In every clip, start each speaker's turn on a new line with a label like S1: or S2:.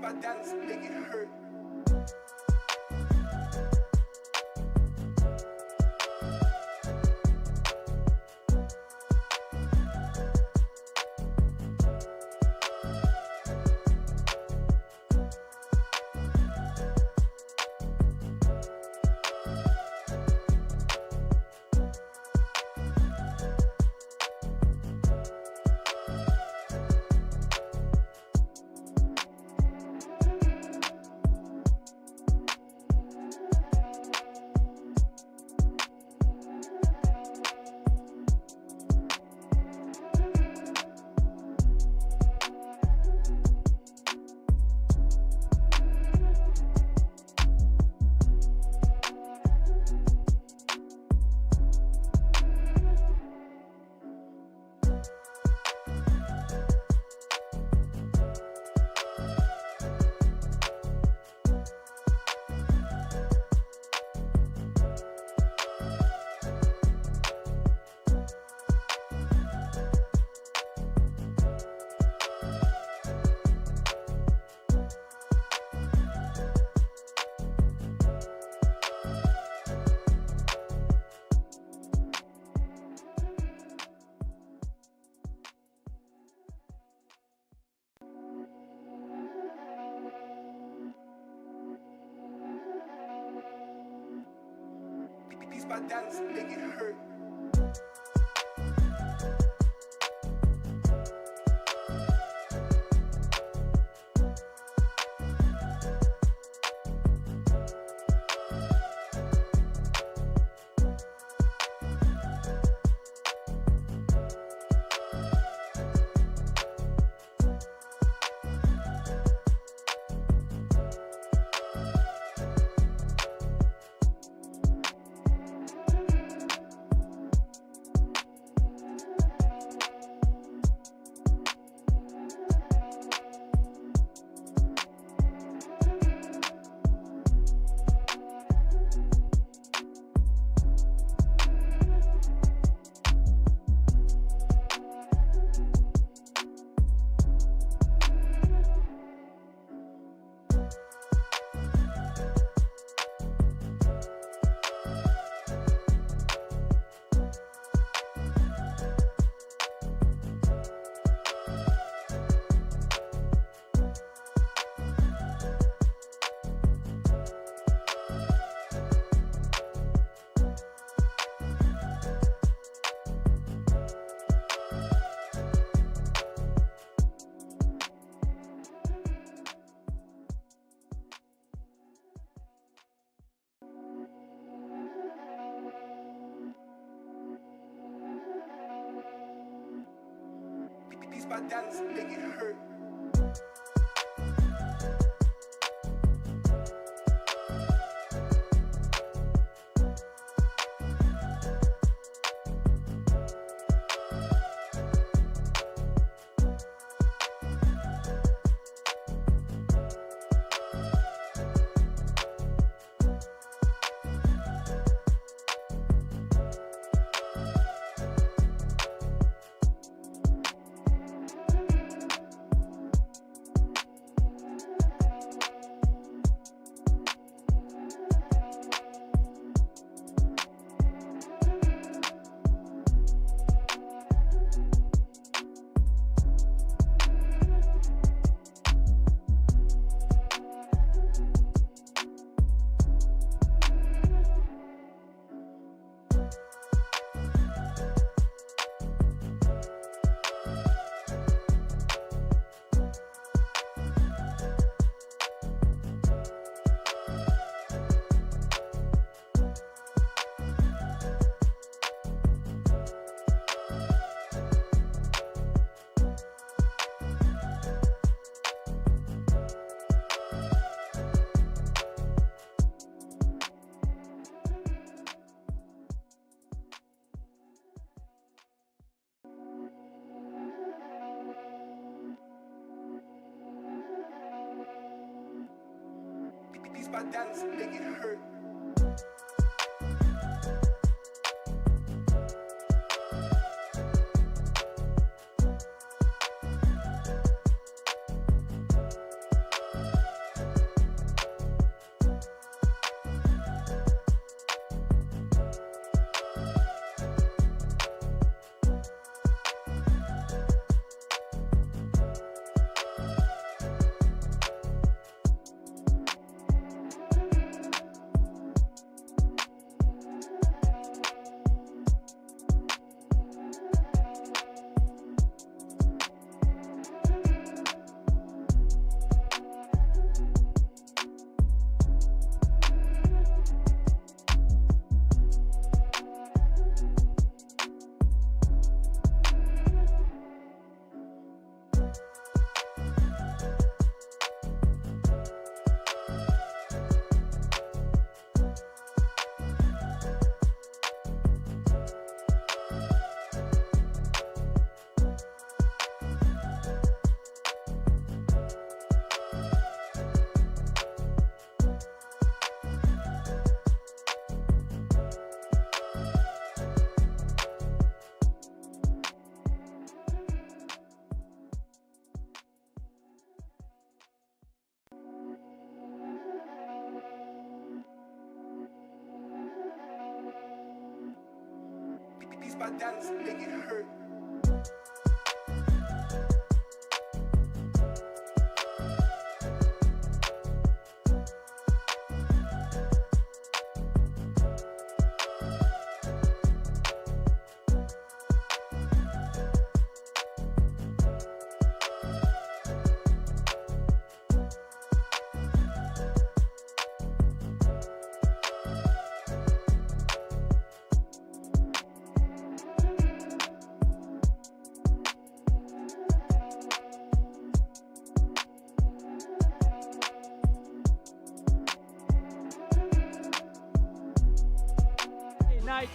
S1: Beats by Dallas, make it hurt. Beats by Dallas, make it hurt. Beats by Dallas, make it hurt. Beats by Dallas, make it hurt. my dance, make it hurt.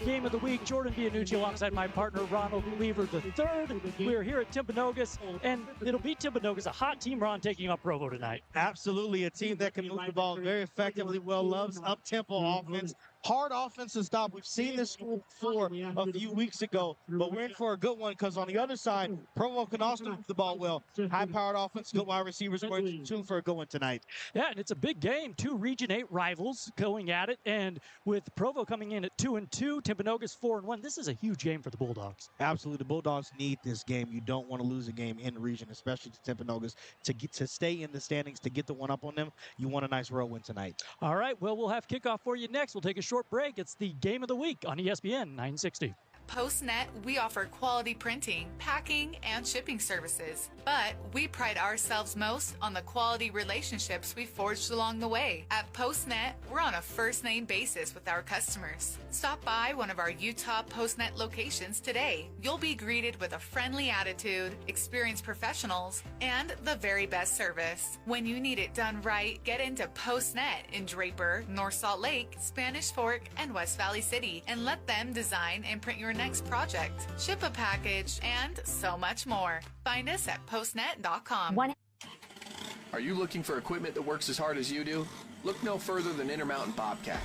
S2: Game of the week, Jordan Bianucci alongside my partner Ronald Lever III. We are here at Timpanogos, and it'll be Timpanogos, a hot team, Ron, taking up Provo tonight.
S3: Absolutely, a team that can move the ball very effectively, well, loves up-tempo offense, hard offense to stop. We've seen this school before a few weeks ago, but we're in for a good one because on the other side, Provo can also move the ball well. High-powered offense, good wide receivers. We're tuned for a good one tonight.
S2: Yeah, and it's a big game. Two Region 8 rivals going at it, and with Provo coming in at 2-2, Timpanogos 4-1. This is a huge game for the Bulldogs.
S3: Absolutely, the Bulldogs need this game. You don't want to lose a game in the region, especially to Timpanogos. To stay in the standings, to get the one up on them, you want a nice road win tonight.
S2: All right, well, we'll have kickoff for you next. We'll take a short break. It's the game of the week on ESPN 960.
S4: PostNet, we offer quality printing, packing, and shipping services. But we pride ourselves most on the quality relationships we forged along the way. At PostNet, we're on a first-name basis with our customers. Stop by one of our Utah PostNet locations today. You'll be greeted with a friendly attitude, experienced professionals, and the very best service. When you need it done right, get into PostNet in Draper, North Salt Lake, Spanish Fork, and West Valley City, and let them design and print your next project, ship a package, and so much more. Find us at postnet.com.
S5: Are you looking for equipment that works as hard as you do? Look no further than Intermountain Bobcat.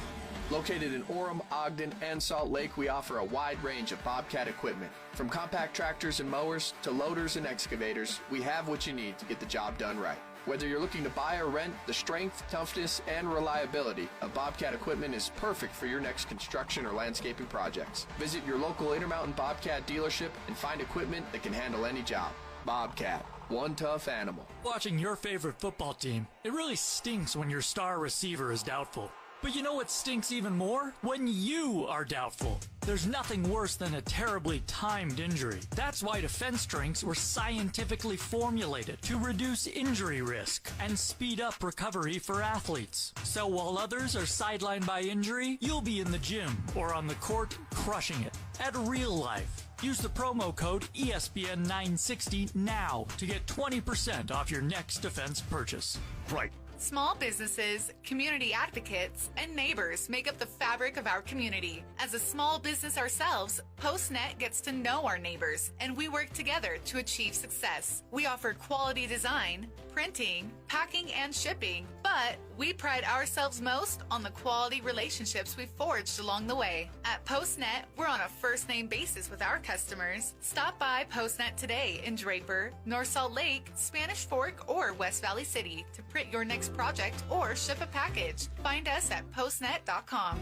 S5: Located in Orem, Ogden, and Salt Lake, we offer a wide range of Bobcat equipment. From compact tractors and mowers to loaders and excavators, we have what you need to get the job done right. Whether you're looking to buy or rent, the strength, toughness, and reliability of Bobcat equipment is perfect for your next construction or landscaping projects. Visit your local Intermountain Bobcat dealership and find equipment that can handle any job. Bobcat, one tough animal.
S6: Watching your favorite football team, it really stinks when your star receiver is doubtful. But you know what stinks even more? When you are doubtful. There's nothing worse than a terribly timed injury. That's why defense drinks were scientifically formulated to reduce injury risk and speed up recovery for athletes. So while others are sidelined by injury, you'll be in the gym or on the court crushing it. At Real Life, use the promo code ESPN960 now to get 20% off your next defense purchase.
S3: Right.
S4: Small businesses, community advocates, and neighbors make up the fabric of our community. As a small business ourselves, PostNet gets to know our neighbors, and we work together to achieve success. We offer quality design, printing, packing, and shipping, but we pride ourselves most on the quality relationships we've forged along the way. At PostNet, we're on a first-name basis with our customers. Stop by PostNet today in Draper, North Salt Lake, Spanish Fork, or West Valley City to print your next project or ship a package. Find us at postnet.com.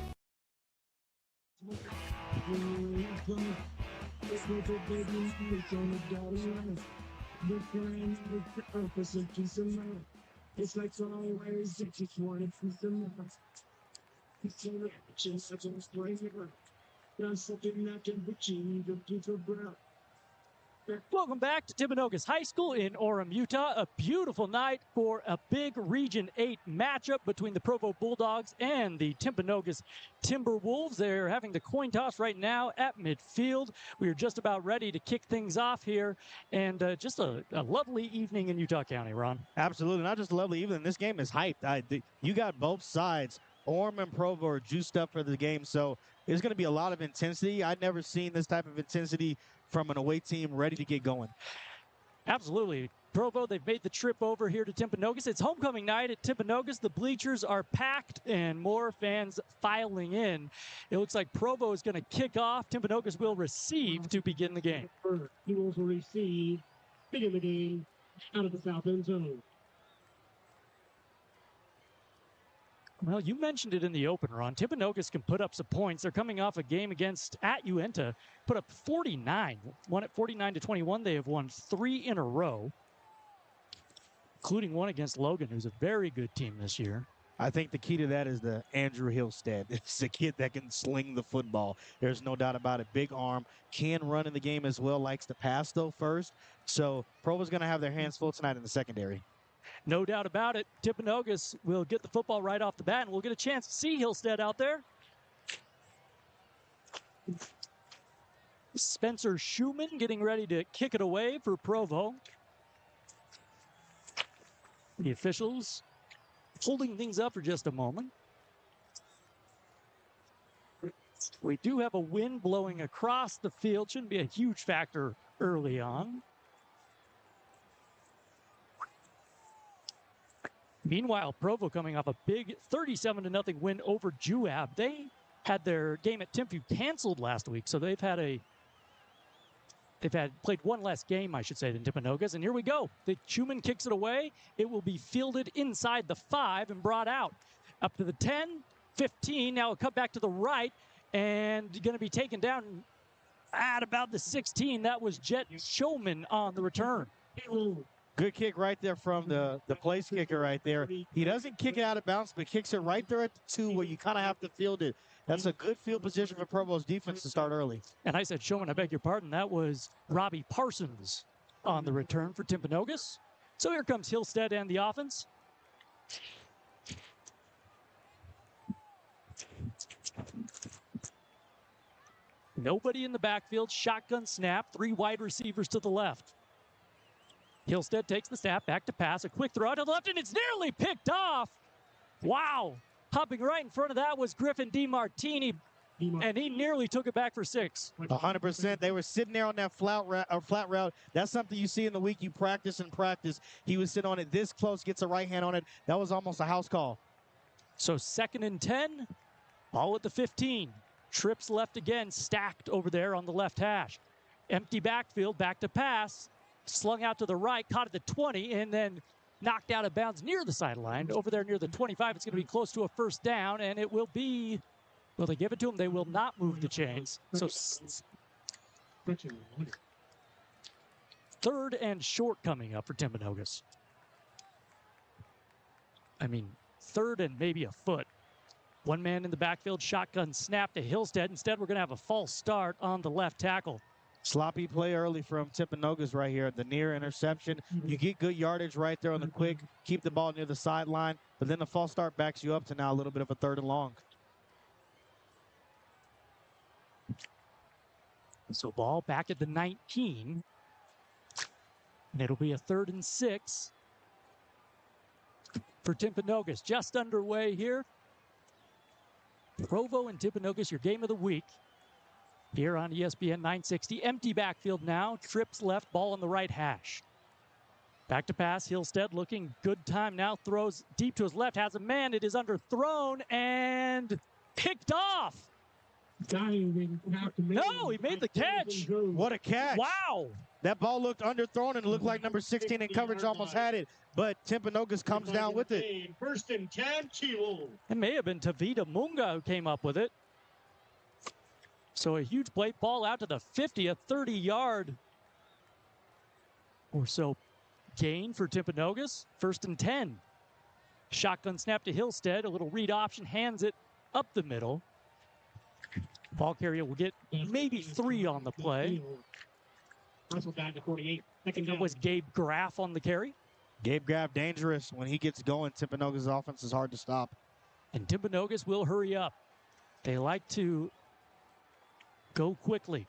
S7: It's like always, it just wanted to it's something that can achieve the people brown.
S2: Welcome back to Timpanogos High School in Orem, Utah. A beautiful night for a big Region 8 matchup between the Provo Bulldogs and the Timpanogos Timberwolves. They're having the coin toss right now at midfield. We are just about ready to kick things off here, and just a lovely evening in Utah County, Ron.
S3: Absolutely, not just a lovely evening. This game is hyped. You got both sides. Orem and Provo are juiced up for the game, so there's going to be a lot of intensity. I've never seen this type of intensity from an away team ready to get going.
S2: Absolutely. Provo, they've made the trip over here to Timpanogos. It's homecoming night at Timpanogos. The bleachers are packed and more fans filing in. It looks like Provo is going to kick off. Timpanogos will receive to begin the game.
S7: He will receive, begin the game out of the south end zone.
S2: Well, you mentioned it in the opener. On Timpanogos can put up some points. They're coming off a game at Uinta, put up 49. Won at 49-21. They have won 3 in a row, including one against Logan, who's a very good team this year.
S3: I think the key to that is the Andrew Hillstead. It's a kid that can sling the football. There's no doubt about it. Big arm, can run in the game as well, likes to pass, though, first. So Provo's going to have their hands full tonight in the secondary.
S2: No doubt about it. Timpanogos will get the football right off the bat, and we'll get a chance to see Hillstead out there. Spencer Schumann getting ready to kick it away for Provo. The officials holding things up for just a moment. We do have a wind blowing across the field. Shouldn't be a huge factor early on. Meanwhile, Provo coming off a big 37-0 win over Juab. They had their game at Timpview canceled last week, so they've played one less game, I should say, than Timpanogos. And here we go. The Schumann kicks it away. It will be fielded inside the 5 and brought out up to the 10, 15. Now a cut back to the right and going to be taken down at about the 16. That was Jet Showman on the return.
S3: Good kick right there from the place kicker right there. He doesn't kick it out of bounds, but kicks it right there at the 2 where you kind of have to field it. That's a good field position for Provo's defense to start early.
S2: And I said Showman, I beg your pardon. That was Robbie Parsons on the return for Timpanogos. So here comes Hillstead and the offense. Nobody in the backfield. Shotgun snap. 3 wide receivers to the left. Hillstead takes the snap, back to pass, a quick throw to the left, and it's nearly picked off. Wow. Hopping right in front of that was Griffin DiMartini, and he nearly took it back for 6.
S3: 100%. They were sitting there on that flat route. That's something you see in the week. You practice and practice. He was sitting on it this close, gets a right hand on it. That was almost a house call.
S2: So 2nd and 10, all at the 15. Trips left again, stacked over there on the left hash. Empty backfield, back to pass. Slung out to the right, caught at the 20, and then knocked out of bounds near the sideline. Over there near the 25, it's going to be close to a first down, and it will be, will they give it to him? They will not move the chains. So 3rd and short coming up for Timpanogos. I mean, 3rd and maybe a foot. One man in the backfield, shotgun snap to Hillstead. Instead, we're going to have a false start on the left tackle.
S3: Sloppy play early from Timpanogos right here. The near interception. You get good yardage right there on the quick. Keep the ball near the sideline. But then the false start backs you up to now a little bit of a 3rd and long.
S2: So ball back at the 19. And it'll be a 3rd and 6 for Timpanogos. Just underway here. Provo and Timpanogos, your game of the week. Here on ESPN 960. Empty backfield now. Trips left, ball on the right hash. Back to pass. Hillstead looking good time now. Throws deep to his left. Has a man. It is underthrown and picked off.
S7: No,
S2: he made the catch.
S3: What a catch.
S2: Wow.
S3: That ball looked underthrown and it looked like number 16 in coverage almost had it. But Timpanogos comes down with it.
S7: 1st and 10, Kilo.
S2: It may have been Tavita Munga who came up with it. So a huge play, ball out to the 50, a 30-yard or so gain for Timpanogos. 1st and 10. Shotgun snap to Hillstead, a little read option, hands it up the middle. Ball carrier will get maybe 3 on the play. That was Gabe Graff on the carry.
S3: Gabe Graff dangerous. When he gets going, Timpanogos' offense is hard to stop.
S2: And Timpanogos will hurry up. They like to go quickly.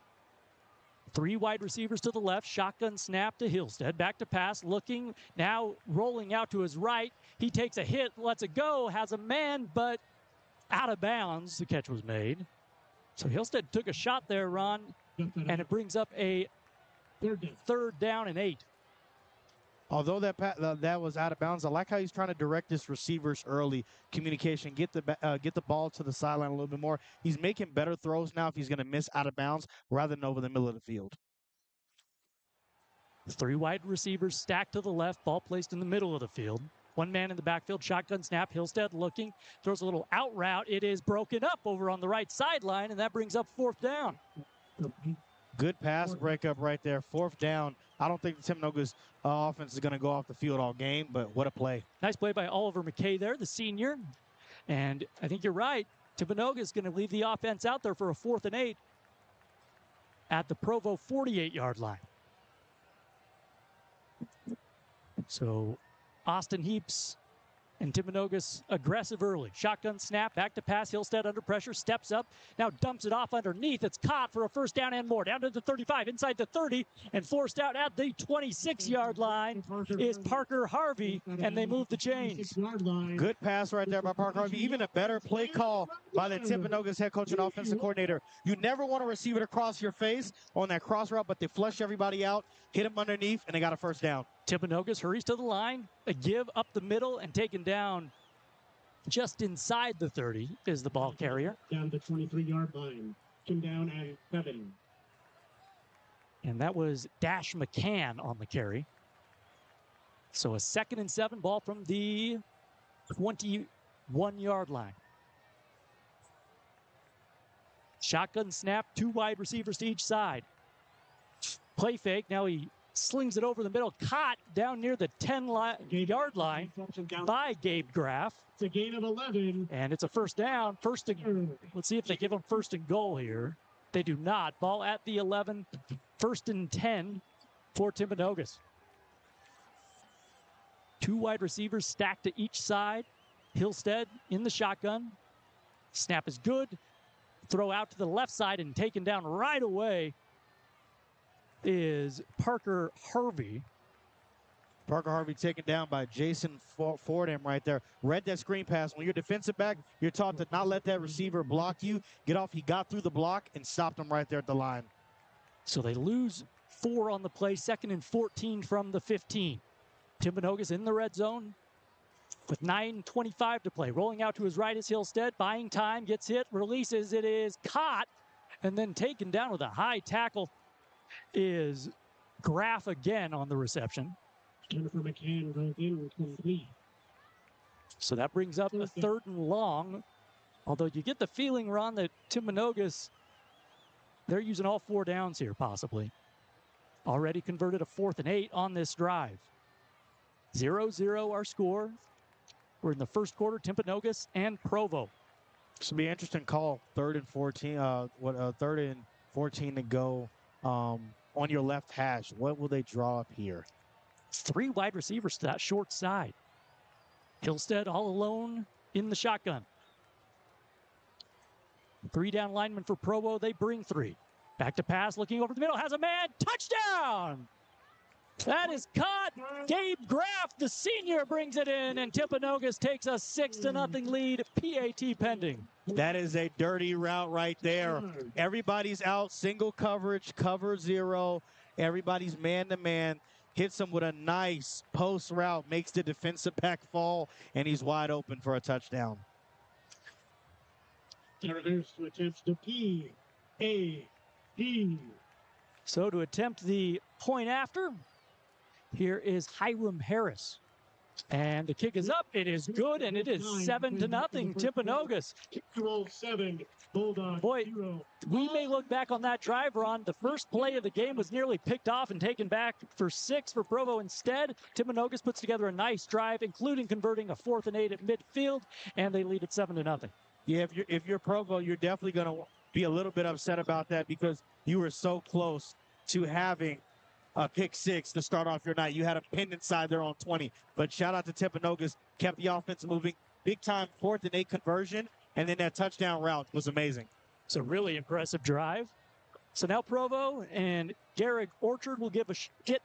S2: 3 wide receivers to the left. Shotgun snap to Hillstead. Back to pass. Looking. Now rolling out to his right. He takes a hit. Lets it go. Has a man, but out of bounds. The catch was made. So Hillstead took a shot there, Ron. And it brings up a 3rd down and 8.
S3: Although that was out of bounds, I like how he's trying to direct his receivers early. Communication, get the ball to the sideline a little bit more. He's making better throws now if he's going to miss out of bounds rather than over the middle of the field.
S2: 3 wide receivers stacked to the left, ball placed in the middle of the field. One man in the backfield, shotgun snap. Hillstead looking, throws a little out route. It is broken up over on the right sideline, and that brings up 4th down.
S3: Good pass breakup right there. 4th down. I don't think the Timpanogos offense is going to go off the field all game, but what a play.
S2: Nice play by Oliver McKay there, the senior. And I think you're right. Timpanogos is going to leave the offense out there for a 4th and 8 at the Provo 48-yard line. So Austin Heaps and Timpanogos aggressive early. Shotgun snap, back to pass. Hillstead under pressure, steps up, now dumps it off underneath. It's caught for a 1st down and more. Down to the 35, inside the 30, and forced out at the 26-yard line is Parker Harvey, and they move the chains.
S3: Good pass right there by Parker Harvey. Even a better play call by the Timpanogos head coach and offensive coordinator. You never want to receive it across your face on that cross route, but they flush everybody out, hit him underneath, and they got a 1st down.
S2: Timpanogos hurries to the line, a give up the middle, and taken down just inside the 30 is the ball carrier.
S7: Down the 23-yard line. Came down at 7.
S2: And that was Dash McCann on the carry. So a 2nd and 7 ball from the 21-yard line. Shotgun snap, 2 wide receivers to each side. Play fake, now he slings it over the middle, caught down near the 10-yard line by Gabe Graff.
S7: It's a gain of 11.
S2: And it's a 1st down. Let's see if they give him 1st and goal here. They do not. Ball at the 11, 1st and 10 for Timpanogos. 2 wide receivers stacked to each side. Hillstead in the shotgun. Snap is good. Throw out to the left side and taken down right away is Parker Harvey.
S3: Parker Harvey taken down by Jason Fordham right there. Read that screen pass. When you're defensive back, you're taught to not let that receiver block you. Get off. He got through the block and stopped him right there at the line.
S2: So they lose 4 on the play. 2nd and 14 from the 15. Timpanogos in the red zone with 9:25 to play. Rolling out to his right is Hillstead. Buying time, gets hit, releases. It is caught and then taken down with a high tackle is Graff again on the reception.
S7: Jennifer McCann goes in complete.
S2: So that brings up a 3rd and long. Although you get the feeling, Ron, that Timpanogos, they're using all 4 downs here possibly. Already converted a 4th and 8 on this drive. 0-0 our score. We're in the 1st quarter, Timpanogos and Provo.
S3: This will be an interesting call. 3rd and 14. 3rd and 14 to go. On your left hash, what will they draw up here?
S2: 3 wide receivers to that short side. Hillstead all alone in the shotgun. 3 down linemen for Provo. They bring 3. Back to pass, looking over the middle, has a man. Touchdown! That is caught. Gabe Graff, the senior, brings it in, and Timpanogos takes a 6-0 lead. PAT pending.
S3: That is a dirty route right there. Everybody's out, single coverage, cover 0. Everybody's man-to-man. Hits him with a nice post route, makes the defensive back fall, and he's wide open for a touchdown.
S7: There's to attempt the PAT.
S2: So to attempt the point after, here is Hiram Harris. And the kick is up. It is good, and it is 7-0 Timpanogos.
S7: 7, Bulldog.
S2: Boy,
S7: 0.
S2: we may look back on that drive, Ron. The first play of the game was nearly picked off and taken back for 6 for Provo. Instead, Timpanogos puts together a nice drive, including converting a 4th and 8 at midfield, and they lead at 7-0.
S3: Yeah, if you're Provo, you're definitely going to be a little bit upset about that because you were so close to having a pick 6 to start off your night. You had a pin inside there on 20. But shout out to Timpanogos, kept the offense moving. Big time 4th and 8 conversion, and then that touchdown route was amazing.
S2: It's a really impressive drive. So now Provo and Garrick Orchard will get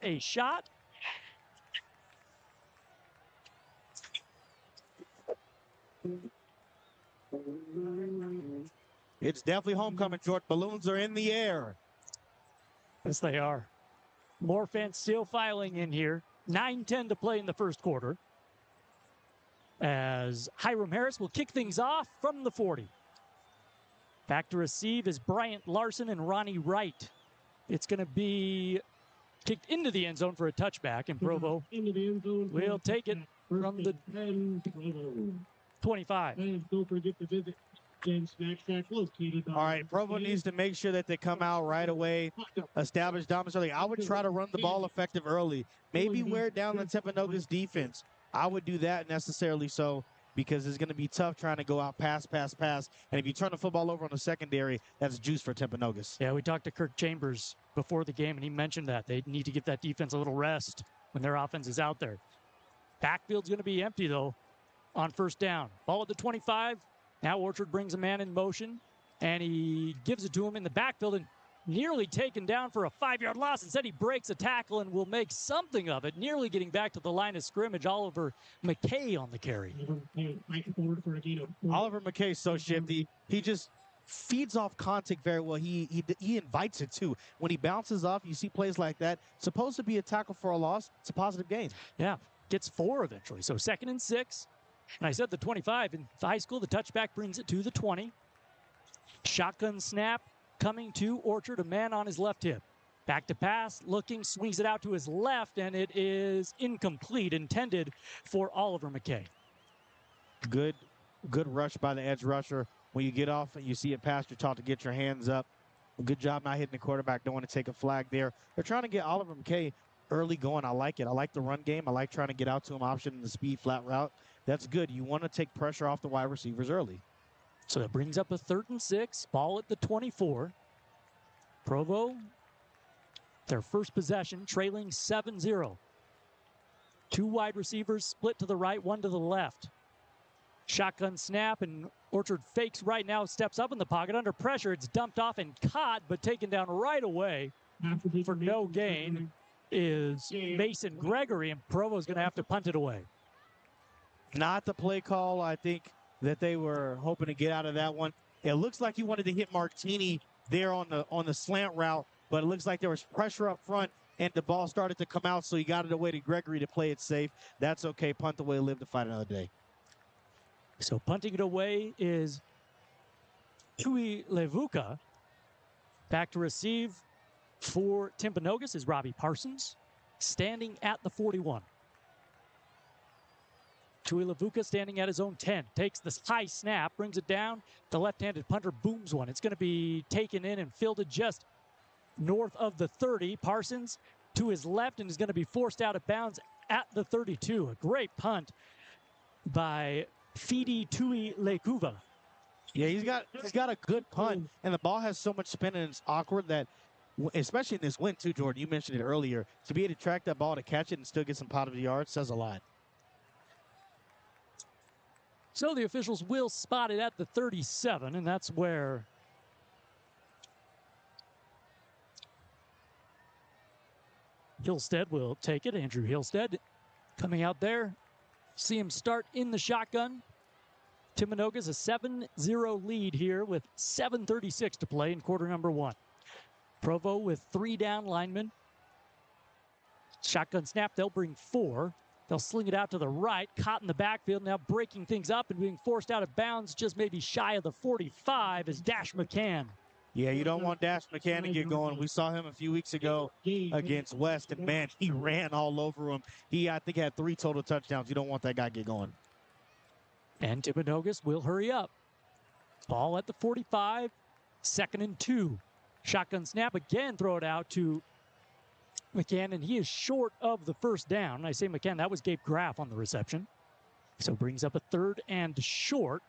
S2: a shot.
S3: It's definitely homecoming, George. Balloons are in the air.
S2: Yes, they are. More fans still filing in here. 9:10 to play in the 1st quarter. As Hiram Harris will kick things off from the 40. Back to receive is Bryant Larson and Ronnie Wright. It's going to be kicked into the end zone for a touchback, and Provo
S7: into the end zone.
S2: will take it. from the 25.
S7: And don't forget to visit Jen's Snack Shack located on
S3: All right, Provo needs to make sure that they come out right away, establish dominance early. I would try to run the ball effective early. Maybe wear down the Timpanogos defense. I would do that necessarily so because it's going to be tough trying to go out pass. And if you turn the football over on the secondary, that's juice for Timpanogos.
S2: Yeah, we talked to Kirk Chambers before the game, and he mentioned that they need to give that defense a little rest when their offense is out there. Backfield's going to be empty, though, on first down. Ball at the 25. Now Orchard brings a man in motion, and he gives it to him in the backfield and nearly taken down for a 5-yard loss. Instead, he breaks a tackle and will make something of it, nearly getting back to the line of scrimmage. Oliver McKay on the carry.
S3: Oliver McKay is so shifty. He just feeds off contact very well. He invites it too. When he bounces off, you see plays like that. Supposed to be a tackle for a loss. It's a positive gain.
S2: Yeah, gets 4 eventually. So 2nd and 6. And I said the 25 in high school. The touchback brings it to the 20. Shotgun snap coming to Orchard. A man on his left hip. Back to pass, looking, swings it out to his left, and it is incomplete, intended for Oliver McKay.
S3: Good rush by the edge rusher. When you get off and you see it pass, you're taught to get your hands up. Good job not hitting the quarterback. Don't want to take a flag there. They're trying to get Oliver McKay early going. I like it. I like the run game. I like trying to get out to him, option in the speed flat route. That's good. You want to take pressure off the wide receivers early.
S2: So that brings up a 3rd and 6. Ball at the 24. Provo, their first possession, trailing 7-0. 2 wide receivers split to the right, 1 to the left. Shotgun snap, and Orchard fakes right now, steps up in the pocket. Under pressure, it's dumped off and caught, but taken down right away for no gain is Mason Gregory, and Provo's going to have to punt it away.
S3: Not the play call I think that they were hoping to get out of that one. It looks like he wanted to hit Martini there on the slant route, but it looks like there was pressure up front and the ball started to come out, so he got it away to Gregory to play it safe. That's okay. Punt away, live to fight another day.
S2: So punting it away is Tui Levuka. Back to receive for Timpanogos is Robbie Parsons, standing at the 41. Tui Levuka standing at his own 10. Takes this high snap, brings it down. The left-handed punter booms one. It's going to be taken in and fielded just north of the 30. Parsons to his left and is going to be forced out of bounds at the 32. A great punt by Fidi Tui Lekuva.
S3: Yeah, he's got a good punt, and the ball has so much spin and it's awkward that, especially in this wind too, Jordan, you mentioned it earlier, to be able to track that ball to catch it and still get some positive yards says a lot.
S2: So the officials will spot it at the 37, and that's where Hillstead will take it. Andrew Hillstead coming out there. See him start in the shotgun. Timpanogos a 7-0 lead here with 7:36 to play in quarter number 1. Provo with 3 down linemen. Shotgun snap, they'll bring 4. They'll sling it out to the right, caught in the backfield, now breaking things up and being forced out of bounds just maybe shy of the 45 is Dash McCann.
S3: Yeah, you don't want Dash McCann to get going. We saw him a few weeks ago against West, and man, he ran all over him. He, I think, had 3 total touchdowns. You don't want that guy to get going.
S2: And Timpanogos will hurry up. Ball at the 45, 2nd and 2. Shotgun snap again, throw it out to McCann, and he is short of the first down. And I say McCann, that was Gabe Graff on the reception. So brings up a 3rd and short.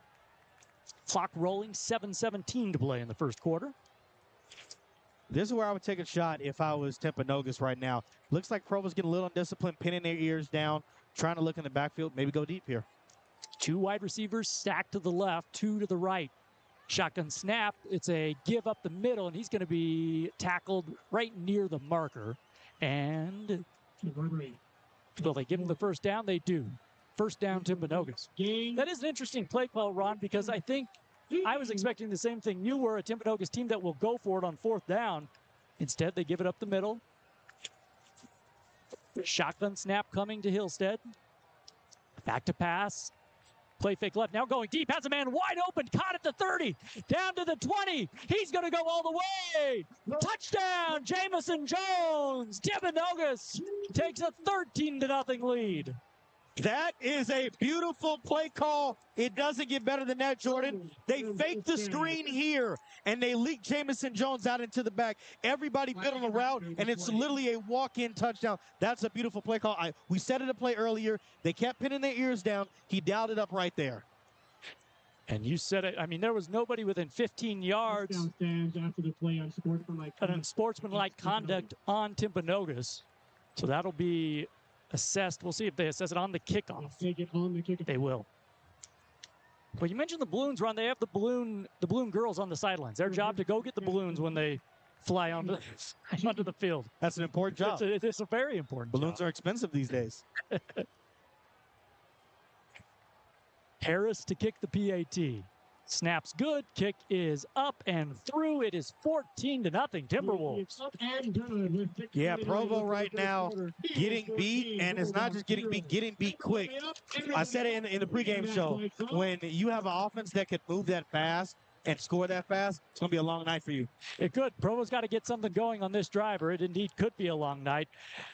S2: Clock rolling, 7:17 to play in the first quarter.
S3: This is where I would take a shot if I was Timpanogos right now. Looks like Provo's getting a little undisciplined, pinning their ears down, trying to look in the backfield, maybe go deep here.
S2: 2 wide receivers stacked to the left, 2 to the right. Shotgun snap, it's a give up the middle, and he's going to be tackled right near the marker. And will they give him the first down? They do. First down, Timpanogos. That is an interesting play call, Ron, because I think I was expecting the same thing you were, a Timpanogos team that will go for it on 4th down. Instead, they give it up the middle. Shotgun snap coming to Hillstead. Back to pass. Play fake left, now going deep, has a man wide open, caught at the 30, down to the 20. He's going to go all the way. Touchdown, Jamison Jones. Timpanogos takes a 13-0 lead.
S3: That is a beautiful play call. It doesn't get better than that, Jordan. They fake the screen here, and they leak Jamison Jones out into the back. Everybody bit on the route, and it's literally a walk-in touchdown. That's a beautiful play call. We said it a play earlier. They kept pinning their ears down. He dialed it up right there.
S2: And you said it. I mean, there was nobody within 15 yards.
S7: After the play on
S2: Unsportsmanlike conduct on Timpanogos. So that'll be assessed. We'll see if they assess it on the kickoff. They will. Well, you mentioned the balloons, Ron. They have the balloon girls on the sidelines. Their job to go get the balloons when they fly onto the field.
S3: That's an important job.
S2: It's a very important
S3: Balloons
S2: job.
S3: are expensive these days.
S2: Harris to kick the PAT. Snaps good. Kick is up and through. It is 14-0 Timberwolves.
S3: Yeah, Provo right now getting beat, and it's not just getting beat quick. I said it in the pregame show. When you have an offense that can move that fast and score that fast, it's going to be a long night for you.
S2: It could. Provo's got to get something going on this drive, or it indeed could be a long night.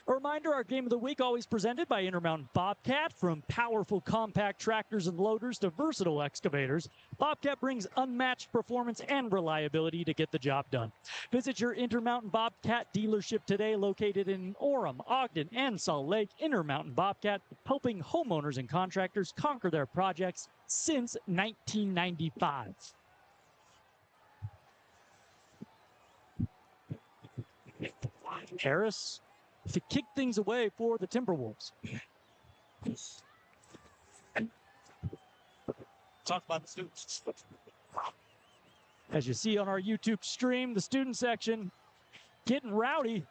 S2: A reminder, our game of the week always presented by Intermountain Bobcat. From powerful compact tractors and loaders to versatile excavators, Bobcat brings unmatched performance and reliability to get the job done. Visit your Intermountain Bobcat dealership today, located in Orem, Ogden, and Salt Lake. Intermountain Bobcat, helping homeowners and contractors conquer their projects since 1995. Harris to kick things away for the Timberwolves.
S3: Talk about the students.
S2: As you see on our YouTube stream, the student section getting rowdy.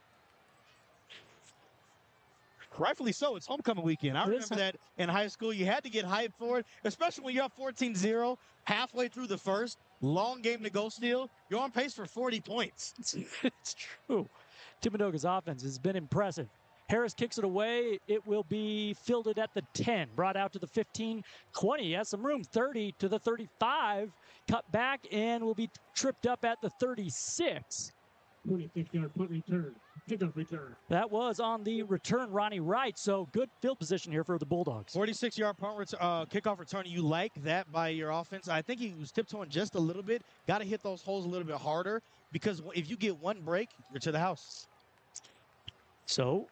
S3: Rightfully so. It's homecoming weekend. I remember that in high school. You had to get hyped for it, especially when you're up 14-0, halfway through the first. Long game to go still. You're on pace for 40 points.
S2: It's true. Timpanogos' offense has been impressive. Harris kicks it away. It will be fielded at the 10. Brought out to the 15, 20. Has some room. 30 to the 35. Cut back and will be tripped up at the 36.
S7: 26-yard punt return. Kickoff return.
S2: That was on the return, Ronnie Wright. So good field position here for the Bulldogs.
S3: 46-yard kickoff return. You like that by your offense. I think he was tiptoeing just a little bit. Got to hit those holes a little bit harder, because if you get one break, you're to the house.
S2: So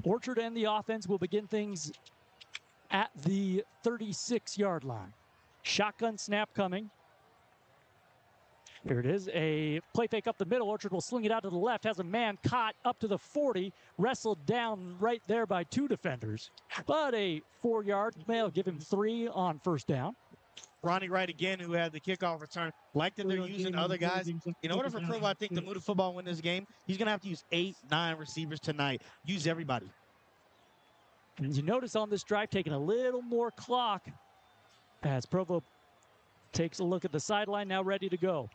S2: Orchard and the offense will begin things at the 36-yard line. Shotgun snap coming. Here it is, a play fake up the middle. Orchard will sling it out to the left, has a man caught up to the 40, wrestled down right there by two defenders. But a 4-yard may give him 3 on first down.
S3: Ronnie Wright again, who had the kickoff return. Like that they're using other guys. In order for Provo, I think, to move the football and win this game, he's going to have to use 8, 9 receivers tonight. Use everybody.
S2: And you notice on this drive, taking a little more clock as Provo takes a look at the sideline, now ready to go.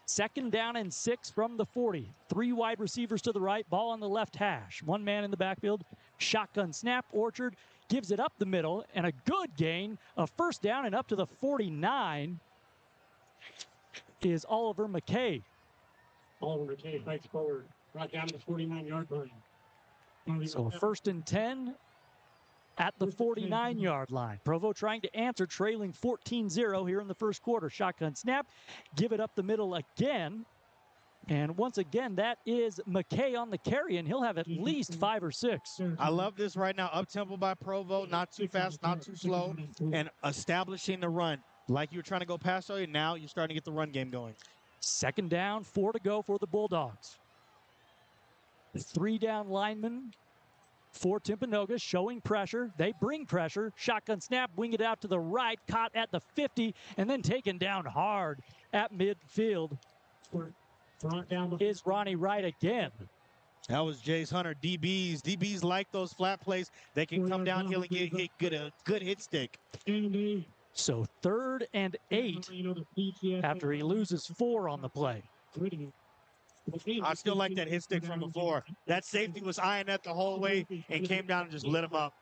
S2: 2nd down and 6 from the 40. 3 wide receivers to the right, ball on the left hash. 1 man in the backfield. Shotgun snap. Orchard gives it up the middle, and a good gain. A first down and up to the 49 is Oliver McKay.
S7: Oliver McKay fights forward. Right down to the 49-yard line.
S2: So 1st and 10 at the 49-yard line. Provo trying to answer, trailing 14-0 here in the first quarter. Shotgun snap, give it up the middle again. And once again, that is McKay on the carry, and he'll have at least 5 or 6.
S3: I love this right now. Up-tempo by Provo, not too fast, not too slow, and establishing the run. Like you were trying to go past earlier, now you're starting to get the run game going.
S2: 2nd down, 4 to go for the Bulldogs. The 3-down lineman for Timpanogos showing pressure. They bring pressure. Shotgun snap, wing it out to the right, caught at the 50, and then taken down hard at midfield is Ronnie Wright again.
S3: That was Jace Hunter. DBs like those flat plays. They can come downhill and get hit, a good hit stick.
S2: So 3rd and 8 after he loses 4 on the play.
S3: I still like that hit stick from before. That safety was eyeing that the whole way and came down and just lit him up.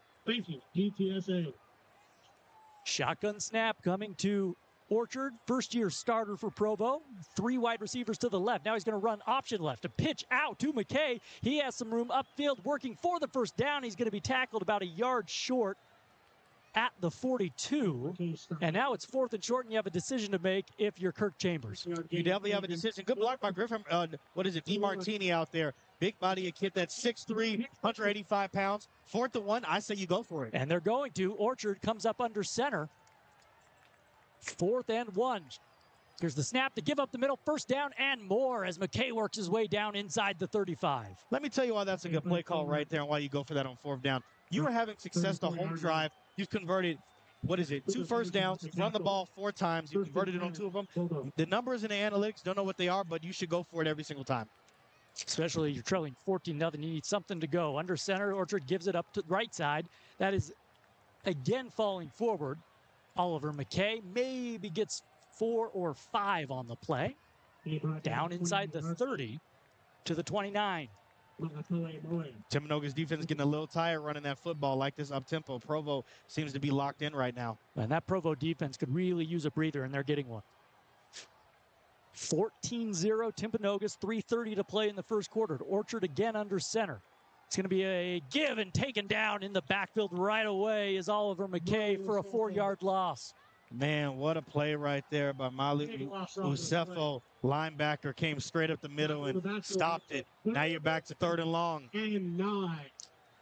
S2: Shotgun snap coming to Orchard, first-year starter for Provo. 3 wide receivers to the left. Now he's going to run option left. A pitch out to McKay. He has some room upfield working for the first down. He's going to be tackled about a yard short at the 42. And now it's 4th and short, and you have a decision to make if you're Kirk Chambers.
S3: You definitely have a decision. Good block by Griffin. DiMartini out there. Big body, a kid that's 6'3", 185 pounds. 4th and 1, I say you go for it.
S2: And they're going to. Orchard comes up under center. 4th and 1. Here's the snap to give up the middle. First down and more as McKay works his way down inside the 35.
S3: Let me tell you why that's a good play call right there and why you go for that on 4th down. You were having success the whole drive. You've converted, 2 first downs. You've run the ball 4 times. You converted it on 2 of them. The numbers in the analytics, don't know what they are, but you should go for it every single time.
S2: Especially you're trailing 14-0. You need something to go. Under center, Orchard gives it up to the right side. That is, again, falling forward. Oliver McKay maybe gets 4 or 5 on the play. Down inside the 30 to the 29.
S3: Timpanogos defense getting a little tired running that football like this up-tempo. Provo seems to be locked in right now.
S2: And that Provo defense could really use a breather, and they're getting one. 14-0 Timpanogos, 3:30 to play in the first quarter. Orchard again under center. It's going to be a give and taken down in the backfield right away is Oliver McKay for a 4-yard loss.
S3: Man, what a play right there by Malu Usefo. Linebacker came straight up the middle and stopped it. Now you're back to 3rd and long.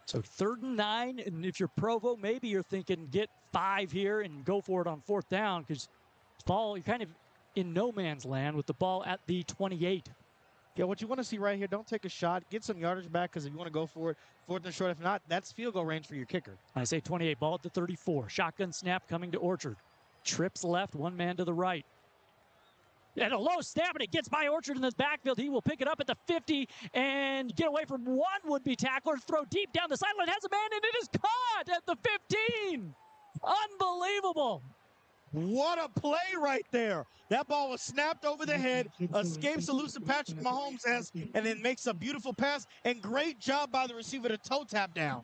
S2: So 3rd and 9, and if you're Provo, maybe you're thinking get 5 here and go for it on 4th down because ball, you're kind of in no man's land with the ball at the 28.
S3: Yeah, what you want to see right here, don't take a shot. Get some yardage back because if you want to go for it, 4th and short. If not, that's field goal range for your kicker.
S2: I say 28, ball at the 34. Shotgun snap coming to Orchard. Trips left, 1 man to the right. And a low snap, and it gets by Orchard in the backfield. He will pick it up at the 50 and get away from one would-be tackler. Throw deep down the sideline. Has a man, and it is caught at the 15. Unbelievable.
S3: What a play right there. That ball was snapped over the head, escapes elusive Patrick Mahomes has, and then makes a beautiful pass. And great job by the receiver to toe tap down.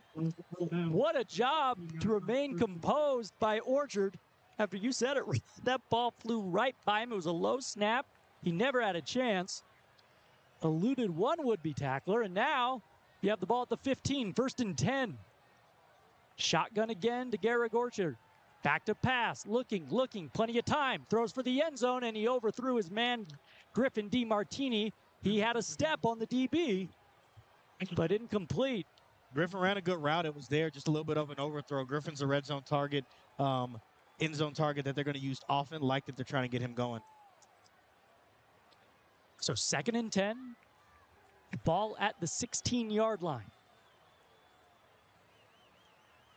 S2: What a job to remain composed by Orchard. After you said it, that ball flew right by him. It was a low snap. He never had a chance. Eluded one would-be tackler, and now you have the ball at the 15, 1st and 10. Shotgun again to Garrick Orchard. Back to pass, looking, plenty of time. Throws for the end zone, and he overthrew his man, Griffin DiMartini. He had a step on the DB, but incomplete.
S3: Griffin ran a good route. It was there, just a little bit of an overthrow. Griffin's a red zone target, end zone target that they're going to use often, like that they're trying to get him going.
S2: So 2nd and 10. Ball at the 16-yard line.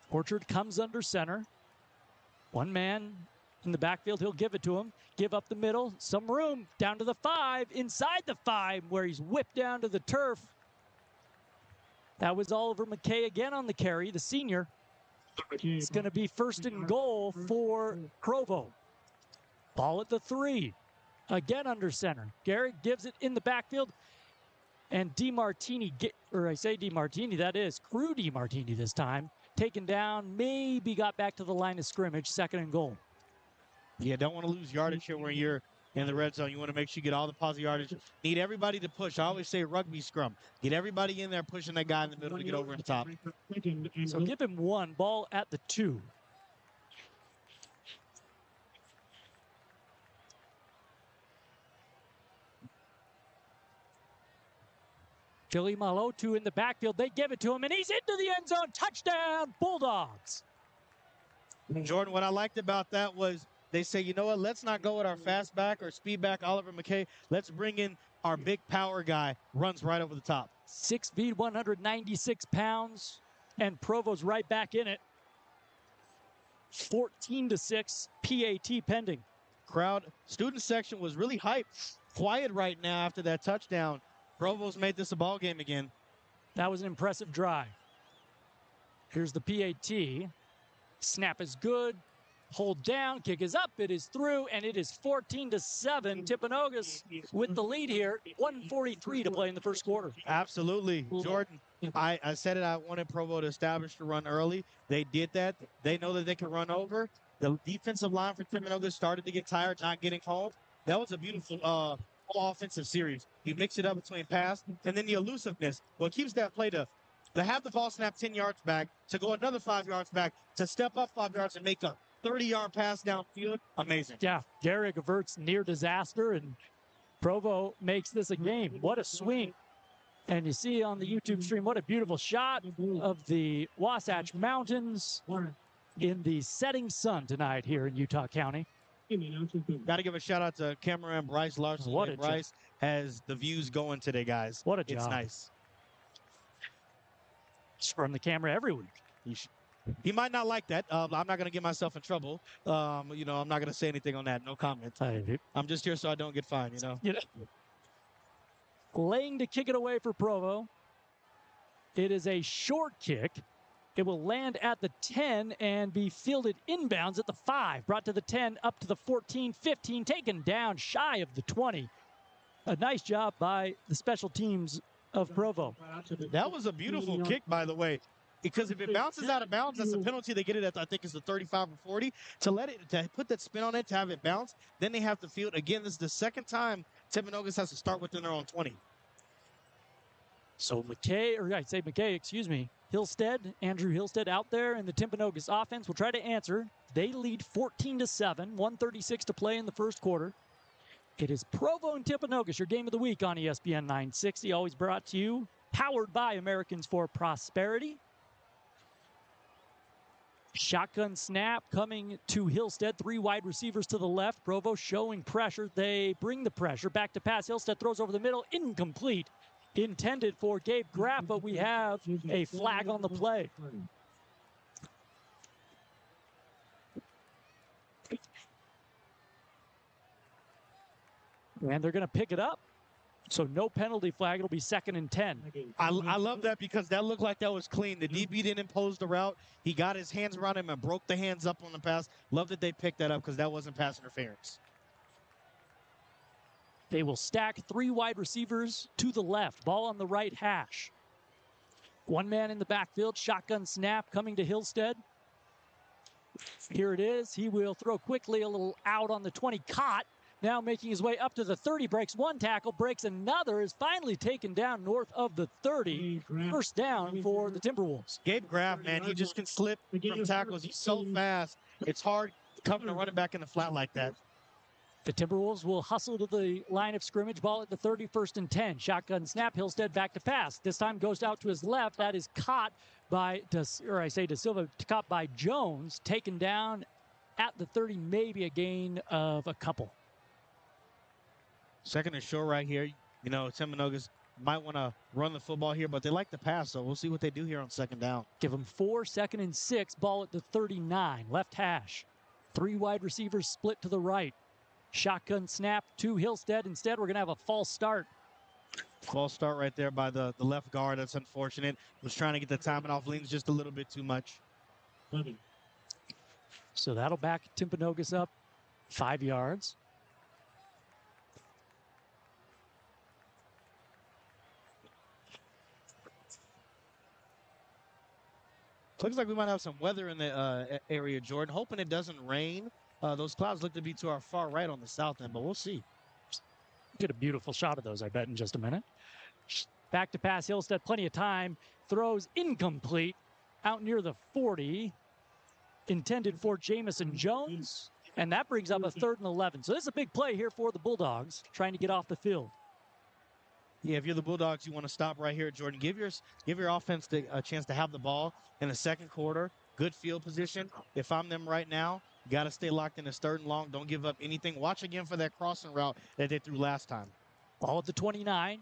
S2: Orchard comes under center. 1 man in the backfield. He'll give it to him. Give up the middle. Some room down to the 5. Inside the 5 where he's whipped down to the turf. That was Oliver McKay again on the carry, the senior. It's going to be 1st and goal for Provo. Ball at the 3. Again under center. Garrett gives it in the backfield. And DiMartini, that is Crew DiMartini this time. Taken down, maybe got back to the line of scrimmage, 2nd and goal.
S3: Yeah, don't want to lose yardage here when you're in the red zone. You want to make sure you get all the positive yardage. Need everybody to push. I always say rugby scrum. Get everybody in there pushing that guy in the middle to get over the top.
S2: So give him 1. Ball at the 2. Philly Malotu in the backfield. They give it to him, and he's into the end zone. Touchdown, Bulldogs.
S3: Jordan, what I liked about that was they say, you know what, let's not go with our fast back or speed back, Oliver McKay. Let's bring in our big power guy, runs right over the top.
S2: 6 feet, 196 pounds, and Provo's right back in it. 14-6, PAT pending.
S3: Student section was really hyped. Quiet right now after that touchdown. Provo's made this a ball game again.
S2: That was an impressive drive. Here's the PAT. Snap is good. Hold down. Kick is up. It is through, and it is 14-7. Timpanogos with the lead here. 1:43 to play in the first quarter.
S3: Absolutely. Jordan, I said it. I wanted Provo to establish the run early. They did that. They know that they can run over. The defensive line for Timpanogos started to get tired, not getting home. That was a beautiful offensive series. You mix it up between pass and then the elusiveness. What keeps that play to to have the ball snap 10 yards back, to go another 5 yards back, to step up 5 yards and make a 30-yard pass downfield. Amazing.
S2: Yeah, Garrick averts near disaster, and Provo makes this a game. What a swing. And you see on the YouTube stream, what a beautiful shot of the Wasatch Mountains in the setting sun tonight here in Utah County.
S3: Got to give a shout out to cameraman Bryce Larson.
S2: What a
S3: Bryce has the views going today, guys.
S2: What a job.
S3: It's nice.
S2: It's from the camera every week.
S3: He might not like that. I'm not going to get myself in trouble. I'm not going to say anything on that. No comment. I'm just here so I don't get fined,
S2: Laying to kick it away for Provo. It is a short kick. It will land at the 10 and be fielded inbounds at the 5. Brought to the 10, up to the 14, 15, taken down shy of the 20. A nice job by the special teams of Provo.
S3: That was a beautiful kick, by the way. Because if it bounces out of bounds, that's a penalty. They get it at, I think it's the 35 or 40. To put that spin on it, to have it bounce, then they have to field. Again, this is the second time Timpanogos has to start within their own 20.
S2: So Hillstead, Andrew Hillstead out there in the Timpanogos offense will try to answer. They lead 14-7, 1:36 to play in the first quarter. It is Provo and Timpanogos, your game of the week on ESPN 960, always brought to you, powered by Americans for Prosperity. Shotgun snap coming to Hillstead. 3 wide receivers to the left. Provo showing pressure. They bring the pressure. Back to pass. Hillstead throws over the middle. Incomplete. Intended for Gabe Graff, but we have a flag on the play. And they're going to pick it up. So no penalty flag. It'll be 2nd and 10.
S3: I love that because that looked like that was clean. The DB didn't impose the route. He got his hands around him and broke the hands up on the pass. Love that they picked that up because that wasn't pass interference.
S2: They will stack 3 wide receivers to the left. Ball on the right hash. 1 man in the backfield. Shotgun snap coming to Hillstead. Here it is. He will throw quickly, a little out on the 20. Caught. Now making his way up to the 30. Breaks 1 tackle. Breaks another. Is finally taken down north of the 30. First down for the Timberwolves.
S3: Gabe Graff, man, he just can slip from tackles. He's so fast. It's hard covering a running back in the flat like that.
S2: The Timberwolves will hustle to the line of scrimmage. Ball at the 30, 1st and 10. Shotgun snap. Hillstead back to pass. This time goes out to his left. That is caught by, Da Silva, caught by Jones. Taken down at the 30, maybe a gain of a couple.
S3: 2nd and short right here. Timpanogos might want to run the football here, but they like to pass, so we'll see what they do here on 2nd down.
S2: Give them 4, 2nd and 6. Ball at the 39, left hash. 3 wide receivers split to the right. Shotgun snap to Hillstead. Instead, we're going to have a false start.
S3: False start right there by the left guard. That's unfortunate. Was trying to get the timing off. Leans just a little bit too much.
S2: So that'll back Timpanogos up 5 yards.
S3: Looks like we might have some weather in the area, Jordan. Hoping it doesn't rain. Those clouds look to be to our far right on the south end, but we'll see.
S2: Get a beautiful shot of those, I bet, in just a minute. Back to pass. Hillstead, plenty of time. Throws incomplete out near the 40. Intended for Jamison Jones. And that brings up a 3rd and 11. So this is a big play here for the Bulldogs, trying to get off the field.
S3: Yeah, if you're the Bulldogs, you want to stop right here, Jordan. Give your offense a chance to have the ball in the 2nd quarter. Good field position. If I'm them right now, got to stay locked in this 3rd and long. Don't give up anything. Watch again for that crossing route that they threw last time.
S2: Ball at the 29.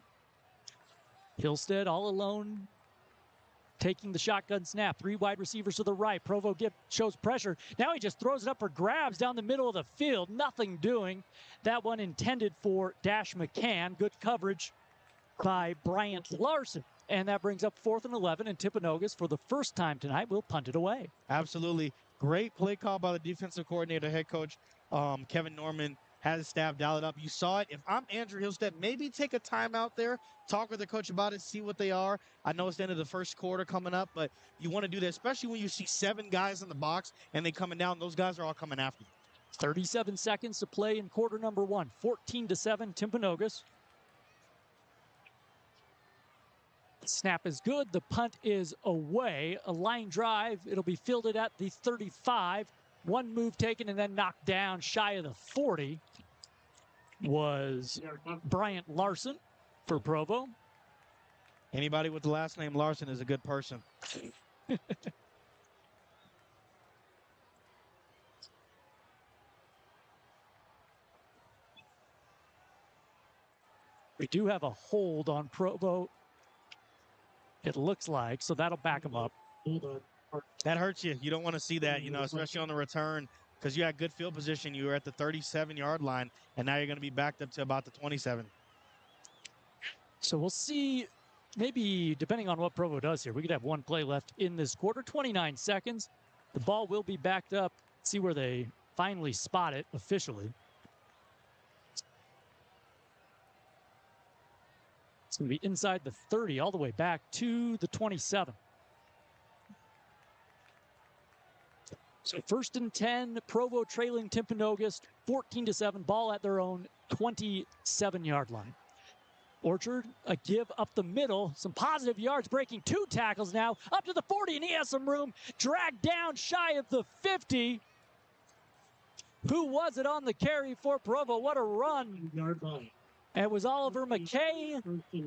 S2: Hillstead all alone, taking the shotgun snap. 3 wide receivers to the right. Provo shows pressure. Now he just throws it up for grabs down the middle of the field. Nothing doing. That one intended for Dash McCann. Good coverage by Bryant Larson. And that brings up 4th and 11, and Timpanogos, for the first time tonight, will punt it away.
S3: Absolutely. Great play call by the defensive coordinator, head coach Kevin Norman. Has his staff dial it up. You saw it. If I'm Andrew Hillstead, maybe take a timeout there, talk with the coach about it, see what they are. I know it's the end of the first quarter coming up, but you want to do that, especially when you see 7 guys in the box and they coming down. Those guys are all coming after you.
S2: 37 seconds to play in quarter number 1. 14-7, Timpanogos. Snap is good. The punt is away. A line drive. It'll be fielded at the 35. One move taken and then knocked down shy of the 40 was Bryant Larson for Provo.
S3: Anybody with the last name Larson is a good person.
S2: We do have a hold on Provo, it looks like, so that'll back him up.
S3: That hurts you. You don't want to see that, you know, especially on the return, because you had good field position. You were at the 37-yard line, and now you're going to be backed up to about the 27.
S2: So we'll see, maybe depending on what Provo does here, we could have one play left in this quarter, 29 seconds. The ball will be backed up. See where they finally spot it officially. It's going to be inside the 30, all the way back to the 27. So 1st and 10, Provo trailing Timpanogos 14-7, ball at their own 27-yard line. Orchard, a give up the middle, some positive yards, breaking 2 tackles now, up to the 40, and he has some room, dragged down shy of the 50. Who was it on the carry for Provo? What a run. It was Oliver McKay,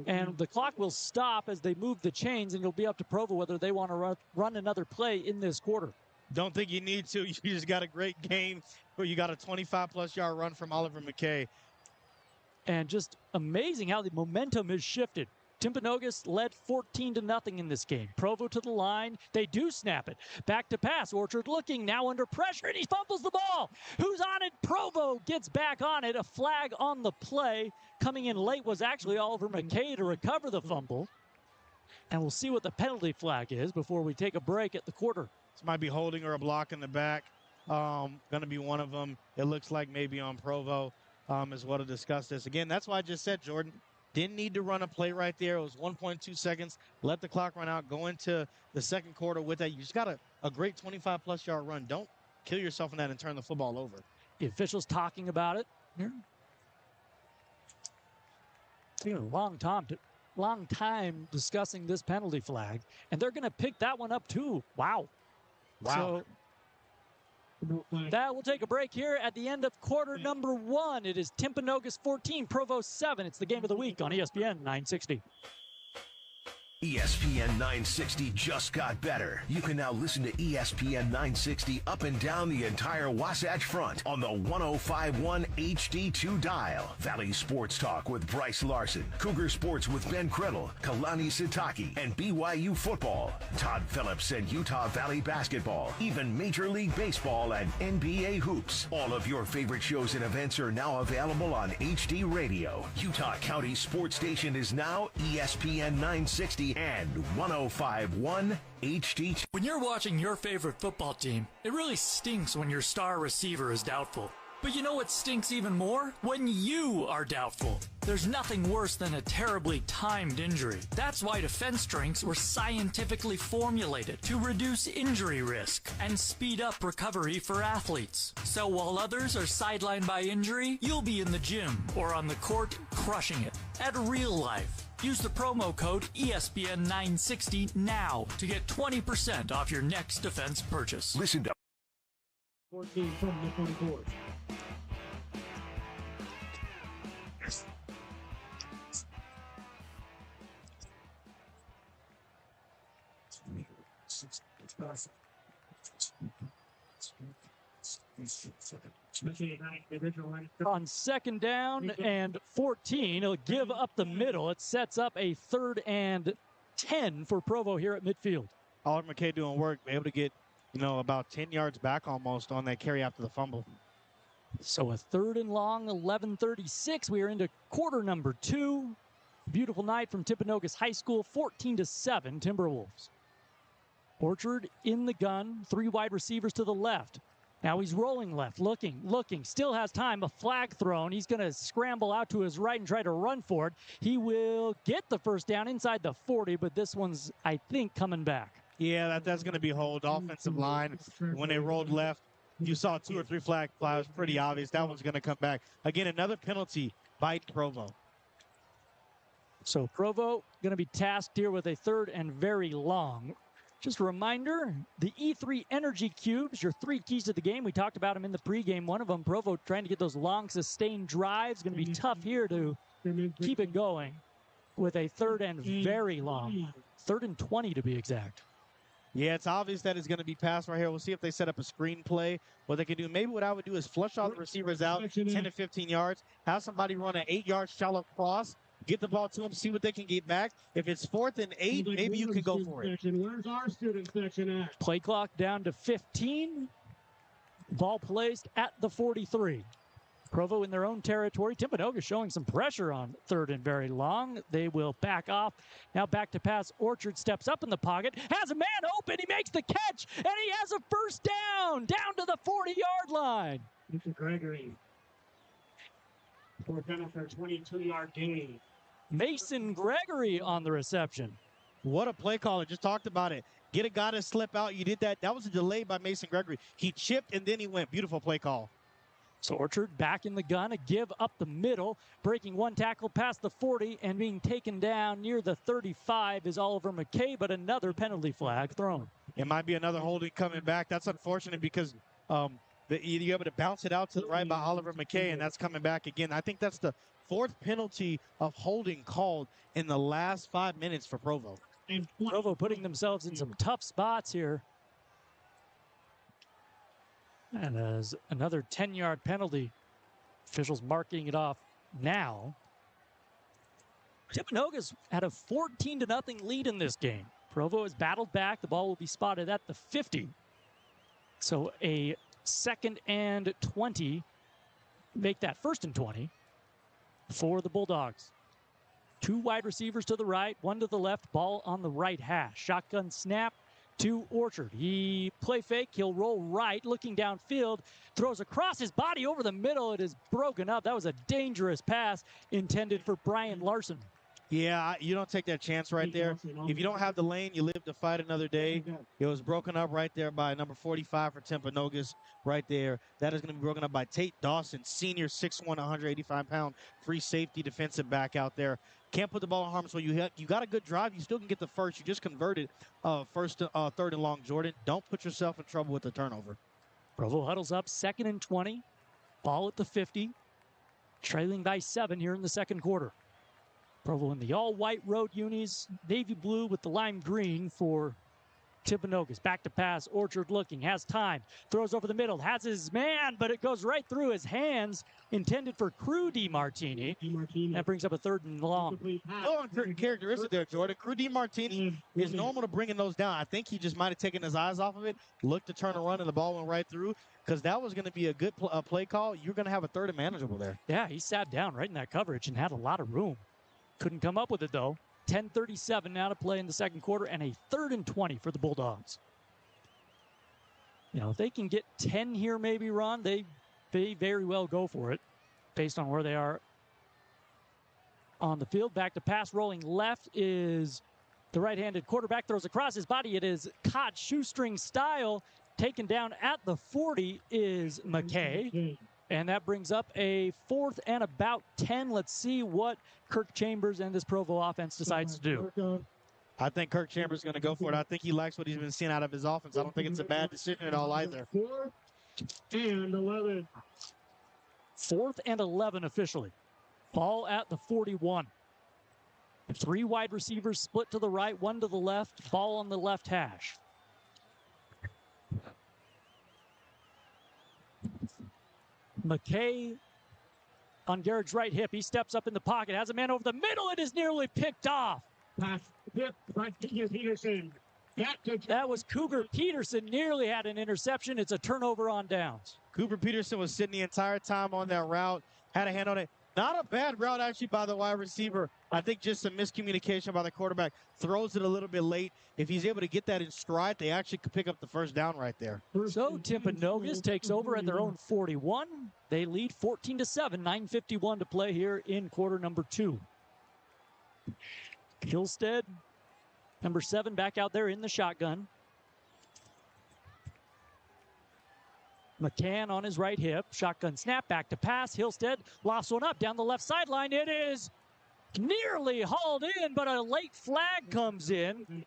S2: and the clock will stop as they move the chains, and it'll be up to Provo whether they want to run another play in this quarter.
S3: Don't think you need to. You just got a great game where you got a 25-plus yard run from Oliver McKay.
S2: And just amazing how the momentum has shifted. Timpanogos led 14-0 in this game. Provo to the line. They do snap it. Back to pass. Orchard looking now under pressure, and he fumbles the ball. Who's on it? Provo gets back on it. A flag on the play. Coming in late was actually Oliver McKay to recover the fumble. And we'll see what the penalty flag is before we take a break at the quarter.
S3: This might be holding or a block in the back. Going to be one of them. It looks like maybe on Provo is what to discuss this. Again, that's why I just said, Jordan, didn't need to run a play right there. It was 1.2 seconds. Let the clock run out. Go into the second quarter with that. You just got a great 25-plus yard run. Don't kill yourself in that and turn the football over.
S2: The officials talking about it. It's been a long time discussing this penalty flag, and they're going to pick that one up too. Wow. So that will take a break here at the end of quarter number 1. It is Timpanogos 14, Provo 7. It's the game of the week on ESPN 960.
S8: ESPN 960 just got better. You can now listen to ESPN 960 up and down the entire Wasatch Front on the 105.1 HD2 dial. Valley Sports Talk with Bryce Larson, Cougar Sports with Ben Criddle, Kalani Sitaki, and BYU football. Todd Phillips and Utah Valley basketball, even Major League Baseball and NBA hoops. All of your favorite shows and events are now available on HD Radio. Utah County Sports Station is now ESPN 960 and 105.1 HD2.
S6: When you're watching your favorite football team, it really stinks when your star receiver is doubtful. But you know what stinks even more? When you are doubtful. There's nothing worse than a terribly timed injury. That's why defense drinks were scientifically formulated to reduce injury risk and speed up recovery for athletes. So while others are sidelined by injury, you'll be in the gym or on the court crushing it. At Real Life, use the promo code ESPN960 now to get 20% off your next defense purchase.
S8: Listen to
S7: 14 from the 24.
S2: On 2nd down and 14, he'll give up the middle. It sets up a 3rd and 10 for Provo here at midfield.
S3: Oliver McKay doing work, able to get, about 10 yards back almost on that carry after the fumble.
S2: So a 3rd and long, 11:36. We are into quarter number 2. Beautiful night from Timpanogos High School, 14-7 Timberwolves. Orchard in the gun, 3 wide receivers to the left. Now he's rolling left, looking, still has time, a flag thrown. He's going to scramble out to his right and try to run for it. He will get the first down inside the 40, but this one's, I think, coming back.
S3: Yeah, that's going to be hold. Offensive line, when they rolled left, you saw 2 or 3 flag flies, pretty obvious. That one's going to come back. Again, another penalty by Provo.
S2: So Provo going to be tasked here with a third and very long. Just a reminder, the E3 Energy Cubes, your 3 keys to the game. We talked about them in the pregame. One of them, Provo, trying to get those long, sustained drives. Going to be tough here to keep it going with a third and very long. 3rd and 20 to be exact.
S3: Yeah, it's obvious that it's going to be passed right here. We'll see if they set up a screen play. What they can do, maybe what I would do is flush all the receivers out 10 to 15 yards, have somebody run an 8-yard shallow cross, get the ball to them, see what they can get back. If it's 4th and 8, maybe you can go for it.
S7: Where's our student section at?
S2: Play clock down to 15. Ball placed at the 43. Provo in their own territory. Timpanogos showing some pressure on 3rd and very long. They will back off. Now back to pass. Orchard steps up in the pocket. Has a man open. He makes the catch. And he has a first down. Down to the 40-yard line.
S7: Mr. Gregory. For a 22-yard gain.
S2: Mason Gregory on the reception.
S3: What a play caller. Just talked about it. Get a guy to slip out. You did that. That was a delay by Mason Gregory. He chipped and then he went. Beautiful play call.
S2: So Orchard back in the gun, a give up the middle, breaking one tackle past the 40 and being taken down near the 35 is Oliver McKay, but another penalty flag thrown.
S3: It might be another holding coming back. That's unfortunate because you're able to bounce it out to the right by Oliver McKay, and that's coming back again. I think that's the 4th penalty of holding called in the last 5 minutes for Provo.
S2: Provo putting themselves in some tough spots here. And as another 10-yard penalty, officials marking it off now. Timpanogos had a 14-0 lead in this game. Provo has battled back. The ball will be spotted at the 50. So a 2nd and 20. Make that 1st and 20 for the Bulldogs. 2 wide receivers to the right, 1 to the left, ball on the right hash. Shotgun snap to Orchard. He play fake. He'll roll right, looking downfield, throws across his body over the middle. It is broken up. That was a dangerous pass intended for Brian Larson.
S3: Yeah, you don't take that chance right there. If you don't have the lane, you live to fight another day. It was broken up right there by number 45 for Timpanogos right there. That is going to be broken up by Tate Dawson, senior 6'1", 185-pound free safety defensive back out there. Can't put the ball in harm's way. You got a good drive. You still can get the first. You just converted 3rd and long, Jordan. Don't put yourself in trouble with the turnover.
S2: Provo huddles up, 2nd and 20. Ball at the 50. Trailing by 7 here in the 2nd quarter. Provo in the all-white road unis, navy blue with the lime green for Timpanogos. Back to pass. Orchard looking, has time, throws over the middle, has his man, but it goes right through his hands. Intended for Crew DiMartini. That brings up a 3rd and long.
S3: Oh, characteristic there, Jordan. Crew DiMartini is normal to bringing those down. I think he just might have taken his eyes off of it, looked to turn and run, and the ball went right through. Because that was going to be a good play call. You're going to have a 3rd and manageable there.
S2: Yeah, he sat down right in that coverage and had a lot of room. Couldn't come up with it, though. 10:37 now to play in the 2nd quarter, and a 3rd and 20 for the Bulldogs. You know, if they can get 10 here, maybe, Ron, they very well go for it based on where they are on the field. Back to pass, rolling left is the right-handed quarterback. Throws across his body. It is caught shoestring style. Taken down at the 40 is McKay. And that brings up a 4th and about 10. Let's see what Kirk Chambers and this Provo offense decides to do.
S3: I think Kirk Chambers is going to go for it. I think he likes what he's been seeing out of his offense. I don't think it's a bad decision at all either.
S7: 4th and 11.
S2: 4th and 11 officially. Ball at the 41. 3 wide receivers split to the right, 1 to the left. Ball on the left hash. McKay on Garrett's right hip. He steps up in the pocket, has a man over the middle. It is nearly picked off.
S7: Pass by Peterson.
S2: That was Cougar Peterson. Nearly had an interception. It's a turnover on downs.
S3: Cooper Peterson was sitting the entire time on that route. Had a hand on it. Not a bad route, actually, by the wide receiver. I think just some miscommunication by the quarterback. Throws it a little bit late. If he's able to get that in stride, they actually could pick up the 1st down right there.
S2: So Timpanogos takes over at their own 41. They lead 14-7. 9:51 to play here in quarter number 2. Hillstead, number 7, back out there in the shotgun. McCann on his right hip. Shotgun snap, back to pass. Hillstead lofts one up down the left sideline. It is Nearly hauled in, but a late flag comes in.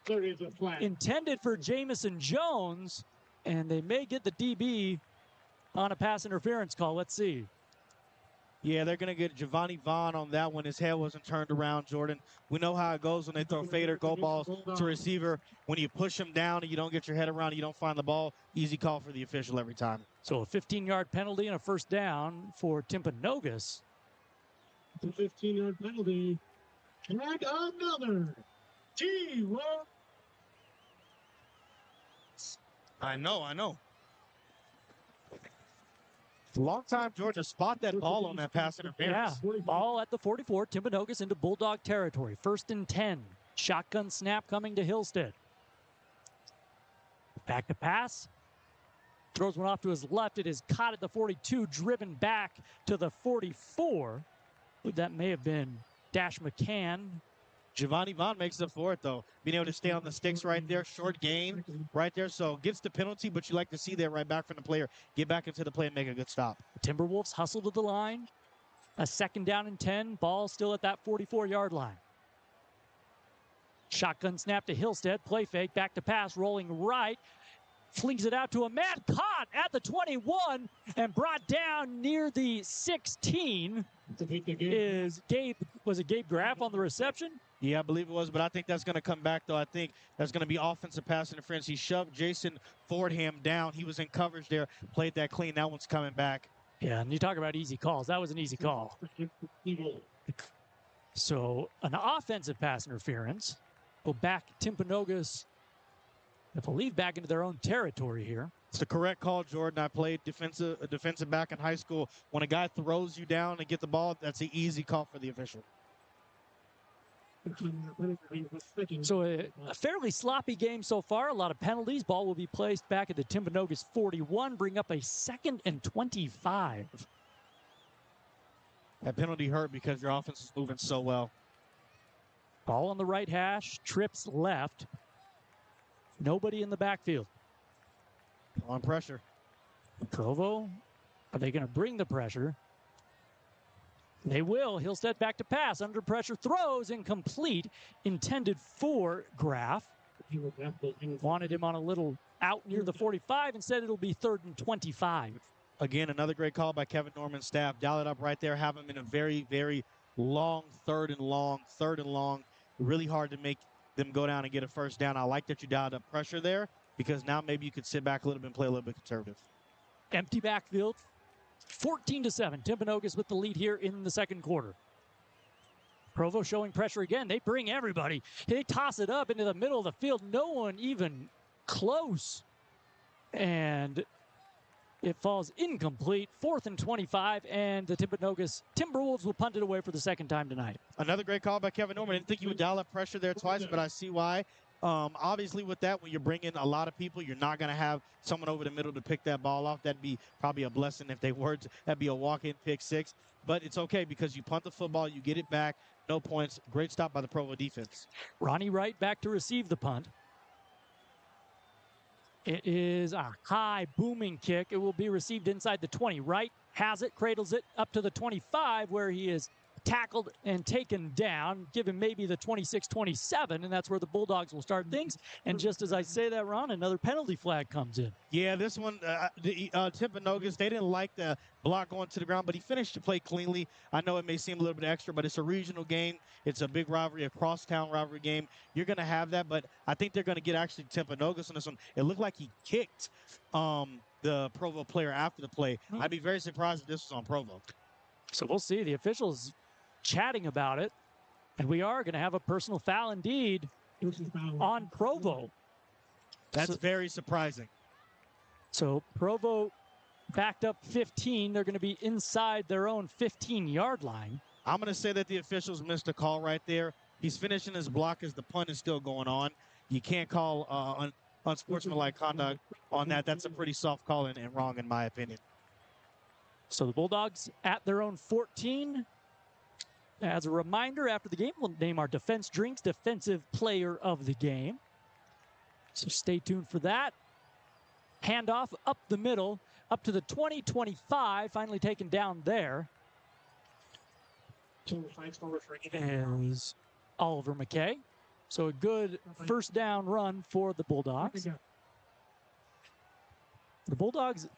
S7: There is a flag.
S2: Intended for Jamison Jones, and they may get the DB on a pass interference call. Let's see.
S3: Yeah, they're going to get Giovanni Vaughn on that one. His head wasn't turned around, Jordan. We know how it goes when they throw fader go balls to receiver. When you push them down and you don't get your head around, you don't find the ball, easy call for the official every time.
S2: So a 15-yard penalty and a first down for Timpanogos.
S7: The 15-yard penalty. And another. T-Row.
S3: I know. Long time, Georgia, spot that ball on that pass interference.
S2: Yeah, ball at the 44. Timpanogos into Bulldog territory. 1st and 10. Shotgun snap coming to Hillstead. Back to pass. Throws one off to his left. It is caught at the 42, driven back to the 44. That may have been Dash McCann.
S3: Giovanni Vaughn makes up for it, though. Being able to stay on the sticks right there, short gain right there. So gets the penalty, but you like to see that right back from the player. Get back into the play and make a good stop.
S2: Timberwolves hustle to the line. A 2nd down and 10. Ball still at that 44-yard line. Shotgun snap to Hillstead. Play fake. Back to pass. Rolling right. Flings it out to a man. Caught at the 21 and brought down near the 16. Is Gabe, was it Gabe Graff on the reception?
S3: Yeah, I believe it was, but I think that's going to come back, though. I think that's going to be offensive pass interference. He shoved Jason Fordham down. He was in coverage there, played that clean. That one's coming back.
S2: Yeah, and you talk about easy calls. That was an easy call. So an offensive pass interference. Go back Timpanogos, I believe, back into their own territory here.
S3: It's the correct call, Jordan. I played defensive back in high school. When a guy throws you down and get the ball, that's an easy call for the official.
S2: So a fairly sloppy game so far. A lot of penalties. Ball will be placed back at the Timpanogos 41. Bring up a 2nd and 25.
S3: That penalty hurt because your offense is moving so well.
S2: Ball on the right hash. Trips left. Nobody in the backfield.
S3: On pressure.
S2: Provo, are they going to bring the pressure? They will. Hillstead back to pass. Under pressure throws. Incomplete. Intended for Graff. Wanted him on a little out near the 45. Instead, it'll be 3rd and 25.
S3: Again, another great call by Kevin Norman's staff. Dial it up right there. Have him in a very, very long, 3rd and long. Really hard to make them go down and get a first down. I like that you dialed up pressure there because now maybe you could sit back a little bit and play a little bit conservative.
S2: Empty backfield. 14-7. Timpanogos with the lead here in the 2nd quarter. Provo showing pressure again. They bring everybody. They toss it up into the middle of the field. No one even close. And it falls incomplete. 4th and 25. And the Timpanogos Timberwolves will punt it away for the 2nd time tonight.
S3: Another great call by Kevin Norman. I didn't think you would dial up pressure there twice, but I see why. Obviously, with that, when you're bringing a lot of people, you're not going to have someone over the middle to pick that ball off. That'd be probably a blessing if they were. That'd be a walk-in pick 6. But it's okay because you punt the football, you get it back, no points. Great stop by the Provo defense.
S2: Ronnie Wright back to receive the punt. It is a high booming kick. It will be received inside the 20. Wright has it, cradles it up to the 25 where he is tackled and taken down. Give him maybe the 26-27, and that's where the Bulldogs will start things. And just as I say that, Ron, another penalty flag comes in.
S3: Yeah, this one, Timpanogos, they didn't like the block going to the ground, but he finished the play cleanly. I know it may seem a little bit extra, but it's a regional game. It's a big rivalry, a crosstown rivalry game. You're going to have that, but I think they're going to get actually Timpanogos on this one. It looked like he kicked the Provo player after the play. I'd be very surprised if this was on Provo.
S2: So we'll see. The officials chatting about it, and we are going to have a personal foul indeed on Provo.
S3: That's very surprising.
S2: So Provo backed up 15. They're going to be inside their own 15-yard line.
S3: I'm going to say that the officials missed a call right there. He's finishing his block as the punt is still going on. You can't call unsportsmanlike conduct on that. That's a pretty soft call and wrong in my opinion.
S2: So the Bulldogs at their own 14. As a reminder, after the game, we'll name our Defense Drinks Defensive Player of the Game. So stay tuned for that. Handoff up the middle, up to the 20-25, finally taken down there.
S7: Two fights forward for
S2: is Oliver McKay. So a good first down run for the Bulldogs. The Bulldogs,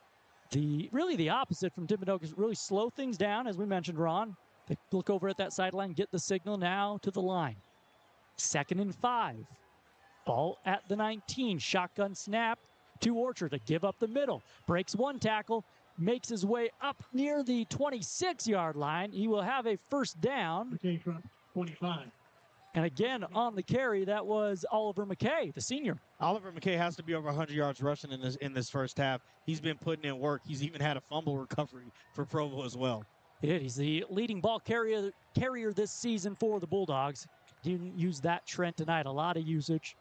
S2: really the opposite from Timpanogos, really slow things down, as we mentioned, Ron. They look over at that sideline, get the signal now to the line. 2nd and 5. Ball at the 19. Shotgun snap to Orchard to give up the middle. Breaks one tackle, makes his way up near the 26-yard line. He will have a first down.
S7: 25.
S2: And again, on the carry, that was Oliver McKay, the senior.
S3: Oliver McKay has to be over 100 yards rushing in this first half. He's been putting in work. He's even had a fumble recovery for Provo as well.
S2: He did. He's the leading ball carrier this season for the Bulldogs. Didn't use that trend tonight. A lot of usage.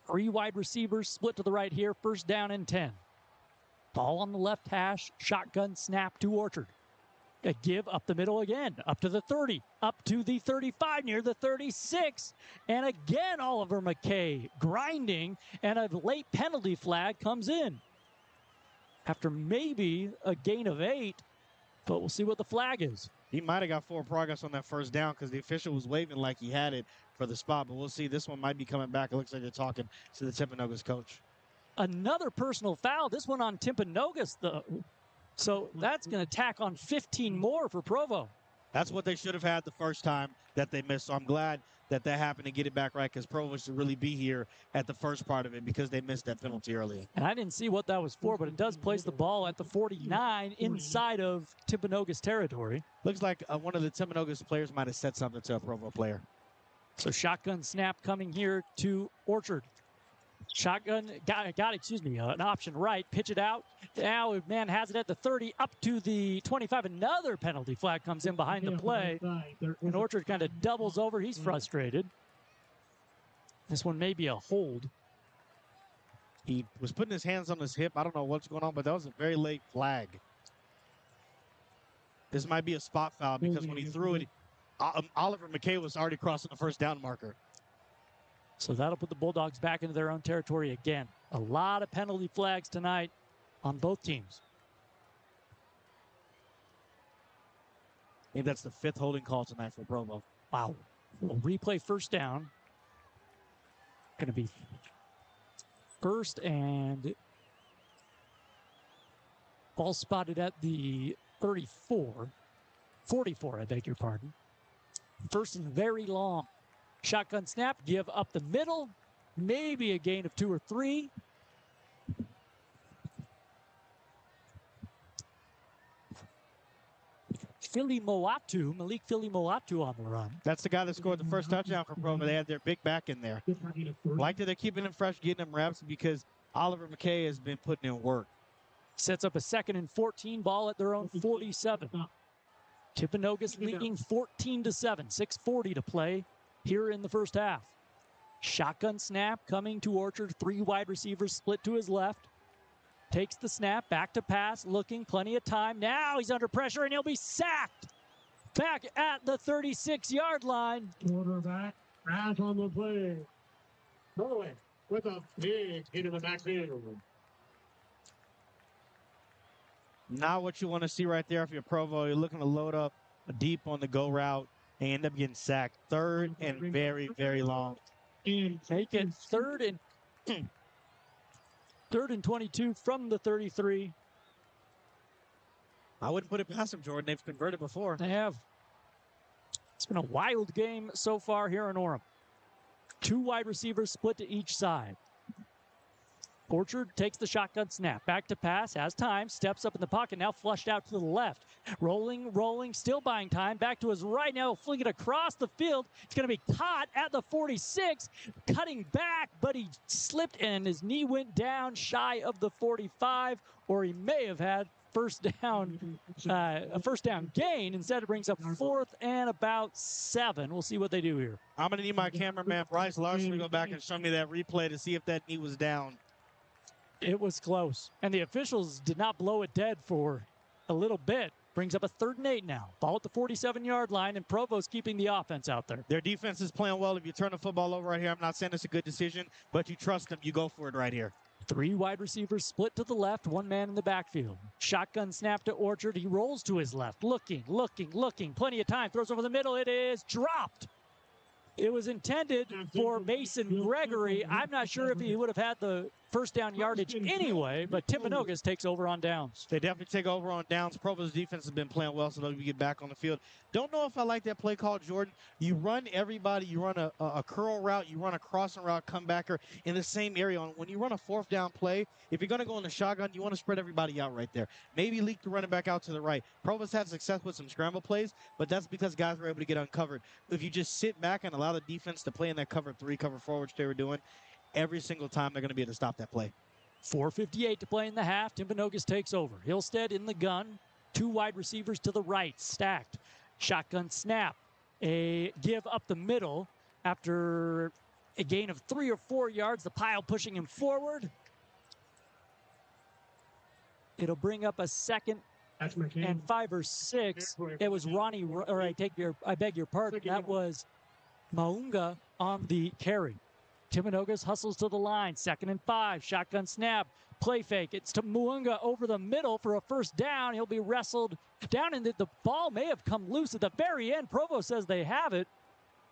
S2: 3 wide receivers split to the right here. First down and 10. Ball on the left hash. Shotgun snap to Orchard. A give up the middle again. Up to the 30. Up to the 35. Near the 36. And again, Oliver McKay grinding. And a late penalty flag comes in. After maybe a gain of 8. But we'll see what the flag is.
S3: He might have got forward progress on that first down because the official was waving like he had it for the spot. But we'll see. This one might be coming back. It looks like they're talking to the Timpanogos coach.
S2: Another personal foul. This one on Timpanogos, though. So that's going to tack on 15 more for Provo.
S3: That's what they should have had the first time that they missed. So I'm glad that happened to get it back right because Provo should really be here at the first part of it because they missed that penalty earlier.
S2: And I didn't see what that was for, but it does place the ball at the 49 inside of Timpanogos territory.
S3: Looks like one of the Timpanogos players might have said something to a Provo player.
S2: So shotgun snap coming here to Orchard. Shotgun, an option right, pitch it out. Now, man has it at the 30, up to the 25. Another penalty flag comes in behind the play. And Orchard kind of doubles over. He's frustrated. This one may be a hold.
S3: He was putting his hands on his hip. I don't know what's going on, but that was a very late flag. This might be a spot foul because when he threw it, Oliver McKay was already crossing the first down marker.
S2: So that'll put the Bulldogs back into their own territory again. A lot of penalty flags tonight on both teams.
S3: I think that's the 5th holding call tonight for Provo.
S2: Wow. We'll replay first down. Going to be first and ball spotted at the 44. 44, I beg your pardon. First and very long. Shotgun snap, give up the middle. Maybe a gain of 2 or 3. Malik Philly Moatu on the run.
S3: That's the guy that scored the first touchdown for Provo. They had their big back in there. Like that they're keeping him fresh, getting him reps because Oliver McKay has been putting in work.
S2: Sets up a 2nd and 14, ball at their own 47. Timpanogos leading 14-7, 6:40 to play here in the first half. Shotgun snap coming to Orchard. 3 wide receivers split to his left. Takes the snap, back to pass, looking, plenty of time. Now he's under pressure and he'll be sacked. Back at the 36-yard line.
S7: Quarterback, pass on the play. Norway with a big hit in the backfield.
S3: Not what you want to see right there if you're Provo. You're looking to load up deep on the go route and end up getting sacked. 3rd and very, very long.
S2: Take it 3rd and 22 from the 33.
S3: I wouldn't put it past them, Jordan. They've converted before.
S2: They have. It's been a wild game so far here in Orem. 2 wide receivers split to each side. Orchard takes the shotgun snap. Back to pass, has time, steps up in the pocket, now flushed out to the left. Rolling, still buying time. Back to his right now, fling it across the field. It's going to be caught at the 46, cutting back, but he slipped and his knee went down shy of the 45, or he may have had a first down gain. Instead, it brings up 4th and about 7. We'll see what they do here.
S3: I'm going to need my cameraman, Bryce Larson, to go back and show me that replay to see if that knee was down.
S2: It was close. And the officials did not blow it dead for a little bit. Brings up a 3rd and 8 now. Ball at the 47-yard line, and Provo's keeping the offense out there.
S3: Their defense is playing well. If you turn the football over right here, I'm not saying it's a good decision, but you trust them. You go for it right here.
S2: Three wide receivers split to the left, one man in the backfield. Shotgun snap to Orchard. He rolls to his left, looking. Plenty of time. Throws over the middle. It is dropped. It was intended for Mason Gregory. I'm not sure if he would have had the first down yardage anyway, but Timpanogos takes over on downs.
S3: They definitely take over on downs. Provo's defense has been playing well, so they'll get back on the field. Don't know if I like that play call, Jordan. You run everybody. You run a curl route. You run a crossing route, comebacker in the same area. When you run a fourth down play, if you're going to go in the shotgun, you want to spread everybody out right there. Maybe leak the running back out to the right. Provo's had success with some scramble plays, but that's because guys were able to get uncovered. If you just sit back and allow the defense to play in that cover 3, cover 4, which they were doing, every single time they're going to be able to stop that play.
S2: 4:58 to play in the half. Timpanogos takes over. Hillstead in the gun. Two wide receivers to the right, stacked. Shotgun snap. A give up the middle after a gain of 3 or 4 yards. The pile pushing him forward. It'll bring up a second and 5 or 6. It was Ronnie, or I beg your pardon. That was Maunga on the carry. Timpanogos hustles to the line. 2nd and 5. Shotgun snap. Play fake. It's to Muunga over the middle for a first down. He'll be wrestled down, and the ball may have come loose at the very end. Provo says they have it.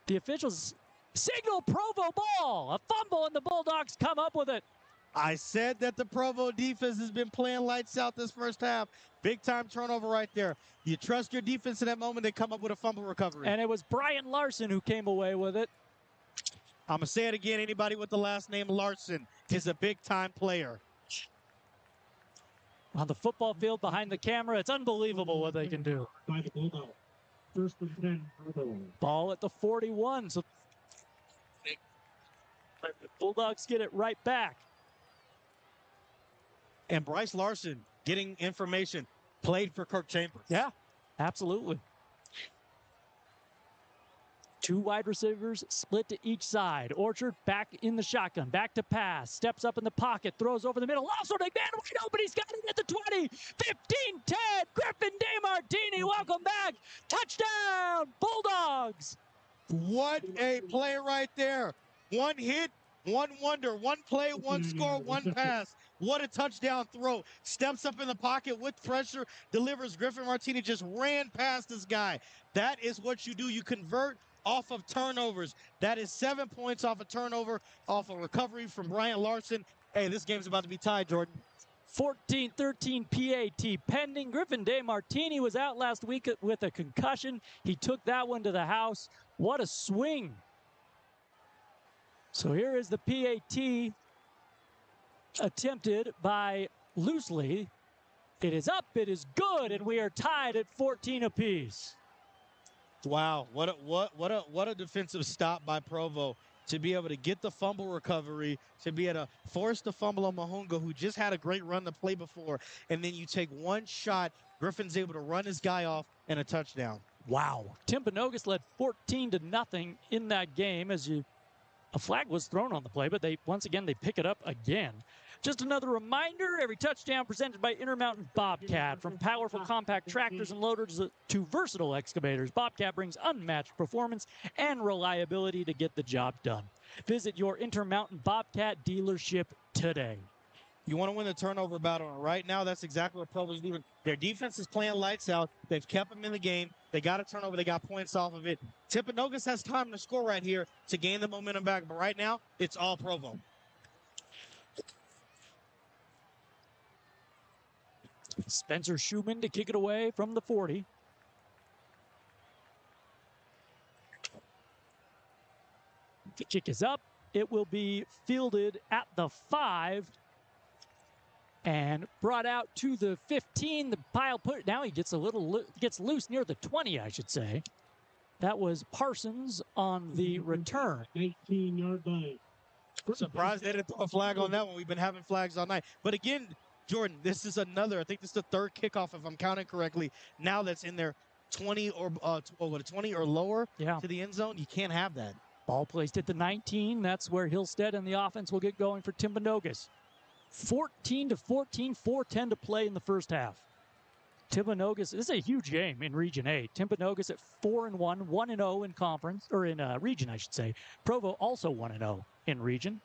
S2: The officials signal Provo ball. A fumble, and the Bulldogs come up with it.
S3: I said that the Provo defense has been playing lights out this first half. Big time turnover right there. You trust your defense in that moment, they come up with a fumble recovery.
S2: And it was Brian Larson who came away with it.
S3: I'm going to say it again. Anybody with the last name Larson is a big time player.
S2: On the football field behind the camera, it's unbelievable what they can do.
S7: First and 10.
S2: Ball at the 41. So the Bulldogs get it right back.
S3: And Bryce Larson getting information, played for Kirk Chambers.
S2: Yeah, absolutely. Two wide receivers split to each side. Orchard back in the shotgun, back to pass, steps up in the pocket, throws over the middle. Also, McMahon wide open. He's got it at the 20, 15, 10. Griffin DeMartini, welcome back. Touchdown, Bulldogs.
S3: What a play right there. One hit, one wonder, one play, one score, one pass. What a touchdown throw. Steps up in the pocket with pressure, delivers. Griffin Martini just ran past this guy. That is what you do. You convert off of turnovers. That is 7 points off a turnover, off a recovery from Brian Larson. Hey, this game's about to be tied, Jordan.
S2: 14-13 PAT pending. Griffin DeMartini was out last week with a concussion. He took that one to the house. What a swing. So here is the PAT attempted by Loosely. It is up, it is good, and we are tied at 14 apiece.
S3: Wow, what a defensive stop by Provo to be able to get the fumble recovery, to be able to force the fumble on Mahunga, who just had a great run the play before, and then you take one shot, Griffin's able to run his guy off, and a touchdown.
S2: Wow. Timpanogos led 14-0 in that game as a flag was thrown on the play, but once again they pick it up again. Just another reminder, every touchdown presented by Intermountain Bobcat. From powerful compact tractors and loaders to versatile excavators, Bobcat brings unmatched performance and reliability to get the job done. Visit your Intermountain Bobcat dealership today.
S3: You want to win the turnover battle, and right now that's exactly what Provo's doing. Their defense is playing lights out. They've kept them in the game. They got a turnover. They got points off of it. Timpanogos has time to score right here to gain the momentum back, but right now it's all Provo.
S2: Spencer Schumann to kick it away from the 40. The kick is up. It will be fielded at the 5 and brought out to the 15. The pile put. Now he gets gets loose near the 20, I should say. That was Parsons on the return.
S7: 18-yard line.
S3: Surprised they didn't throw a flag on that one. We've been having flags all night. But again, Jordan, this is another, I think this is the third kickoff, if I'm counting correctly, now that's in their 20 or 20 or lower to the end zone. You can't have that.
S2: Ball placed at the 19. That's where Hillstead and the offense will get going for Timpanogos. 14-14, 4:10 to play in the first half. Timpanogos, this is a huge game in Region 8. Timpanogos at 4-1, 1-0 in conference, or in region, I should say. Provo also 1-0 in region.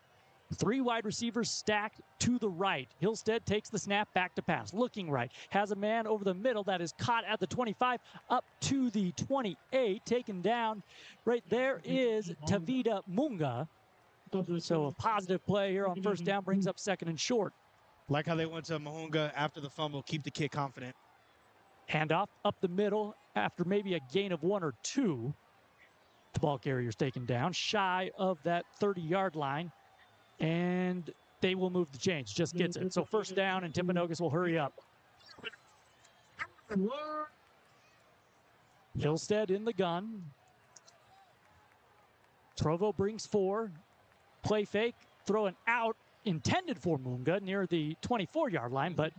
S2: Three wide receivers stacked to the right. Hillstead takes the snap, back to pass, looking right. Has a man over the middle that is caught at the 25, up to the 28, taken down. Right there is Tavita Munga. So a positive play here on first down brings up second and short.
S3: Like how they went to Mahunga after the fumble, keep the kid confident.
S2: Handoff up the middle after maybe a gain of 1 or 2. The ball carrier's taken down, shy of that 30-yard line. And they will move the chains, just gets it. So first down, and Timpanogos will hurry up. Hillstead in the gun. Provo brings 4. Play fake, throw an out intended for Munga near the 24-yard line, but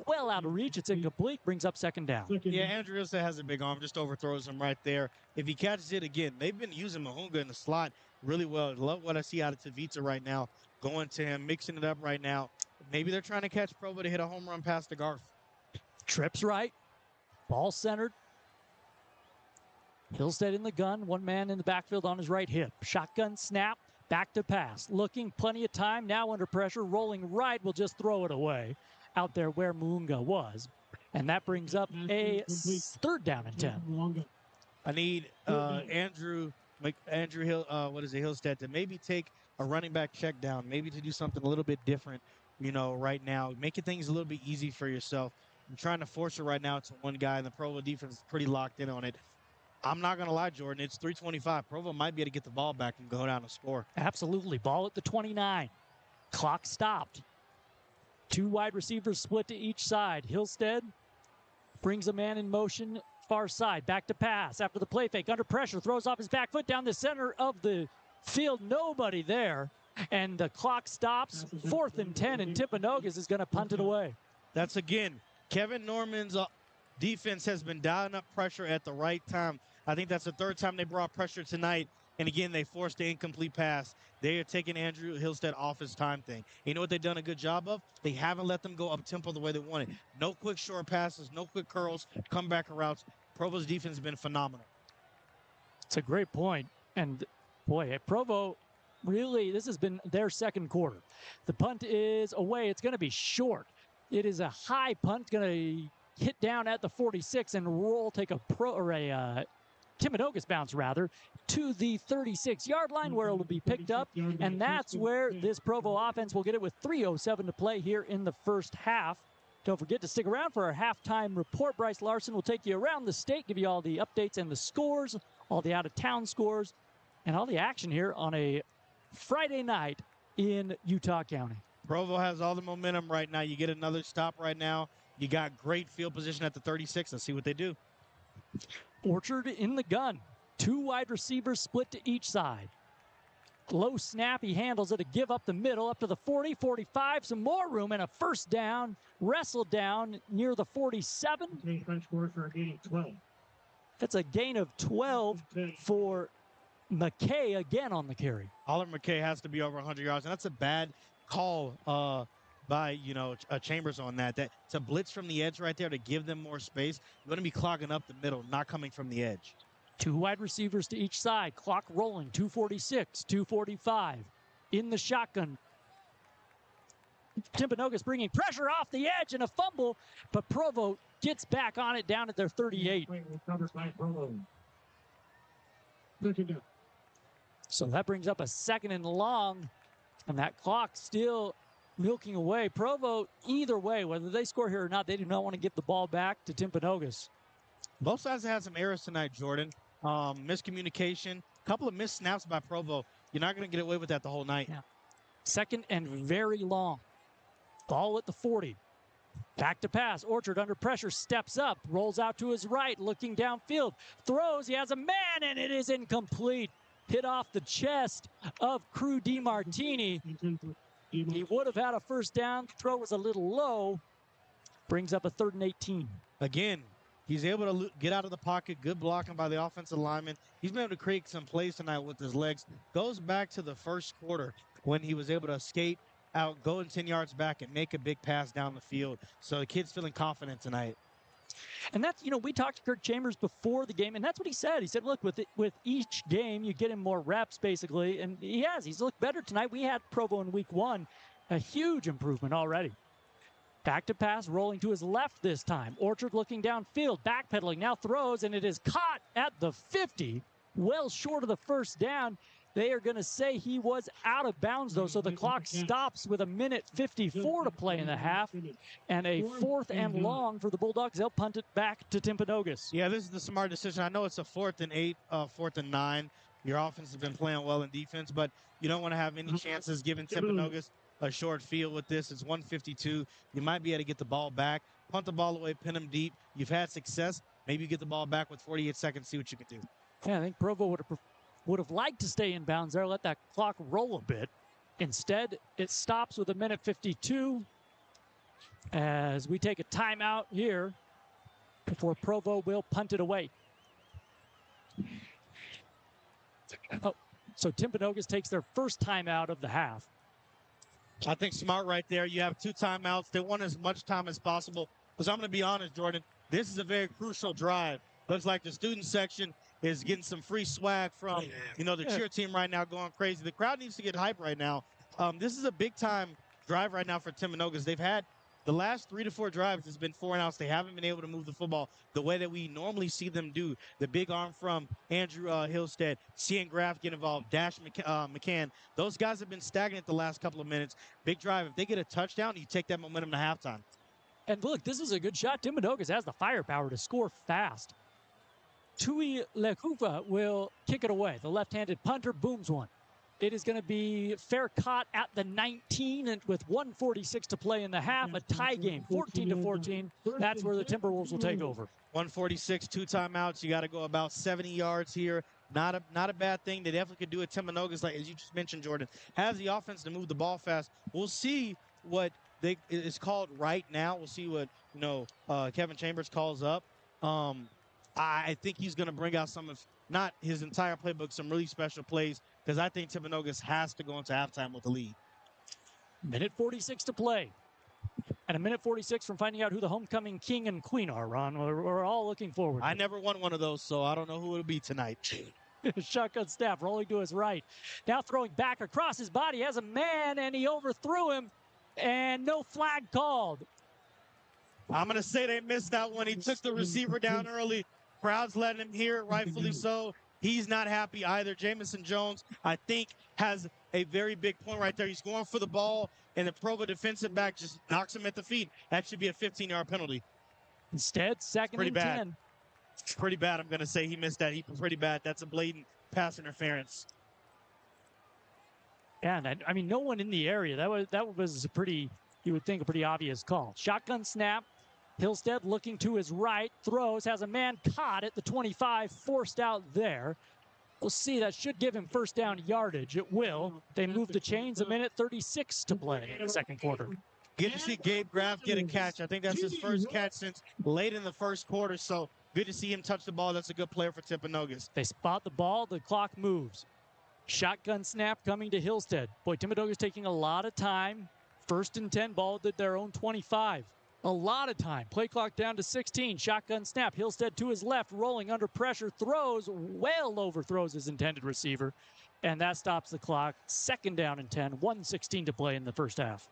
S2: well out of reach. It's incomplete, brings up second down.
S3: Yeah, Andrew Hillstead has a big arm, just overthrows him right there. If he catches it again, they've been using Mahunga in the slot really well. Love what I see out of Tavita right now, going to him, mixing it up right now. Maybe they're trying to catch Provo to hit a home run past the Garth.
S2: Trips right, ball centered. Hillstead in the gun, one man in the backfield on his right hip. Shotgun snap, back to pass. Looking, plenty of time, now under pressure, rolling right, will just throw it away out there where Muunga was. And that brings up a third down and 10.
S3: I need Andrew Hillstead to maybe take a running back check down, maybe to do something a little bit different, right now. Making things a little bit easy for yourself. I'm trying to force it right now to one guy, and the Provo defense is pretty locked in on it. I'm not going to lie, Jordan. It's 3:25. Provo might be able to get the ball back and go down and score.
S2: Absolutely. Ball at the 29. Clock stopped. 2 wide receivers split to each side. Hillstead brings a man in motion, far side, back to pass. After the play fake, under pressure, throws off his back foot down the center of the field. Nobody there. And the clock stops. 4th and 10, and Timpanogos is going to punt it away.
S3: That's, again, Kevin Norman's defense has been dialing up pressure at the right time. I think that's the 3rd time they brought pressure tonight. And again, they forced the incomplete pass. They are taking Andrew Hillstead off his time thing. You know what they've done a good job of? They haven't let them go up tempo the way they wanted. No quick short passes, no quick curls, comeback routes. Provo's defense has been phenomenal.
S2: It's a great point. And boy, at Provo, really, this has been their second quarter. The punt is away. It's going to be short. It is a high punt, going to hit down at the 46 and roll, take a Timpanogos bounce rather, to the 36-yard line where it will be picked up. And that's where this Provo offense will get it with 3:07 to play here in the first half. Don't forget to stick around for our halftime report. Bryce Larson will take you around the state, give you all the updates and the scores, all the out-of-town scores, and all the action here on a Friday night in Utah County.
S3: Provo has all the momentum right now. You get another stop right now. You got great field position at the 36. Let's see what they do.
S2: Orchard in the gun. 2 wide receivers split to each side. Low snap, he handles it, a give up the middle, up to the 40, 45, some more room, and a first down, wrestled down near the 47. That's a gain of 12 for McKay again on the carry.
S3: Oliver McKay has to be over 100 yards, and that's a bad call by Chambers on that. It's a blitz from the edge right there to give them more space. You're going to be clogging up the middle, not coming from the edge.
S2: 2 wide receivers to each side. Clock rolling. 2:46, 2:45. In the shotgun. Timpanogos bringing pressure off the edge and a fumble, but Provo gets back on it down at their 38. So that brings up a 2nd and long, and that clock still milking away. Provo, either way, whether they score here or not, they do not want to give the ball back to Timpanogos.
S3: Both sides have had some errors tonight, Jordan. Miscommunication, a couple of missed snaps by Provo. You're not going to get away with that the whole night.
S2: Yeah. 2nd and very long. Ball at the 40. Back to pass. Orchard under pressure, steps up, rolls out to his right, looking downfield, throws. He has a man, and it is incomplete. Hit off the chest of Crew DiMartini. He would have had a first down. Throw was a little low. Brings up a 3rd and 18.
S3: Again, he's able to get out of the pocket. Good blocking by the offensive lineman. He's been able to create some plays tonight with his legs. Goes back to the first quarter when he was able to skate out, go 10 yards back, and make a big pass down the field. So the kid's feeling confident tonight.
S2: And that's, we talked to Kirk Chambers before the game, and that's what he said. He said, look, with each game, you get him more reps, basically. And he has. He's looked better tonight. We had Provo in week 1. A huge improvement already. Back to pass, rolling to his left this time. Orchard looking downfield, backpedaling, now throws, and it is caught at the 50, well short of the first down. They are going to say he was out of bounds, though, so the clock stops with 1:54 to play in the half, and a 4th and long for the Bulldogs. They'll punt it back to Timpanogos.
S3: Yeah, this is the smart decision. I know it's a 4th and 8, 4th and 9. Your offense has been playing well in defense, but you don't want to have any chances giving Timpanogos a short field with this. It's 152. You might be able to get the ball back, punt the ball away, pin them deep. You've had success. Maybe you get the ball back with 48 seconds, see what you can do.
S2: Yeah, I think Provo would have liked to stay in bounds there, let that clock roll a bit. Instead, it stops with 1:52 as we take a timeout here before Provo will punt it away. Oh, so Timpanogos takes their first timeout of the half.
S3: I think smart right there. You have 2 timeouts. They want as much time as possible. Because I'm going to be honest, Jordan, this is a very crucial drive. Looks like the student section is getting some free swag from, the cheer team right now, going crazy. The crowd needs to get hype right now. This is a big-time drive right now for Timpanogos. They've had the last 3 to 4 drives has been 4 and outs. They haven't been able to move the football the way that we normally see them do. The big arm from Andrew Hillstead, Cian Graff get involved, Dash McCann. Those guys have been stagnant the last couple of minutes. Big drive. If they get a touchdown, you take that momentum to halftime.
S2: And look, this is a good shot. Timpanogos has the firepower to score fast. Tui Lekufa will kick it away. The left-handed punter booms one. It is going to be fair caught at the 19, and with 1:46 to play in the half, a tie game, 14-14. That's where the Timberwolves will take over.
S3: 1:46, 2 timeouts. You got to go about 70 yards here. Not a bad thing. They definitely could do it. Timpanogos, like as you just mentioned, Jordan, has the offense to move the ball fast. We'll see what is called right now. We'll see what Kevin Chambers calls up. I think he's going to bring out some of, not his entire playbook, some really special plays, because I think Timpanogos has to go into halftime with the lead.
S2: 1:46 to play. And 1:46 from finding out who the homecoming king and queen are, Ron. We're all looking forward.
S3: I never won one of those, so I don't know who it'll be tonight.
S2: Shotgun snap rolling to his right. Now throwing back across his body, has a man, and he overthrew him, and no flag called.
S3: I'm going to say they missed that one. He took the receiver down early. Crowd's letting him hear it, rightfully so. He's not happy either. Jamison Jones, I think, has a very big point right there. He's going for the ball, and the Provo defensive back just knocks him at the feet. That should be a 15-yard penalty.
S2: Instead, second and 10.
S3: It's pretty bad. I'm going to say he missed that. Pretty bad. That's a blatant pass interference.
S2: Yeah, and I mean, no one in the area. That was a pretty, you would think, a pretty obvious call. Shotgun snap. Hillstead looking to his right, throws, has a man caught at the 25, forced out there. We'll see, that should give him first down yardage. It will. They move the chains, 1:36 to play in the second quarter.
S3: Good to see Gabe Graff get a catch. I think that's his first catch since late in the first quarter, so good to see him touch the ball. That's a good player for Timpanogos.
S2: They spot the ball, the clock moves. Shotgun snap coming to Hillstead. Boy, Timpanogos taking a lot of time. First and 10, ball at their own 25. A lot of time. Play clock down to 16. Shotgun snap. Hillstead to his left, rolling under pressure. Throws, well overthrows his intended receiver. And that stops the clock. Second down and 10. 1:16 to play in the first half.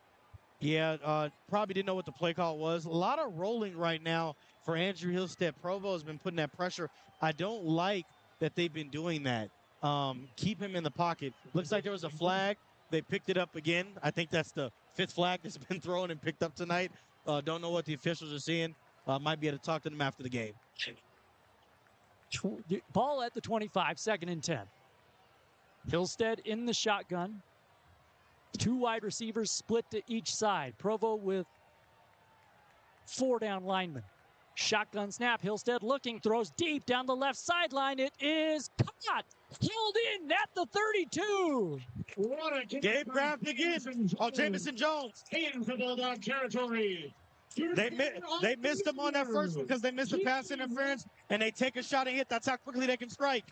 S3: Yeah, probably didn't know what the play call was. A lot of rolling right now for Andrew Hillstead. Provo has been putting that pressure. I don't like that they've been doing that. Keep him in the pocket. Looks like there was a flag. They picked it up again. I think that's the 5th flag that's been thrown and picked up tonight. Don't know what the officials are seeing. Might be able to talk to them after the game.
S2: Ball at the 25, second and 10. Hillstead in the shotgun. 2 wide receivers split to each side. Provo with 4 down linemen. Shotgun snap. Hillstead looking, throws deep down the left sideline. It is caught. Held in at the 32.
S3: Gabe Graff again. Jamison Jones.
S7: Into Bulldog territory.
S3: They missed him on that first one because they missed the pass interference, and they take a shot and hit. That's how quickly they can strike.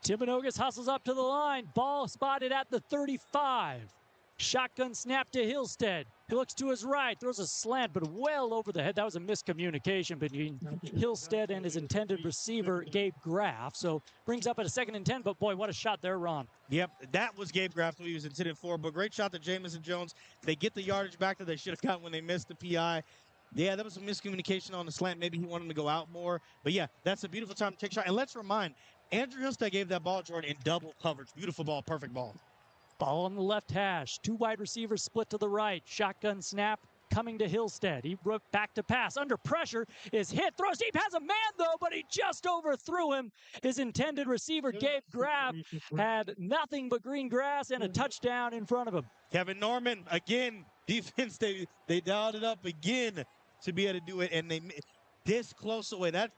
S2: Timpanogos hustles up to the line. Ball spotted at the 35. Shotgun snap to Hillstead. He looks to his right, throws a slant, but well over the head. That was a miscommunication between Hillstead and his intended receiver, Gabe Graff. So brings up at a 2nd and 10, but boy, what a shot there, Ron.
S3: Yep, that was Gabe Graff who he was intended for, but great shot to Jamison Jones. They get the yardage back that they should have gotten when they missed the PI. Yeah, that was a miscommunication on the slant. Maybe he wanted him to go out more. But yeah, that's a beautiful time to take a shot. And let's remind, Andrew Hillstead gave that ball, Jordan, in double coverage. Beautiful ball, perfect ball.
S2: Ball on the left hash. 2 wide receivers split to the right. Shotgun snap coming to Hillstead. He broke back to pass. Under pressure is hit. Throws deep. Has a man, though, but he just overthrew him. His intended receiver, Gabe Graff, had nothing but green grass and a touchdown in front of him.
S3: Kevin Norman, again, defense, they dialed it up again to be able to do it, and they this close away. That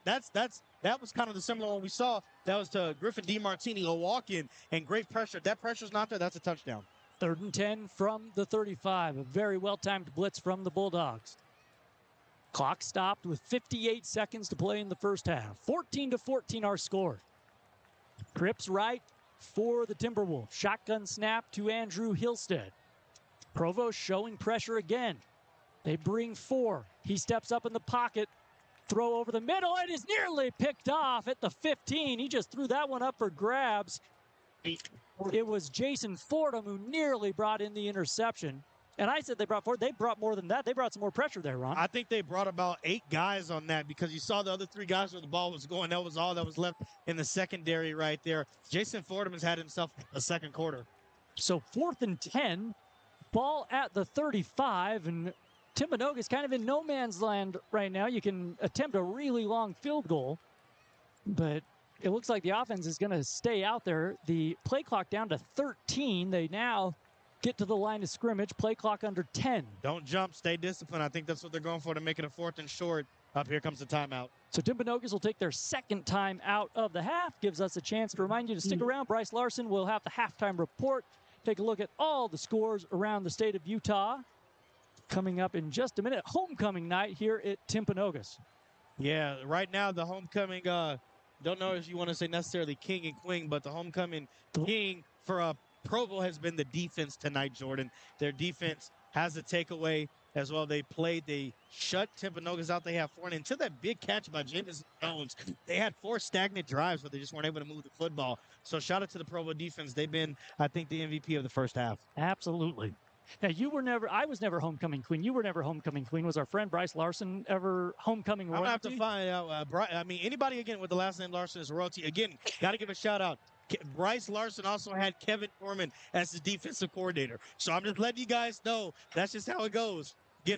S3: was kind of the similar one we saw. That was to Griffin DiMartini, a walk-in, and great pressure. If that pressure's not there, that's a touchdown.
S2: 3rd and 10 from the 35. A very well-timed blitz from the Bulldogs. Clock stopped with 58 seconds to play in the first half. 14-14 our score. Trips right for the Timberwolves. Shotgun snap to Andrew Hillstead. Provo showing pressure again. They bring 4. He steps up in the pocket. Throw over the middle. It is nearly picked off at the 15. He just threw that one up for grabs. It was Jason Fordham who nearly brought in the interception. And I said they brought 4. They brought more than that. They brought some more pressure there, Ron.
S3: I think they brought about 8 guys on that because you saw the other 3 guys where the ball was going. That was all that was left in the secondary right there. Jason Fordham has had himself a second quarter.
S2: So 4th and 10. Ball at the 35. And Timpanogos is kind of in no man's land right now. You can attempt a really long field goal, but it looks like the offense is going to stay out there. The play clock down to 13. They now get to the line of scrimmage. Play clock under 10.
S3: Don't jump. Stay disciplined. I think that's what they're going for to make it a 4th and short. Up here comes the timeout.
S2: So Timpanogos will take their 2nd time out of the half. Gives us a chance to remind you to stick around. Bryce Larson will have the halftime report. Take a look at all the scores around the state of Utah. Coming up in just a minute. Homecoming night here at Timpanogos.
S3: Yeah, right now the homecoming, don't know if you want to say necessarily king and queen, but the homecoming king for Provo has been the defense tonight, Jordan. Their defense has a takeaway as well. They shut Timpanogos out. They have 4. And until that big catch by James Jones, they had 4 stagnant drives, but they just weren't able to move the football. So shout out to the Provo defense. They've been, I think, the MVP of the first half.
S2: Absolutely. Now, I was never homecoming queen. You were never homecoming queen. Was our friend Bryce Larson ever homecoming royalty?
S3: I'm going to have to find out. Anybody, again, with the last name Larson is royalty. Again, got to give a shout out. Bryce Larson also had Kevin Foreman as the defensive coordinator. So I'm just letting you guys know that's just how it goes.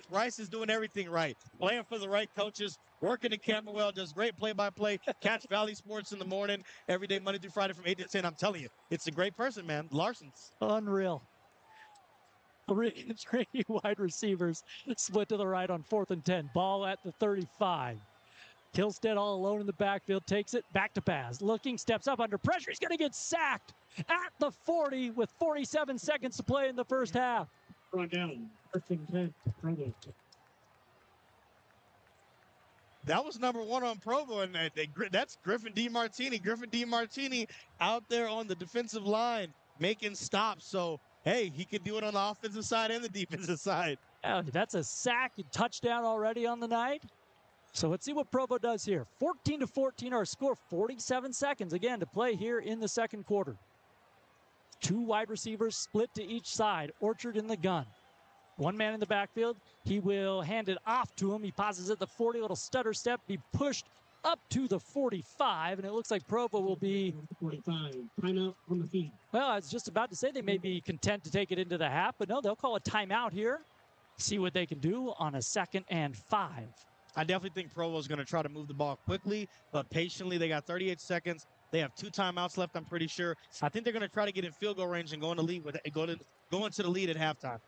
S3: Bryce is doing everything right. Playing for the right coaches, working at Camberwell, does great play-by-play. Catch Valley Sports in the morning, every day, Monday through Friday from 8 to 10. I'm telling you, it's a great person, man. Larson's.
S2: Unreal. 3 wide receivers split to the right on 4th and 10. Ball at the 35. Hillstead all alone in the backfield, takes it back to pass. Looking, steps up under pressure. He's going to get sacked at the 40 with 47 seconds to play in the first half.
S7: Going down. 1st and 10.
S3: That was number 1 on Provo, and that's Griffin DiMartini. Griffin DiMartini out there on the defensive line making stops. So, hey, he could do it on the offensive side and the defensive side.
S2: That's a sack and touchdown already on the night. So let's see what Provo does here. 14-14 our score. 47 seconds again to play here in the second quarter. 2 wide receivers split to each side. Orchard in the gun. 1 man in the backfield. He will hand it off to him. He pauses at the 40, little stutter step. Be pushed up to the 45, and it looks like Provo will be
S7: 45. Timeout on the feed.
S2: Well, I was just about to say they may be content to take it into the half, but no, they'll call a timeout here. See what they can do on a 2nd and 5.
S3: I definitely think Provo is going to try to move the ball quickly, but patiently. They got 38 seconds. They have 2 timeouts left, I'm pretty sure. I think they're going to try to get in field goal range and go into the lead at halftime.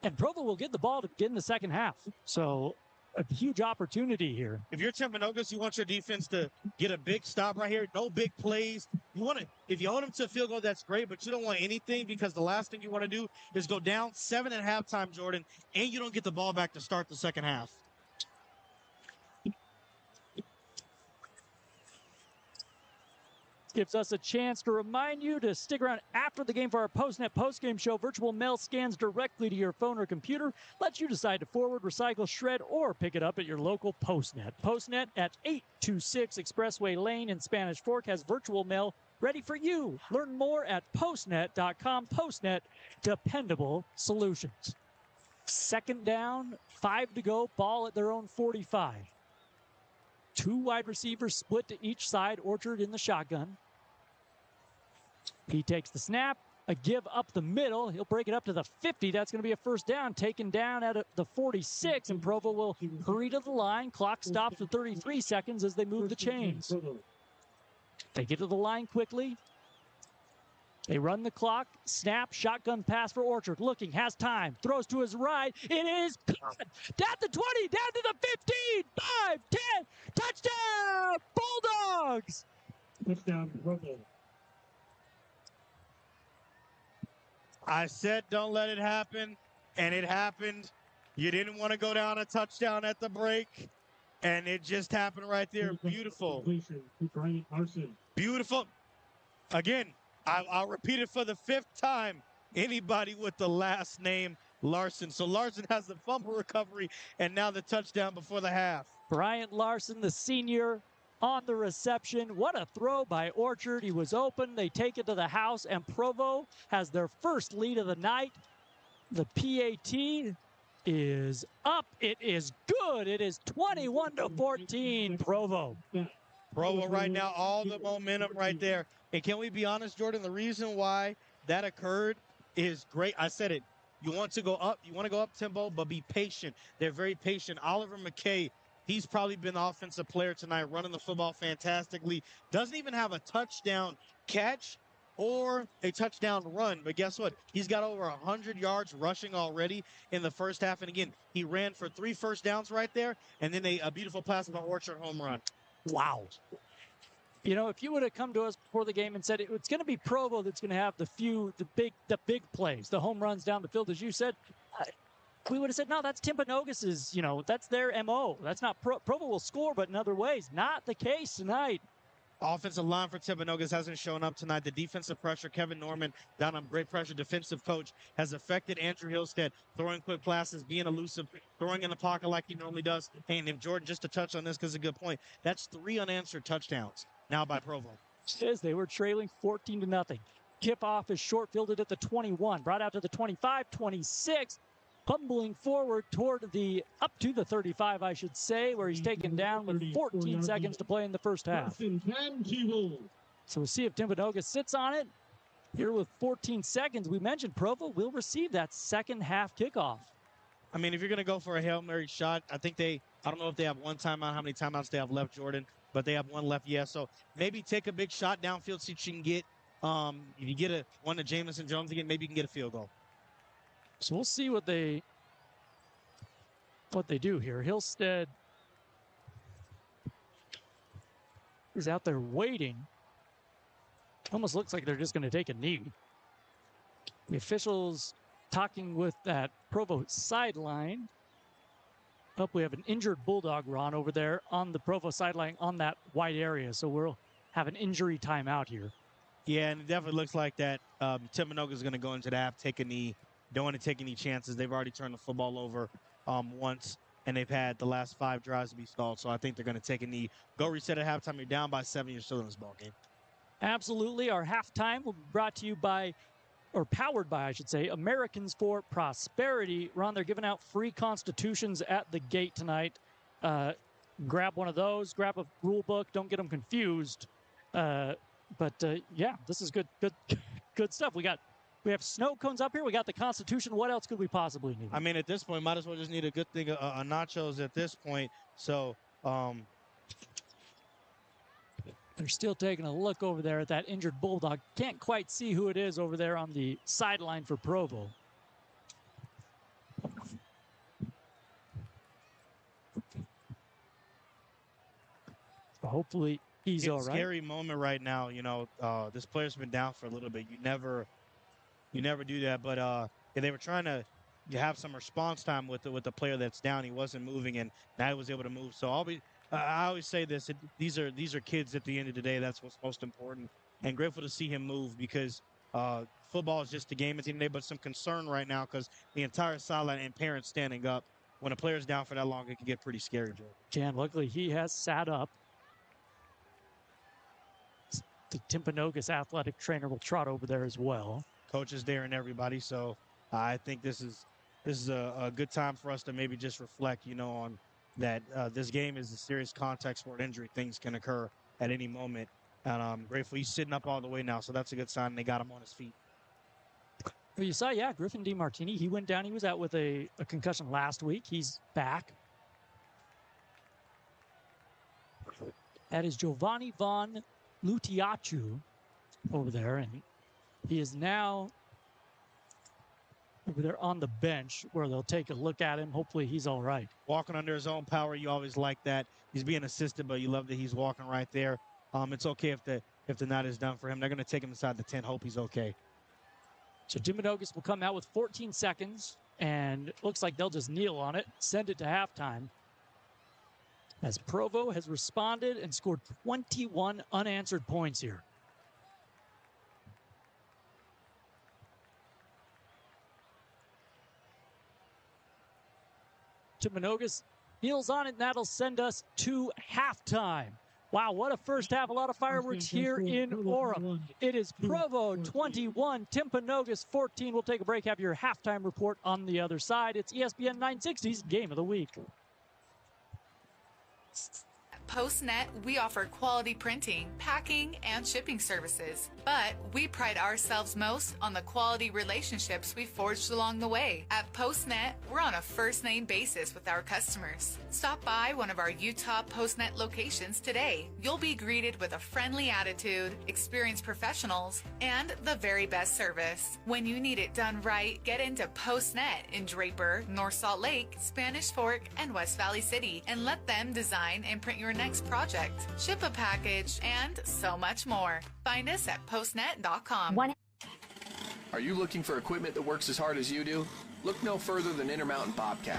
S2: And Provo will get the ball to get in the second half. So a huge opportunity here.
S3: If you're Timpanogos, you want your defense to get a big stop right here. No big plays. If you hold them to a field goal, that's great, but you don't want anything because the last thing you want to do is go down 7 at halftime, Jordan, and you don't get the ball back to start the second half.
S2: gives us a chance to remind you to stick around after the game for our PostNet postgame show. Virtual mail scans directly to your phone or computer, lets you decide to forward, recycle, shred, or pick it up at your local PostNet. PostNet at 826 Expressway Lane in Spanish Fork has virtual mail ready for you. Learn more at postnet.com. PostNet, dependable solutions. Second down, 5 to go, ball at their own 45. 2 wide receivers split to each side, Orchard in the shotgun. He takes the snap, a give up the middle. He'll break it up to the 50. That's going to be a first down, taken down at the 46, and Provo will hurry to the line. Clock stops for 33 seconds as they move the chains. They get to the line quickly. They run the clock, snap, shotgun pass for Orchard. Looking, has time, throws to his right. It is caught. Down to 20, down to the 15, 5, 10, touchdown, Bulldogs!
S7: Touchdown, Provo.
S3: I said don't let it happen, and it happened. You didn't want to go down a touchdown at the break, and it just happened right there. Beautiful.
S7: Brian Larson.
S3: Beautiful. Again, I'll repeat it for the 5th time. Anybody with the last name Larson. So Larson has the fumble recovery and now the touchdown before the half.
S2: Bryant Larson, the senior, on the reception. What a throw by Orchard. He was open. They take it to the house, and Provo has their first lead of the night. The PAT is up. It is good. It is 21-14, Provo.
S3: Provo right now, all the momentum right there. And can we be honest, Jordan? The reason why that occurred is great. I said it. You want to go up. You want to go up tempo, but be patient. They're very patient. Oliver McKay, he's probably been the offensive player tonight, running the football fantastically. Doesn't even have a touchdown catch or a touchdown run. But guess what? He's got over 100 yards rushing already in the first half. And again, he ran for 3 first downs right there. And then a beautiful pass by Orchard home run.
S2: Wow. You know, if you would have come to us before the game and said it's going to be Provo that's going to have the big plays, the home runs down the field, as you said, we would have said, no, that's Timpanogos', that's their MO. That's not Provo will score, but in other ways. Not the case tonight.
S3: Offensive line for Timpanogos hasn't shown up tonight. The defensive pressure, Kevin Norman down on great pressure. Defensive coach has affected Andrew Hillstead, throwing quick passes, being elusive, throwing in the pocket like he normally does. And if Jordan, just to touch on this because it's a good point, that's 3 unanswered touchdowns now by Provo.
S2: Says they were trailing 14-0. Tip off is short fielded at the 21, brought out to the 25, 26. Fumbling forward toward up to the 35, I should say, where he's taken down with 14 seconds to play in the first half. So we'll see if Timpanogos sits on it. Here with 14 seconds, we mentioned Provo will receive that second half kickoff.
S3: I mean, if you're going to go for a Hail Mary shot, I don't know if they have 1 timeout, how many timeouts they have left, Jordan, but they have 1 left. Yeah, so maybe take a big shot downfield so you can get, if you get one to Jamison Jones again, maybe you can get a field goal.
S2: So we'll see what they do here. Hillstead is out there waiting. Almost looks like they're just going to take a knee. The officials talking with that Provo sideline. Up, we have an injured Bulldog, Ron, over there on the Provo sideline on that wide area. So we'll have an injury timeout here.
S3: Yeah, and it definitely looks like that. Timpanogos is going to go into the half, take a knee. Don't want to take any chances. They've already turned the football over once, and they've had the last 5 drives to be stalled. So I think they're going to take a knee. Go reset at halftime. You're down by 7. You're still in this ball game.
S2: Absolutely. Our halftime will be brought to you by, or powered by, I should say, Americans for Prosperity. Ron, they're giving out free constitutions at the gate tonight. Grab one of those. Grab a rule book. Don't get them confused. Yeah, this is good stuff. We have snow cones up here. We got the Constitution. What else could we possibly need?
S3: I mean, at this point, might as well just need a good thing of nachos at this point. So,
S2: they're still taking a look over there at that injured Bulldog. Can't quite see who it is over there on the sideline for Provo. Hopefully he's all right.
S3: Scary moment right now. This player's been down for a little bit. You never do that, but they were trying to have some response time with the player that's down. He wasn't moving, and now he was able to move. So I always say this: these are kids at the end of the day. That's what's most important. And grateful to see him move because football is just a game at the end of the day. But some concern right now because the entire sideline and parents standing up. When a player's down for that long, it can get pretty scary, Joe.
S2: Jan, luckily he has sat up. The Timpanogos athletic trainer will trot over there as well.
S3: Coach is there and everybody, so I think this is a good time for us to maybe just reflect, on that this game is a serious contact sport injury. Things can occur at any moment, and I'm grateful he's sitting up all the way now, so that's a good sign. They got him on his feet.
S2: Well, you saw, Griffin DiMartini, he went down. He was out with a concussion last week. He's back. That is Giovanni Von Lutiacu over there, and he is now over there on the bench where they'll take a look at him. Hopefully he's all right.
S3: Walking under his own power, you always like that. He's being assisted, but you love that he's walking right there. It's okay if the knot is done for him. They're going to take him inside the tent. Hope he's okay.
S2: So Timpanogos will come out with 14 seconds, and it looks like they'll just kneel on it, send it to halftime. As Provo has responded and scored 21 unanswered points here. Timpanogos kneels on it, and that'll send us to halftime. Wow, what a first half. A lot of fireworks here in Orem. It is Provo 21, Timpanogos 14. We'll take a break, have your halftime report on the other side. It's ESPN 960's Game of the Week.
S4: PostNet, we offer quality printing, packing, and shipping services. But we pride ourselves most on the quality relationships we forged along the way. At PostNet, we're on a first-name basis with our customers. Stop by one of our Utah PostNet locations today. You'll be greeted with a friendly attitude, experienced professionals, and the very best service. When you need it done right, get into PostNet in Draper, North Salt Lake, Spanish Fork, and West Valley City, and let them design and print your next project, ship a package, and so much more. Find us at postnet.com.
S5: Are you looking for equipment that works as hard as you do? Look no further than Intermountain Bobcat.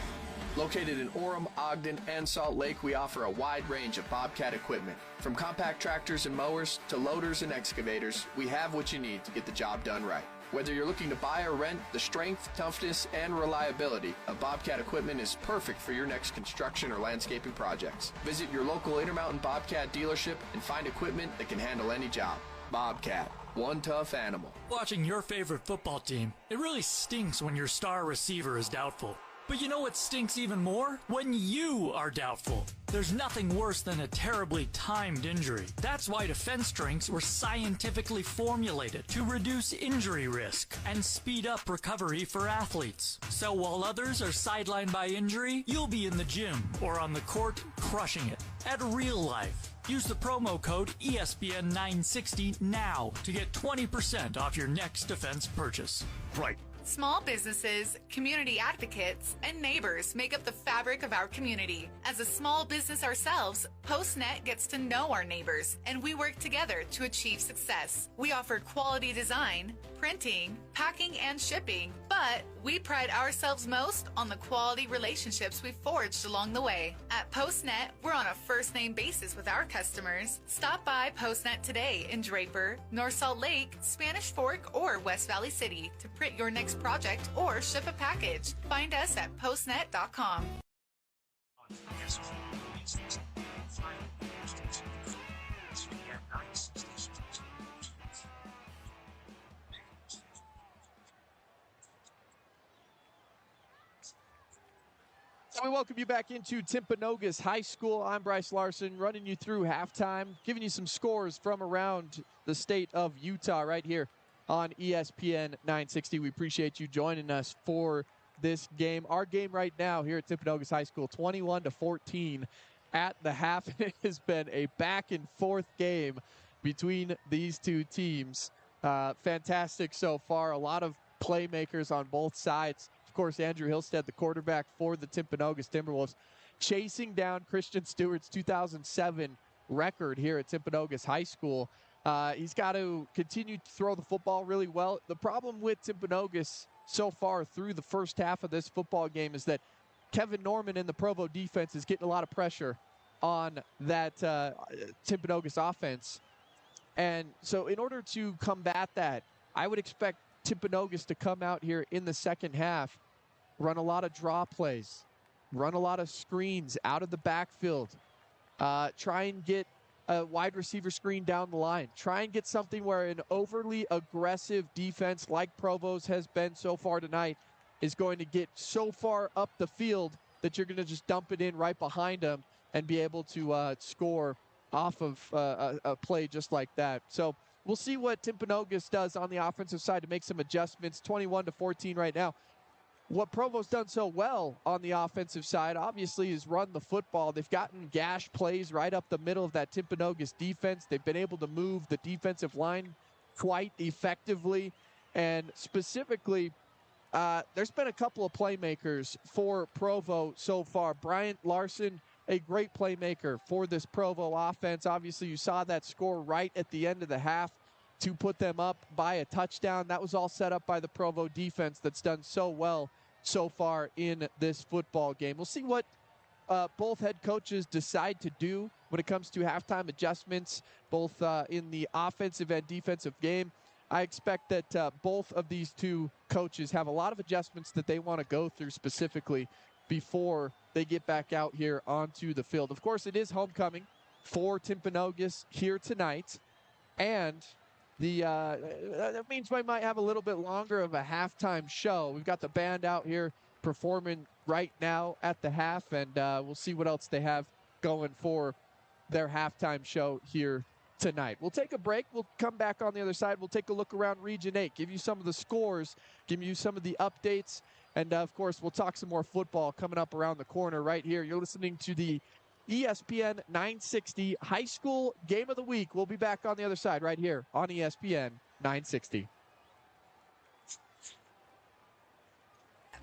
S5: Located in Orem, Ogden, and Salt Lake, we offer a wide range of Bobcat equipment. From compact tractors and mowers to loaders and excavators, we have what you need to get the job done right. Whether you're looking to buy or rent, the strength, toughness, and reliability of Bobcat equipment is perfect for your next construction or landscaping projects. Visit your local Intermountain Bobcat dealership and find equipment that can handle any job. Bobcat, one tough animal.
S6: Watching your favorite football team, it really stinks when your star receiver is doubtful. But you know what stinks even more? When you are doubtful. There's nothing worse than a terribly timed injury. That's why defense drinks were scientifically formulated to reduce injury risk and speed up recovery for athletes. So while others are sidelined by injury, you'll be in the gym or on the court crushing it. At Real Life, use the promo code ESPN960 now to get 20% off your next defense purchase.
S8: Right.
S4: Small businesses, community advocates, and neighbors make up the fabric of our community. As a small business ourselves, PostNet gets to know our neighbors, and we work together to achieve success. We offer quality design, printing, packing, and shipping, but we pride ourselves most on the quality relationships we forged along the way. At PostNet, we're on a first-name basis with our customers. Stop by PostNet today in Draper, North Salt Lake, Spanish Fork, or West Valley City to print your next project or ship a package. Find us at postnet.com.
S9: We welcome you back into Timpanogos High School. I'm Bryce Larson, running you through halftime, giving you some scores from around the state of Utah right here on ESPN 960. We appreciate you joining us for this game. Our game right now here at Timpanogos High School, 21-14 at the half. It has been a back and forth game between these two teams. Fantastic so far. A lot of playmakers on both sides. Of course, Andrew Hillstead, the quarterback for the Timpanogos Timberwolves, chasing down Christian Stewart's 2007 record here at Timpanogos High School. He's got to continue to throw the football really well. The problem with Timpanogos so far through the first half of this football game is that Kevin Norman in the Provo defense is getting a lot of pressure on that Timpanogos offense. And so in order to combat that, I would expect Timpanogos to come out here in the second half, run a lot of draw plays, run a lot of screens out of the backfield, try and get a wide receiver screen down the line, try and get something where an overly aggressive defense like Provo's has been so far tonight is going to get so far up the field that you're going to just dump it in right behind them and be able to score off of a play just like that. So we'll see what Timpanogos does on the offensive side to make some adjustments. 21-14 right now. What Provo's done so well on the offensive side, obviously, is run the football. They've gotten gash plays right up the middle of that Timpanogos defense. They've been able to move the defensive line quite effectively. And specifically, there's been a couple of playmakers for Provo so far. Bryant Larson, a great playmaker for this Provo offense. Obviously, you saw that score right at the end of the half to put them up by a touchdown. That was all set up by the Provo defense that's done so well so far in this football game. We'll see what both head coaches decide to do when it comes to halftime adjustments, both in the offensive and defensive game. I expect that both of these two coaches have a lot of adjustments that they want to go through specifically before they get back out here onto the field. Of course, it is homecoming for Timpanogos here tonight, and that means we might have a little bit longer of a halftime show. We've got the band out here performing right now at the half, and we'll see what else they have going for their halftime show here tonight. We'll take a break. We'll come back on the other side. We'll take a look around Region 8, give you some of the scores, give you some of the updates, and, of course, we'll talk some more football coming up around the corner right here. You're listening to the ESPN 960 High School Game of the Week. We'll be back on the other side right here on ESPN 960.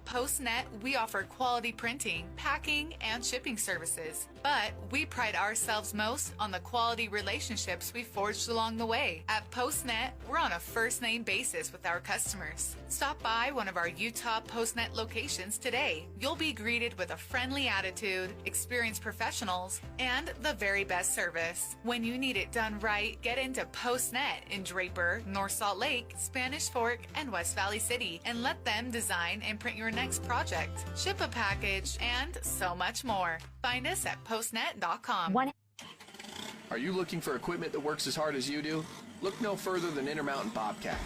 S4: PostNet, we offer quality printing, packing, and shipping services. But we pride ourselves most on the quality relationships we forged along the way. At PostNet, we're on a first-name basis with our customers. Stop by one of our Utah PostNet locations today. You'll be greeted with a friendly attitude, experienced professionals, and the very best service. When you need it done right, get into PostNet in Draper, North Salt Lake, Spanish Fork, and West Valley City, and let them design and print your next project, ship a package, and so much more. Find us at postnet.com.
S5: Are you looking for equipment that works as hard as you do? Look no further than Intermountain Bobcat.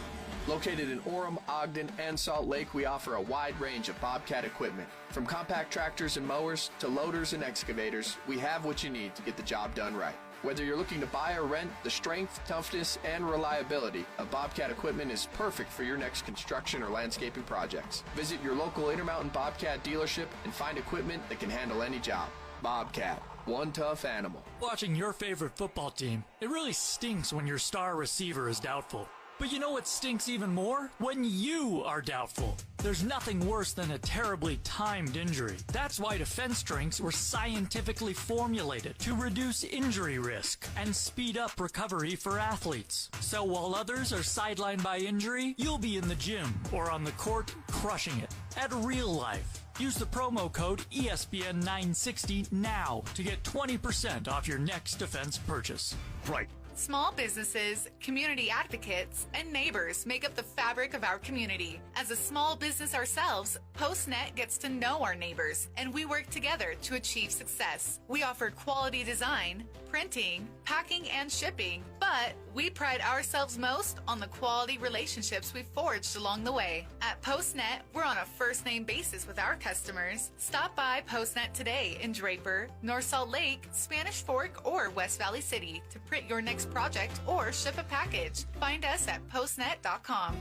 S5: Located in Orem, Ogden, and Salt Lake, we offer a wide range of Bobcat equipment. From compact tractors and mowers to loaders and excavators, we have what you need to get the job done right. Whether you're looking to buy or rent, the strength, toughness, and reliability of Bobcat equipment is perfect for your next construction or landscaping projects. Visit your local Intermountain Bobcat dealership and find equipment that can handle any job. Bobcat, one tough animal.
S6: Watching your favorite football team, it really stinks when your star receiver is doubtful. But you know what stinks even more? When you are doubtful. There's nothing worse than a terribly timed injury. That's why defense drinks were scientifically formulated to reduce injury risk and speed up recovery for athletes. So while others are sidelined by injury, you'll be in the gym or on the court crushing it. At Real Life, use the promo code ESPN960 now to get 20% off your next defense purchase.
S8: Right.
S4: Small businesses, community advocates, and neighbors make up the fabric of our community. As a small business ourselves, PostNet gets to know our neighbors, and we work together to achieve success. We offer quality design, printing, packing, and shipping, but we pride ourselves most on the quality relationships we forged along the way. At PostNet, we're on a first-name basis with our customers. Stop by PostNet today in Draper, North Salt Lake, Spanish Fork, or West Valley City to print your next project or ship a package. Find us at postnet.com.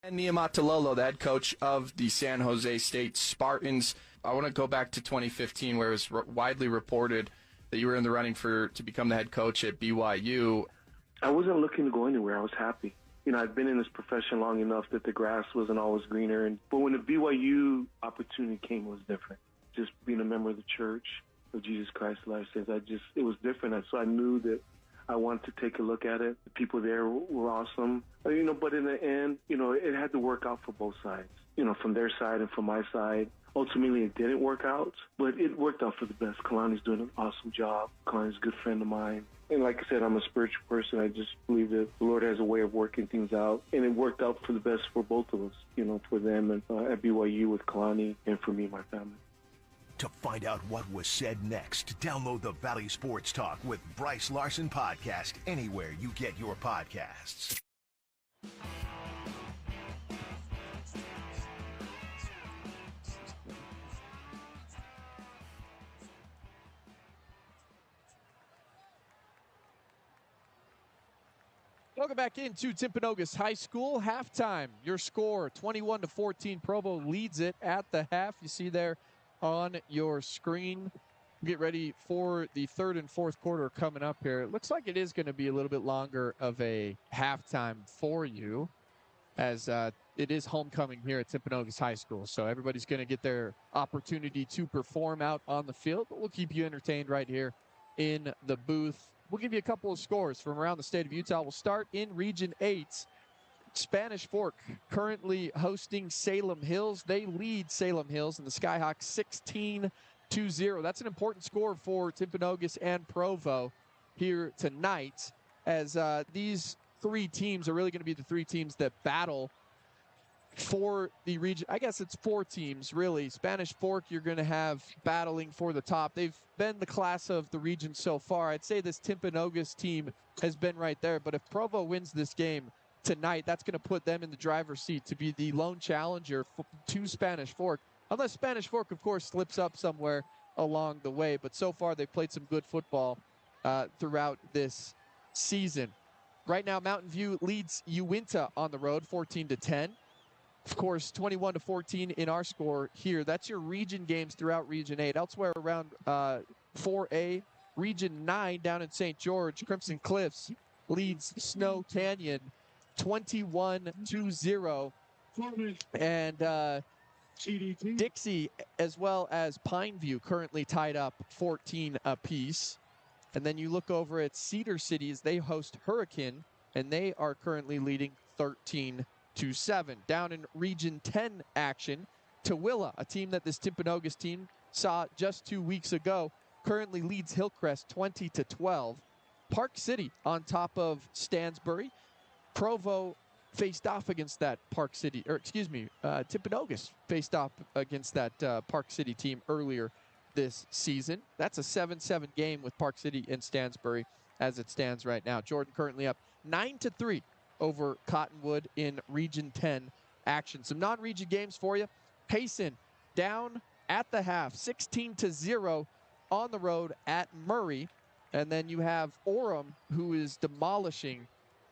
S5: And Niamatalolo, the head coach of the San Jose State Spartans. I want to go back to 2015, where it was widely reported that you were in the running to become the head coach at BYU.
S10: I wasn't looking to go anywhere. I was happy. You know, I've been in this profession long enough that the grass wasn't always greener. But when the BYU opportunity came, it was different. Just being a member of the Church of Jesus Christ of Latter-day Saints, it was different. So I knew that I wanted to take a look at it. The people there were awesome. But in the end, it had to work out for both sides. From their side and from my side. Ultimately, it didn't work out, but it worked out for the best. Kalani's doing an awesome job. Kalani's a good friend of mine. And like I said, I'm a spiritual person. I just believe that the Lord has a way of working things out. And it worked out for the best for both of us, for them and at BYU with Kalani and for me and my family.
S8: To find out what was said next, download the Valley Sports Talk with Bryce Larson podcast anywhere you get your podcasts.
S9: Welcome back into Timpanogos High School. Halftime, your score 21-14. Provo leads it at the half. You see there on your screen. Get ready for the third and fourth quarter coming up here. It looks like it is going to be a little bit longer of a halftime for you, as it is homecoming here at Timpanogos High School. So everybody's going to get their opportunity to perform out on the field, but we'll keep you entertained right here in the booth. We'll give you a couple of scores from around the state of Utah. We'll start in Region 8. Spanish Fork currently hosting Salem Hills. They lead Salem Hills and the Skyhawks 16-0. That's an important score for Timpanogos and Provo here tonight, as these three teams are really going to be the three teams that battle for the region. I guess it's four teams, really. Spanish Fork, you're going to have battling for the top. They've been the class of the region so far. I'd say this Timpanogos team has been right there, but if Provo wins this game tonight, that's going to put them in the driver's seat to be the lone challenger to Spanish Fork, unless Spanish Fork, of course, slips up somewhere along the way. But so far, they've played some good football throughout this season. Right now, Mountain View leads Uinta on the road, 14-10. Of course, 21-14 in our score here. That's your region games throughout Region 8. Elsewhere around 4A, Region 9 down in St. George, Crimson Cliffs leads Snow Canyon 21-0. And Dixie as well as Pineview currently tied up 14 apiece. And then you look over at Cedar City as they host Hurricane, and they are currently leading 13-7. Down in Region 10 action, Tooele, a team that this Timpanogos team saw just 2 weeks ago, currently leads Hillcrest 20-12. Park City on top of Stansbury. Provo faced off against that Timpanogos faced off against that Park City team earlier this season. That's a 7-7 game with Park City and Stansbury as it stands right now. Jordan currently up 9-3 over Cottonwood in Region 10 action. Some non-region games for you. Payson down at the half, 16-0 on the road at Murray. And then you have Orem, who is demolishing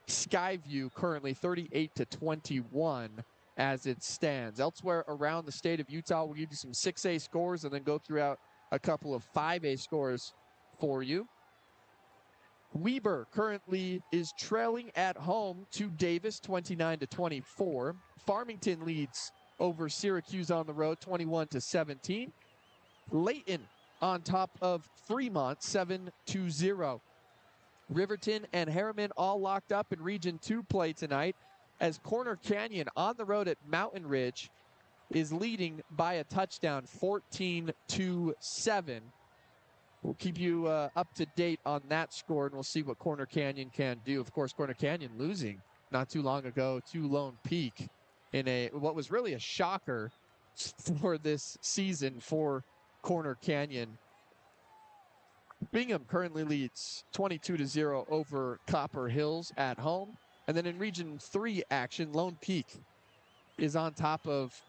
S9: Skyview currently 38-21 as it stands. Elsewhere around the state of Utah, we'll give you some 6A scores and then go throughout a couple of 5A scores for you. Weber currently is trailing at home to Davis 29-24. Farmington leads over Syracuse on the road 21-17. Layton on top of Fremont 7-0. Riverton and Harriman all locked up in Region 2 play tonight, as Corner Canyon on the road at Mountain Ridge is leading by a touchdown 14-7. We'll keep you up to date on that score, and we'll see what Corner Canyon can do. Of course, Corner Canyon losing not too long ago to Lone Peak in what was really a shocker for this season for Corner Canyon. Bingham currently leads 22-0 over Copper Hills at home. And then in Region 3 action, Lone Peak is on top of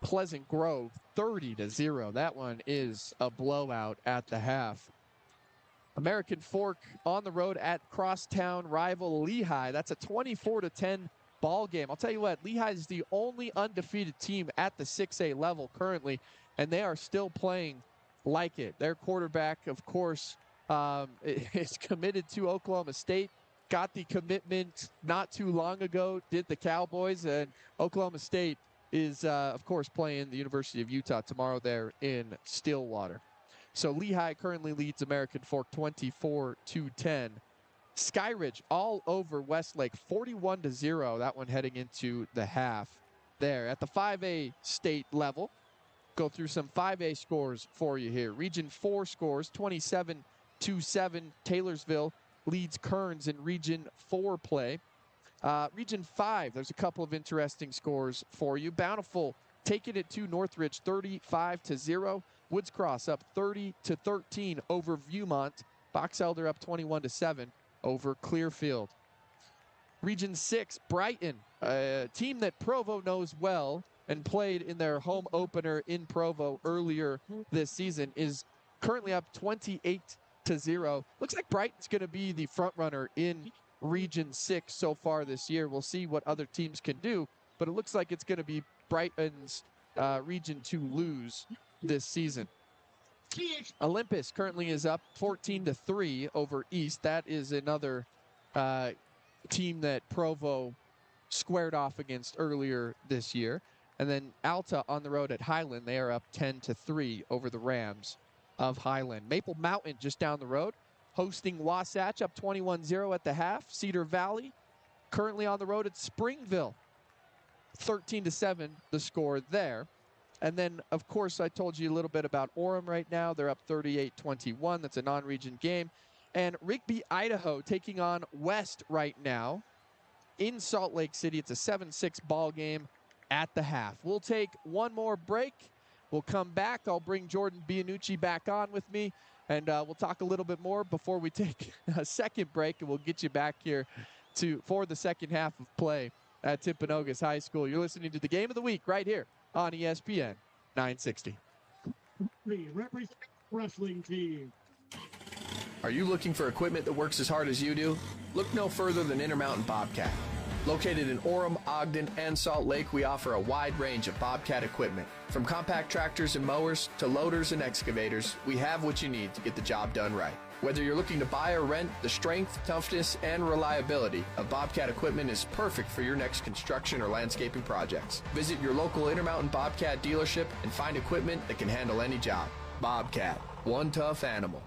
S9: Pleasant Grove 30-0. That one is a blowout at the half. American Fork on the road at crosstown rival Lehigh. That's a 24-10 ball game. I'll tell you what, Lehigh is the only undefeated team at the 6A level currently, and they are still playing like it. Their quarterback, of course, is committed to Oklahoma State. Got the commitment not too long ago, did the Cowboys, and Oklahoma State is, of course, playing the University of Utah tomorrow there in Stillwater. So Lehigh currently leads American Fork 24-10. Skyridge all over Westlake, 41-0. That one heading into the half there. At the 5A state level, go through some 5A scores for you here. Region 4 scores, 27-7. Taylorsville leads Kearns in Region 4 play. Region 5, there's a couple of interesting scores for you. Bountiful taking it to Northridge, 35-0. Woods Cross up 30-13 over Viewmont. Box Elder up 21-7 over Clearfield. Region 6, Brighton, a team that Provo knows well and played in their home opener in Provo earlier this season, is currently up 28-0. Looks like Brighton's going to be the front runner in Region 6 so far this year. We'll see what other teams can do, but it looks like it's going to be Brighton's region to lose this season. Olympus currently is up 14-3 over East. That is another team that Provo squared off against earlier this year. And then Alta on the road at Highland, they are up 10-3 over the Rams of Highland. Maple Mountain just down the road, hosting Wasatch, up 21-0 at the half. Cedar Valley currently on the road at Springville, 13-7 the score there. And then, of course, I told you a little bit about Orem right now. They're up 38-21. That's a non-region game. And Rigby, Idaho, taking on West right now in Salt Lake City. It's a 7-6 ball game at the half. We'll take one more break. We'll come back. I'll bring Jordan Bianucci back on with me, and we'll talk a little bit more before we take a second break, and we'll get you back here for the second half of play at Timpanogos High School. You're listening to the Game of the Week right here on ESPN 960.
S7: The representative wrestling team.
S5: Are you looking for equipment that works as hard as you do? Look no further than Intermountain Bobcat. Located in Orem, Ogden, and Salt Lake, we offer a wide range of Bobcat equipment. From compact tractors and mowers to loaders and excavators, we have what you need to get the job done right. Whether you're looking to buy or rent, the strength, toughness, and reliability of Bobcat equipment is perfect for your next construction or landscaping projects. Visit your local Intermountain Bobcat dealership and find equipment that can handle any job. Bobcat, one tough animal.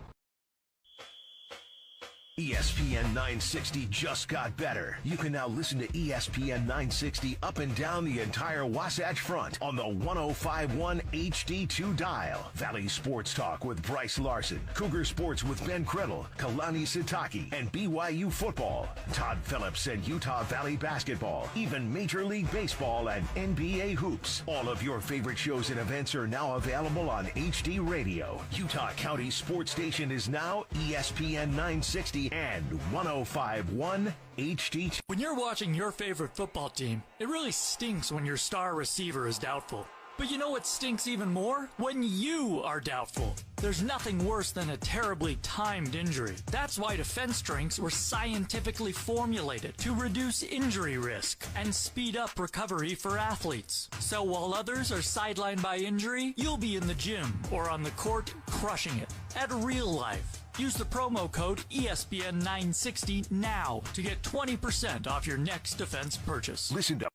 S8: ESPN 960 just got better. You can now listen to ESPN 960 up and down the entire Wasatch Front on the 105.1 HD2 dial. Valley Sports Talk with Bryce Larson, Cougar Sports with Ben Criddle, Kalani Sitaki, and BYU football. Todd Phillips and Utah Valley basketball, even Major League Baseball and NBA hoops. All of your favorite shows and events are now available on HD Radio. Utah County Sports Station is now ESPN 960 and 105.1 HD2.
S6: When you're watching your favorite football team, it really stinks when your star receiver is doubtful. But you know what stinks even more? When you are doubtful. There's nothing worse than a terribly timed injury. That's why defense drinks were scientifically formulated to reduce injury risk and speed up recovery for athletes. So while others are sidelined by injury, you'll be in the gym or on the court crushing it. At Real Life, use the promo code ESPN960 now to get 20% off your next defense purchase.
S8: Listen to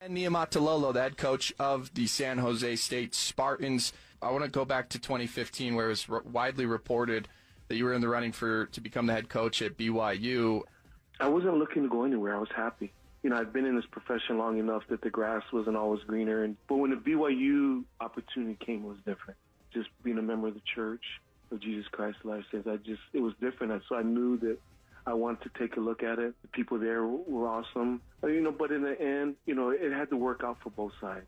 S5: And Niamatalolo, the head coach of the San Jose State Spartans. I want to go back to 2015, where it was widely reported that you were in the running to become the head coach at BYU.
S10: I wasn't looking to go anywhere. I was happy. I'd been in this profession long enough that the grass wasn't always greener. But when the BYU opportunity came, it was different. Just being a member of the Church of Jesus Christ of Latter-day Saints, it was different. So I knew that I wanted to take a look at it. The people there were awesome. But in the end, it had to work out for both sides.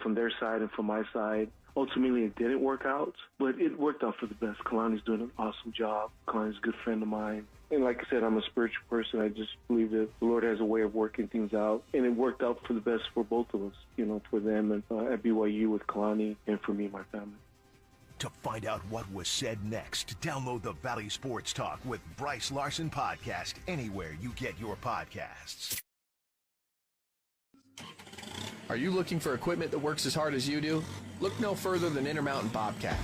S10: From their side and from my side. Ultimately, it didn't work out, but it worked out for the best. Kalani's doing an awesome job. Kalani's a good friend of mine. And like I said, I'm a spiritual person. I just believe that the Lord has a way of working things out. And it worked out for the best for both of us, for them and at BYU with Kalani and for me and my family.
S8: To find out what was said next, download the Valley Sports Talk with Bryce Larson podcast anywhere you get your podcasts.
S5: Are you looking for equipment that works as hard as you do? Look no further than Intermountain Bobcat.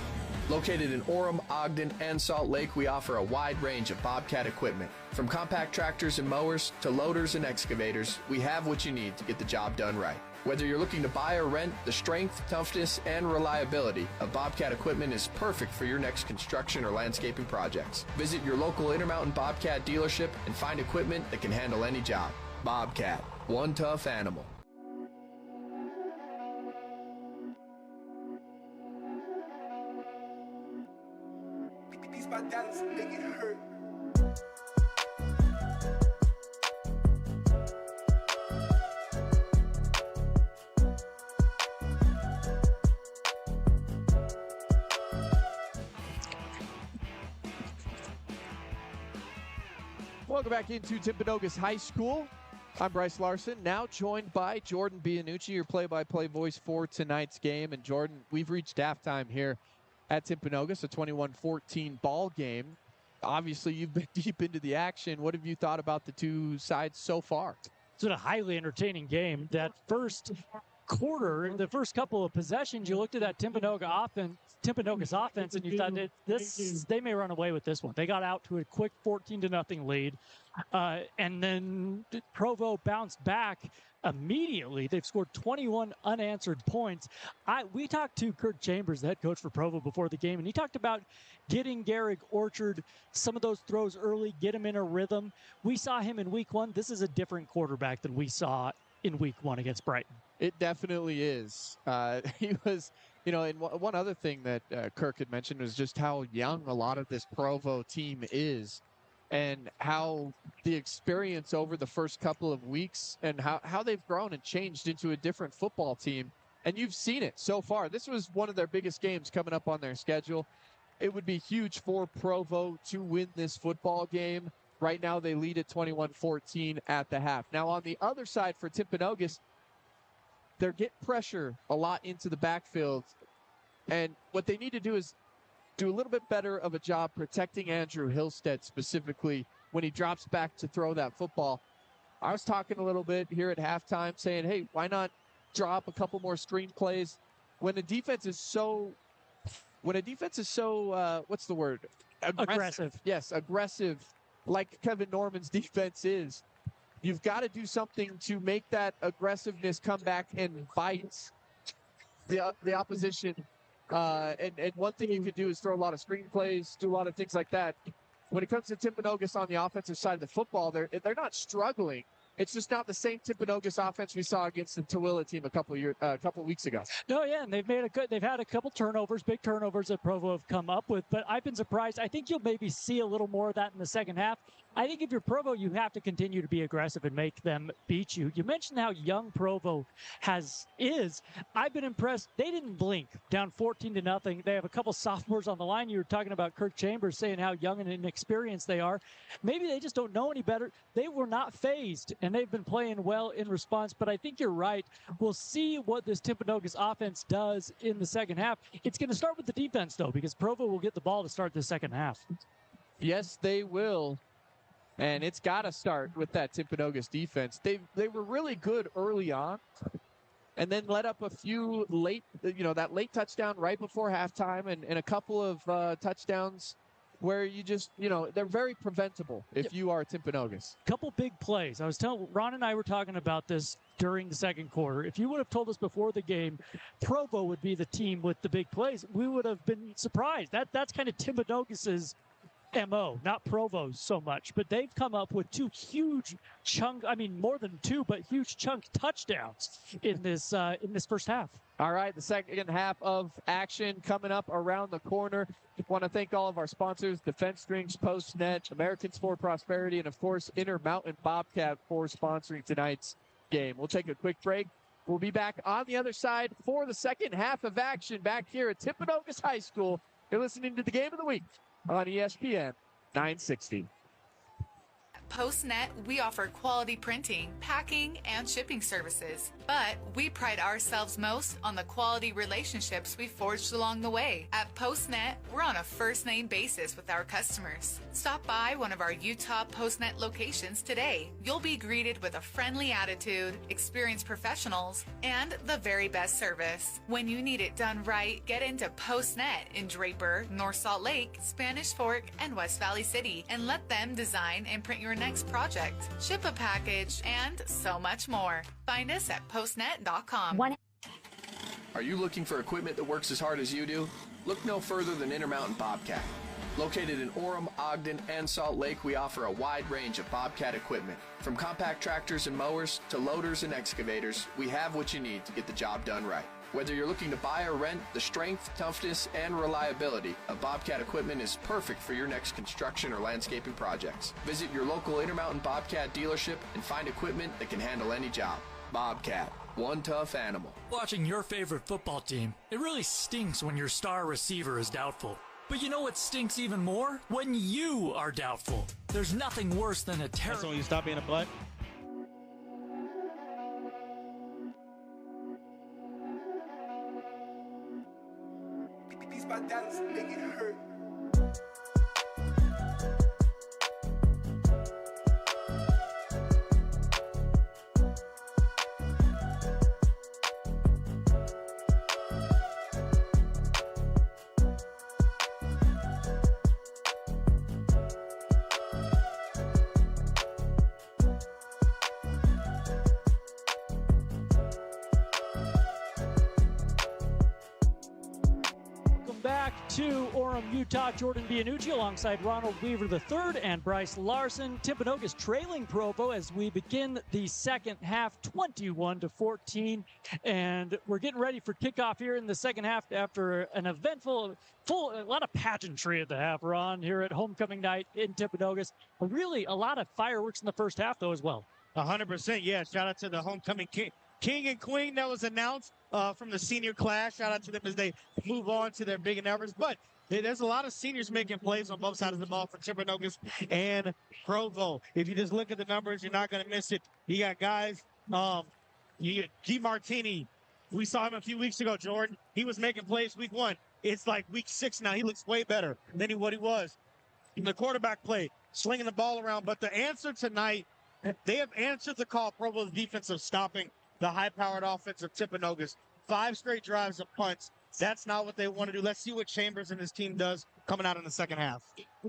S5: Located in Orem, Ogden, and Salt Lake, we offer a wide range of Bobcat equipment. From compact tractors and mowers to loaders and excavators, we have what you need to get the job done right. Whether you're looking to buy or rent, the strength, toughness, and reliability of Bobcat equipment is perfect for your next construction or landscaping projects. Visit your local Intermountain Bobcat dealership and find equipment that can handle any job. Bobcat, one tough animal.
S1: These my dance make it hurt.
S9: Welcome back into Timpanogos High School. I'm Bryce Larson, now joined by Jordan Bianucci, your play-by-play voice for tonight's game. And Jordan, we've reached halftime here at Timpanogos, a 21-14 ball game. Obviously, you've been deep into the action. What have you thought about the two sides so far?
S2: It's been a highly entertaining game. That first quarter, the first couple of possessions, you looked at that Timpanogos offense, and you thought they may run away with this one. They got out to a quick 14-0 lead, and then Provo bounced back immediately. They've scored 21 unanswered points. We talked to Kirk Chambers, the head coach for Provo, before the game, and he talked about getting Garrick Orchard some of those throws early, get him in a rhythm. We saw him in week one. This is a different quarterback than we saw in week one against Brighton.
S9: It definitely is. He was, and one other thing that Kirk had mentioned was just how young a lot of this Provo team is, and how the experience over the first couple of weeks and how they've grown and changed into a different football team. And you've seen it so far. This was one of their biggest games coming up on their schedule. It would be huge for Provo to win this football game. Right now, they lead at 21-14 at the half. Now, on the other side for Timpanogos, they're getting pressure a lot into the backfield. And what they need to do is do a little bit better of a job protecting Andrew Hillstead specifically when he drops back to throw that football. I was talking a little bit here at halftime saying, hey, why not drop a couple more screen plays? When a defense is so, what's the word?
S2: Aggressive.
S9: Yes, aggressive, like Kevin Norman's defense is. You've got to do something to make that aggressiveness come back and bite the opposition. And one thing you could do is throw a lot of screen plays, do a lot of things like that. When it comes to Timpanogos on the offensive side of the football, they're not struggling. It's just not the same Timpanogos offense we saw against the Tooele team a couple weeks ago.
S2: No, yeah, and they've had a couple turnovers, big turnovers that Provo have come up with, but I've been surprised. I think you'll maybe see a little more of that in the second half. I think if you're Provo, you have to continue to be aggressive and make them beat you. You mentioned how young Provo is. I've been impressed. They didn't blink, down 14-0. They have a couple sophomores on the line. You were talking about Kirk Chambers saying how young and inexperienced they are. Maybe they just don't know any better. They were not phased, and they've been playing well in response. But I think you're right. We'll see what this Timpanogos offense does in the second half. It's going to start with the defense, though, because Provo will get the ball to start the second half.
S9: Yes, they will. And it's got to start with that Timpanogos defense. They were really good early on and then let up a few that late touchdown right before halftime and a couple of touchdowns where you just, they're very preventable if you are Timpanogos.
S2: Couple big plays. Ron and I were talking about this during the second quarter. If you would have told us before the game Provo would be the team with the big plays, we would have been surprised. That's kind of Timpanogos's MO, not Provo so much, but they've come up with two huge more than two, but huge chunk touchdowns in this first half.
S9: All right, the second half of action coming up around the corner. Want to thank all of our sponsors, Defense Strings, PostNet, Americans for Prosperity, and of course, Intermountain Bobcat for sponsoring tonight's game. We'll take a quick break. We'll be back on the other side for the second half of action back here at Timpanogos High School. You're listening to the Game of the Week on ESPN 960.
S4: PostNet, we offer quality printing, packing, and shipping services. But we pride ourselves most on the quality relationships we forged along the way. At PostNet, we're on a first-name basis with our customers. Stop by one of our Utah PostNet locations today. You'll be greeted with a friendly attitude, experienced professionals, and the very best service. When you need it done right, get into PostNet in Draper, North Salt Lake, Spanish Fork, and West Valley City, and let them design and print your next project, ship a package, and so much more. Find us at postnet.com.
S5: Are you looking for equipment that works as hard as you do? Look no further than Intermountain Bobcat. Located in Orem, Ogden, and Salt Lake, we offer a wide range of Bobcat equipment. From compact tractors and mowers to loaders and excavators, we have what you need to get the job done right. Whether you're looking to buy or rent, the strength, toughness, and reliability of Bobcat equipment is perfect for your next construction or landscaping projects. Visit your local Intermountain Bobcat dealership and find equipment that can handle any job. Bobcat, one tough animal.
S6: Watching your favorite football team, it really stinks when your star receiver is doubtful. But you know what stinks even more? When you are doubtful. There's nothing worse than a terrible...
S3: So when you stop being a butt?
S1: These my Dallas make it hurt.
S2: Back to Orem, Utah. Jordan Bianucci alongside Ronald Weaver III and Bryce Larson. Timpanogos trailing Provo as we begin the second half, 21-14. And we're getting ready for kickoff here in the second half after an eventful, a lot of pageantry at the half, Ron, here at homecoming night in Timpanogos. Really a lot of fireworks in the first half, though, as well.
S3: 100%, yeah. Shout out to the homecoming king and queen that was announced from the senior class. Shout out to them as they move on to their big endeavors. But there's a lot of seniors making plays on both sides of the ball for Timpanogos and Provo. If you just look at the numbers, you're not going to miss it. You got guys, you got G. Martini. We saw him a few weeks ago, Jordan. He was making plays week 1. It's like week 6 now. He looks way better than what he was. In the quarterback play, slinging the ball around. But the answer tonight, they have answered the call, Provo's defense, of stopping the high-powered offense of Timpanogos. 5 straight drives of punts. That's not what they want to do. Let's see what Chambers and his team does coming out in the second half.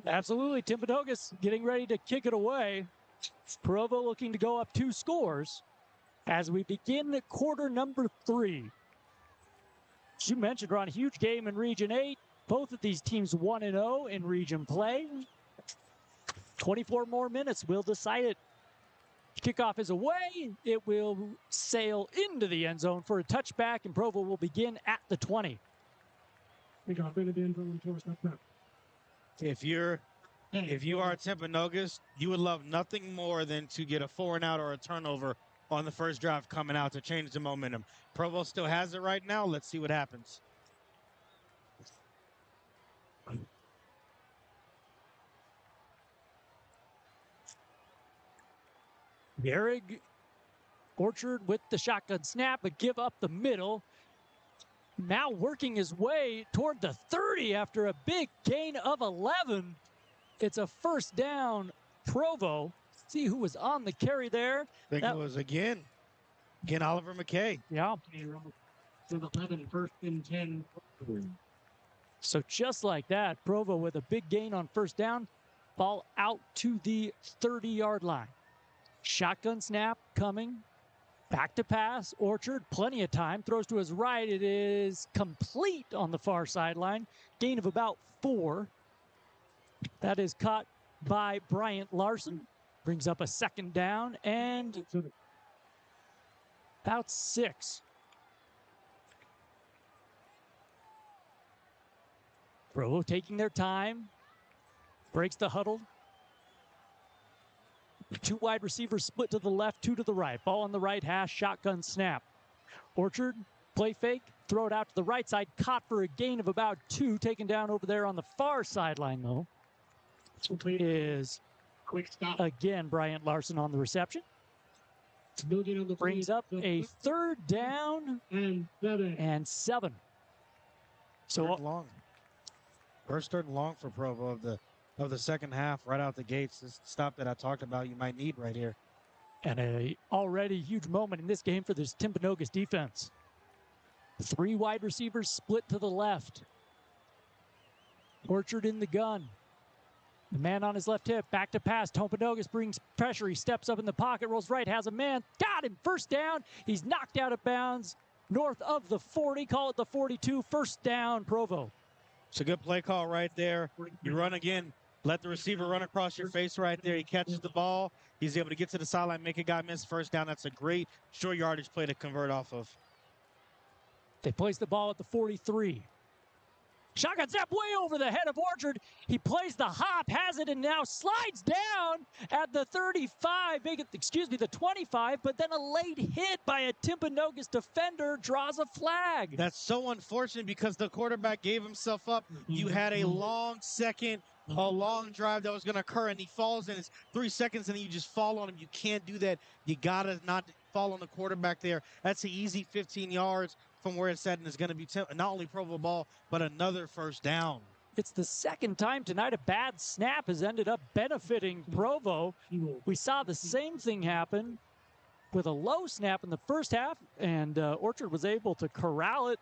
S2: Absolutely. Timpanogos getting ready to kick it away. Provo looking to go up 2 scores as we begin quarter number 3. As you mentioned, Ron, huge game in Region 8. Both of these teams 1-0 in region play. 24 more minutes will decide it. Kickoff is away. It will sail into the end zone for a touchback, and Provo will begin at the 20.
S7: Kickoff into the end zone towards that back.
S3: If you are Timpanogos, you would love nothing more than to get a 4-and-out or a turnover on the first drive coming out to change the momentum. Provo still has it right now. Let's see what happens.
S2: Gehrig, Orchard with the shotgun snap, but give up the middle. Now working his way toward the 30 after a big gain of 11. It's a first down, Provo. See who was on the carry there.
S3: I think it was again Oliver McKay.
S2: Yeah.
S7: 11, first and 10.
S2: So just like that, Provo with a big gain on first down. Ball out to the 30-yard line. Shotgun snap coming. Back to pass. Orchard, plenty of time. Throws to his right. It is complete on the far sideline. Gain of about 4. That is caught by Bryant Larson. Brings up a second down and about 6. Provo taking their time. Breaks the huddle. 2 wide receivers split to the left, 2 to the right. Ball on the right hash, shotgun snap. Orchard, play fake, throw it out to the right side. Caught for a gain of about 2. Taken down over there on the far sideline, though. Is
S7: quick stop.
S2: Again, Bryant Larson on the reception. Brings up a 3rd down and 7. So
S3: Third and long. First 3rd and long for Provo of the second half, right out the gates. This stop that I talked about, you might need right here.
S2: And a already huge moment in this game for this Timpanogos defense. 3 wide receivers split to the left. Orchard in the gun. The man on his left hip, back to pass. Timpanogos brings pressure. He steps up in the pocket, rolls right, has a man. Got him, 1st down. He's knocked out of bounds north of the 40. Call it the 42. 1st down, Provo.
S3: It's a good play call right there. You run again. Let the receiver run across your face right there. He catches the ball. He's able to get to the sideline, make a guy miss. 1st down. That's a great short yardage play to convert off of.
S2: They place the ball at the 43. Shotgun snap way over the head of Orchard. He plays the hop, has it, and now slides down at the 35, the 25, but then a late hit by a Timpanogos defender draws a flag.
S3: That's so unfortunate because the quarterback gave himself up. You had a long second, a long drive that was going to occur, and he falls, and it's 3 seconds, and then you just fall on him. You can't do that. You got to not fall on the quarterback there. That's an easy 15 yards from where it's at, and it's going to be not only Provo ball, but another 1st down.
S2: It's the 2nd time tonight a bad snap has ended up benefiting Provo. We saw the same thing happen with a low snap in the 1st half, and Orchard was able to corral it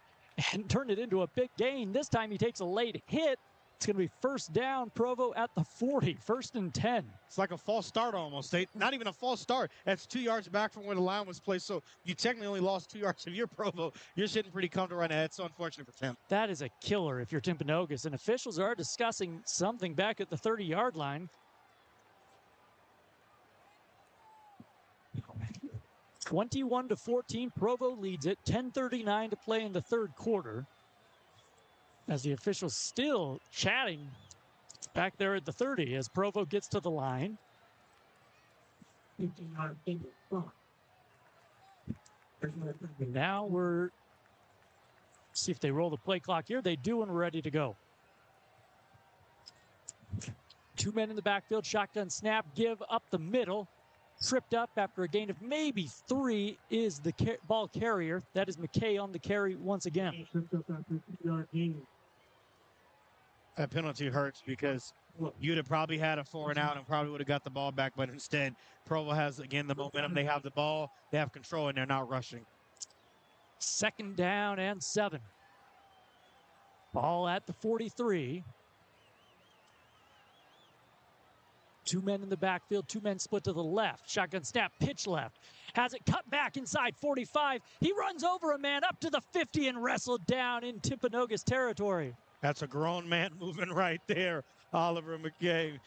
S2: and turn it into a big gain. This time he takes a late hit. It's going to be 1st down, Provo at the 40, 1st and 10.
S3: It's like a false start almost. Not even a false start. That's 2 yards back from where the line was placed. So you technically only lost 2 yards. If you're Provo, you're sitting pretty comfortable right now. It's so unfortunate for Tim.
S2: That is a killer if you're Timpanogos. And officials are discussing something back at the 30-yard line. 21-14, Provo leads it. 10:39 to play in the 3rd quarter. As the officials still chatting back there at the 30 as Provo gets to the line. Now we're see if they roll the play clock here. They do, and we're ready to go. 2 men in the backfield, shotgun snap, give up the middle. Tripped up after a gain of maybe 3 is the ball carrier. That is McKay on the carry once again.
S3: That penalty hurts because you'd have probably had a 4 and out and probably would have got the ball back, but instead Provo has, again, the momentum. They have the ball, they have control, and they're not rushing.
S2: 2nd down and 7. Ball at the 43. 2 men in the backfield, 2 men split to the left. Shotgun snap, pitch left. Has it cut back inside 45. He runs over a man up to the 50 and wrestled down in Timpanogos territory.
S3: That's a grown man moving right there. Oliver McKay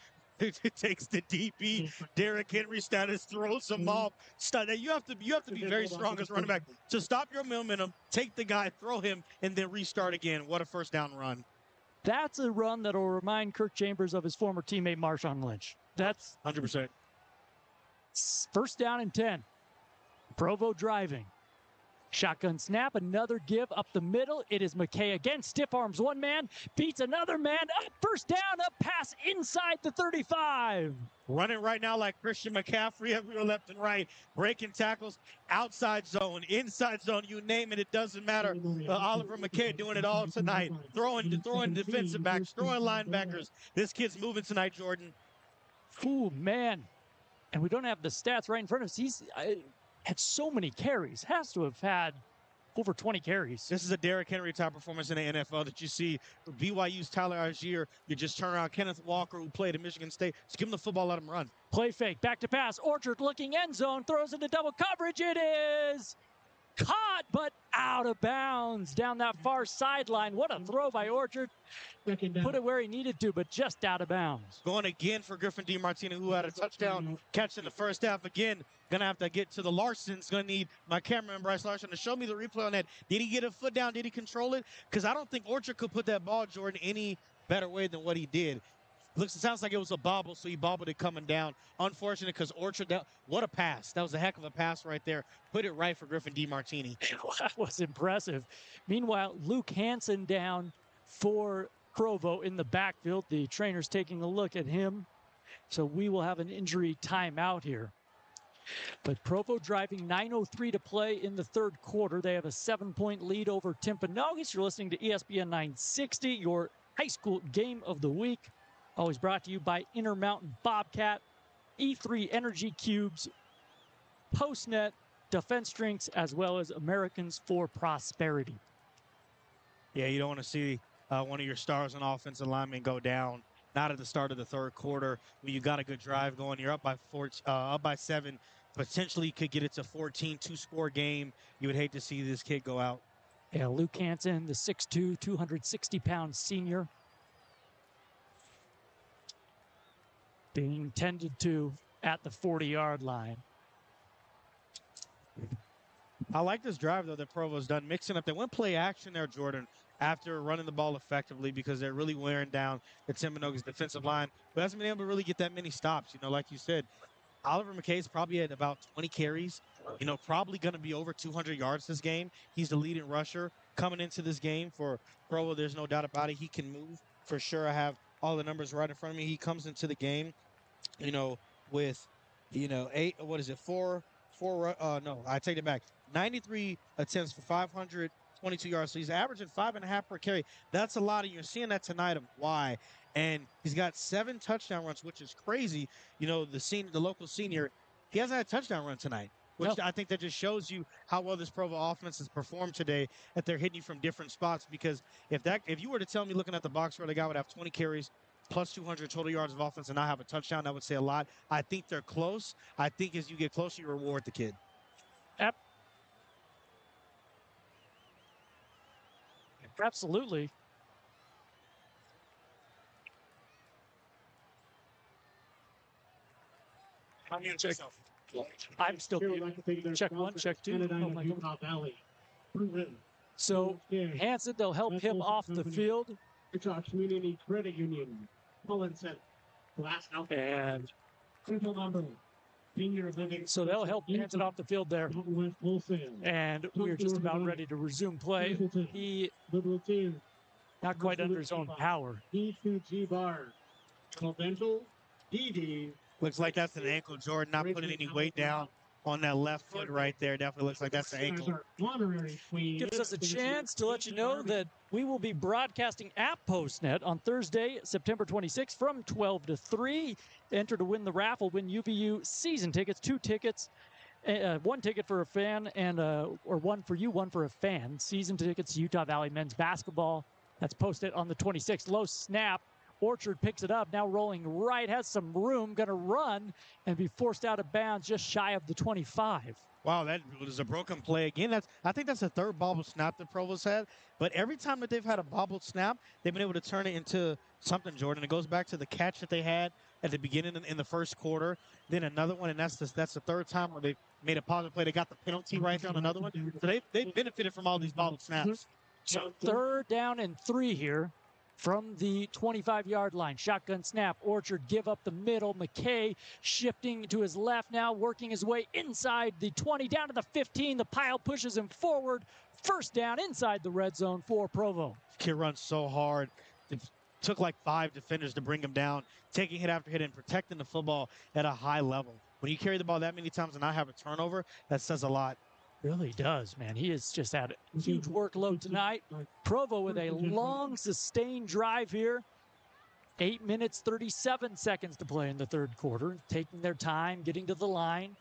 S3: takes the DP. Derrick Henry status, throws him off. You have to be very strong as a running back to stop your momentum, take the guy, throw him, and then restart again. What a 1st down run.
S2: That's a run that will remind Kirk Chambers of his former teammate Marshawn Lynch. That's
S3: 100%.
S2: 1st down and 10. Provo driving. Shotgun snap, another give up the middle. It is McKay again. Stiff arms one man, beats another man. Up, 1st down, up pass inside the 35.
S3: Running right now like Christian McCaffrey everywhere left and right. Breaking tackles, outside zone, inside zone, you name it, it doesn't matter. Oliver McKay doing it all tonight. Throwing defensive backs, throwing linebackers. This kid's moving tonight, Jordan.
S2: Ooh, man. And we don't have the stats right in front of us. He's had so many carries. Has to have had over 20 carries.
S3: This is a Derrick Henry type performance in the NFL that you see. BYU's Tyler Algier, you just turn around Kenneth Walker, who played at Michigan State. Just give him the football, let him run.
S2: Play fake, back to pass. Orchard looking end zone, throws into double coverage. It is caught, but out of bounds down that far sideline. What a throw by Orchard. Put it where he needed to, but just out of bounds.
S3: Going again for Griffin DiMartino, who had a touchdown catch in the 1st half. Again, going to have to get to the Larsons. Going to need my cameraman, Bryce Larson, to show me the replay on that. Did he get a foot down? Did he control it? Because I don't think Orchard could put that ball, Jordan, any better way than what he did. It sounds like it was a bobble, so he bobbled it coming down. Unfortunate because Orchard, what a pass. That was a heck of a pass right there. Put it right for Griffin DiMartini.
S2: That was impressive. Meanwhile, Luke Hansen down for Provo in the backfield. The trainer's taking a look at him. So we will have an injury timeout here. But Provo driving 9:03 to play in the third quarter. They have a 7-point lead over Timpanogos. You're listening to ESPN 960, your high school game of the week. Always brought to you by Intermountain Bobcat, E3 Energy Cubes, Postnet, Defense Drinks, as well as Americans for Prosperity.
S3: Yeah, you don't want to see one of your stars on offensive linemen go down. Not at the start of the third quarter when you got a good drive going. You're up by 7. Potentially could get it to 14, 2-score game. You would hate to see this kid go out.
S2: Yeah, Luke Hansen, the 6'2", 260-pound senior, being tended to at the 40-yard line.
S3: I like this drive, though, that Provo's done, mixing up. They went play action there, Jordan, after running the ball effectively because they're really wearing down the Timpanogos defensive line, who hasn't been able to really get that many stops. You know, like you said, Oliver McKay's probably at about 20 carries, you know, probably going to be over 200 yards this game. He's the leading rusher coming into this game for Provo. There's no doubt about it. He can move for sure. I have all the numbers right in front of me. He comes into the game, you know, with, you know, I take it back. 93 attempts for 522 yards. So he's averaging 5.5 per carry. That's a lot, and you're seeing that tonight of why. And he's got 7 touchdown runs, which is crazy. You know, the local senior, he hasn't had a touchdown run tonight, which I think that just shows you how well this Provo offense has performed today, that they're hitting you from different spots. Because if you were to tell me looking at the box score, the guy would have 20 carries, plus 200 total yards of offense and not have a touchdown, that would say a lot. I think they're close. I think as you get closer, you reward the kid.
S2: Absolutely. I'm still check 1, check 2. Oh my God. So Hansen, they'll help him off the field.
S7: Utah Community Credit Union, Mullinson,
S2: And
S7: number, senior living.
S2: so they'll help Hansen off the field there. And we're just about ready to resume play. He not quite under his own power.
S7: D2G bar, Provincial, DD.
S3: Looks like that's an ankle, Jordan, not putting any weight down on that left foot right there. Definitely looks like that's an ankle.
S2: Gives us a chance to let you know that we will be broadcasting at Postnet on Thursday, September 26th from 12 to 3. Enter to win the raffle, win UVU season tickets, 2 tickets, 1 ticket for a fan, and or 1 for you, 1 for a fan. Season tickets, Utah Valley men's basketball. That's Postnet on the 26th. Low snap. Orchard picks it up, now rolling right, has some room, going to run and be forced out of bounds just shy of the 25.
S3: Wow, that was a broken play again. I think that's the 3rd bobble snap that Provo's had. But every time that they've had a bobbled snap, they've been able to turn it into something, Jordan. It goes back to the catch that they had at the beginning in the first quarter, then another one, and that's the 3rd time where they made a positive play. They got the penalty right there on another one. So they benefited from all these bobbled snaps.
S2: So 3rd down and 3 here. From the 25-yard line, shotgun snap, Orchard give up the middle. McKay shifting to his left now, working his way inside the 20, down to the 15. The pile pushes him forward. 1st down inside the red zone for Provo.
S3: Kid runs so hard. It took like 5 defenders to bring him down, taking hit after hit and protecting the football at a high level. When you carry the ball that many times and not have a turnover, that says a lot.
S2: Really does, man. He has just had a huge workload tonight. Provo with a long, sustained drive here. 8 minutes, 37 seconds to play in the third quarter. Taking their time, getting to the line.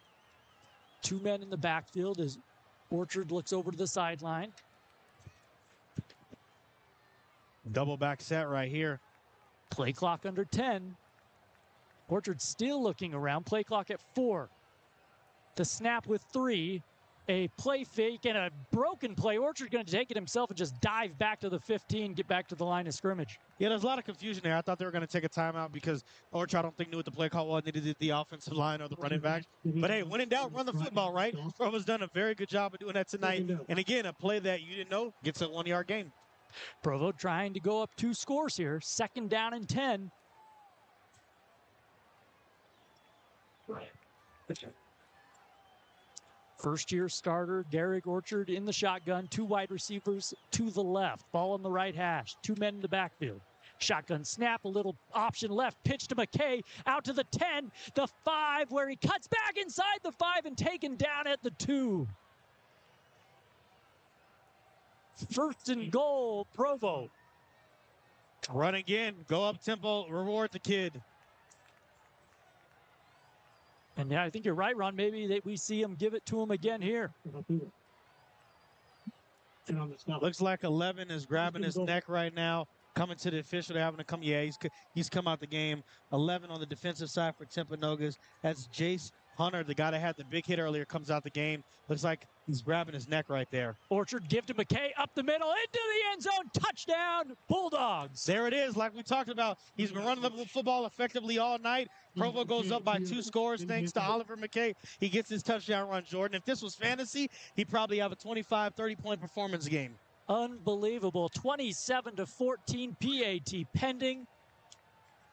S2: 2 men in the backfield as Orchard looks over to the sideline.
S3: Double back set right here.
S2: Play clock under 10. Orchard still looking around. Play clock at 4. The snap with 3. A play fake and a broken play. Orchard going to take it himself and just dive back to the 15, get back to the line of scrimmage.
S3: Yeah, there's a lot of confusion there. I thought they were going to take a timeout because Orchard, I don't think, knew what the play call was. They did the offensive line or the running back. But, hey, when in doubt, run the football, right? Provo's done a very good job of doing that tonight. And, again, a play that you didn't know gets a 1-yard gain.
S2: Provo trying to go up 2 scores here. 2nd down and 10. First-year starter, Derek Orchard in the shotgun. 2 wide receivers to the left. Ball on the right hash. 2 men in the backfield. Shotgun snap, a little option left, pitch to McKay, out to the 10, the 5, where he cuts back inside the 5 and taken down at the 2. First and goal, Provo.
S3: Run again, go up tempo, reward the kid.
S2: And yeah, I think you're right, Ron. Maybe we see him give it to him again here.
S3: Looks like 11 is grabbing his neck right now. Coming to the official, they're having to come. Yeah, he's come out the game. 11 on the defensive side for Timpanogos. That's Jace Hunter, the guy that had the big hit earlier, comes out the game. Looks like he's grabbing his neck right there.
S2: Orchard give to McKay, up the middle, into the end zone, touchdown, Bulldogs.
S3: There it is, like we talked about. He's been running the football effectively all night. Provo goes up by 2 scores thanks to Oliver McKay. He gets his touchdown run, Jordan. If this was fantasy, he'd probably have a 25, 30-point performance game.
S2: Unbelievable. 27-14 PAT pending.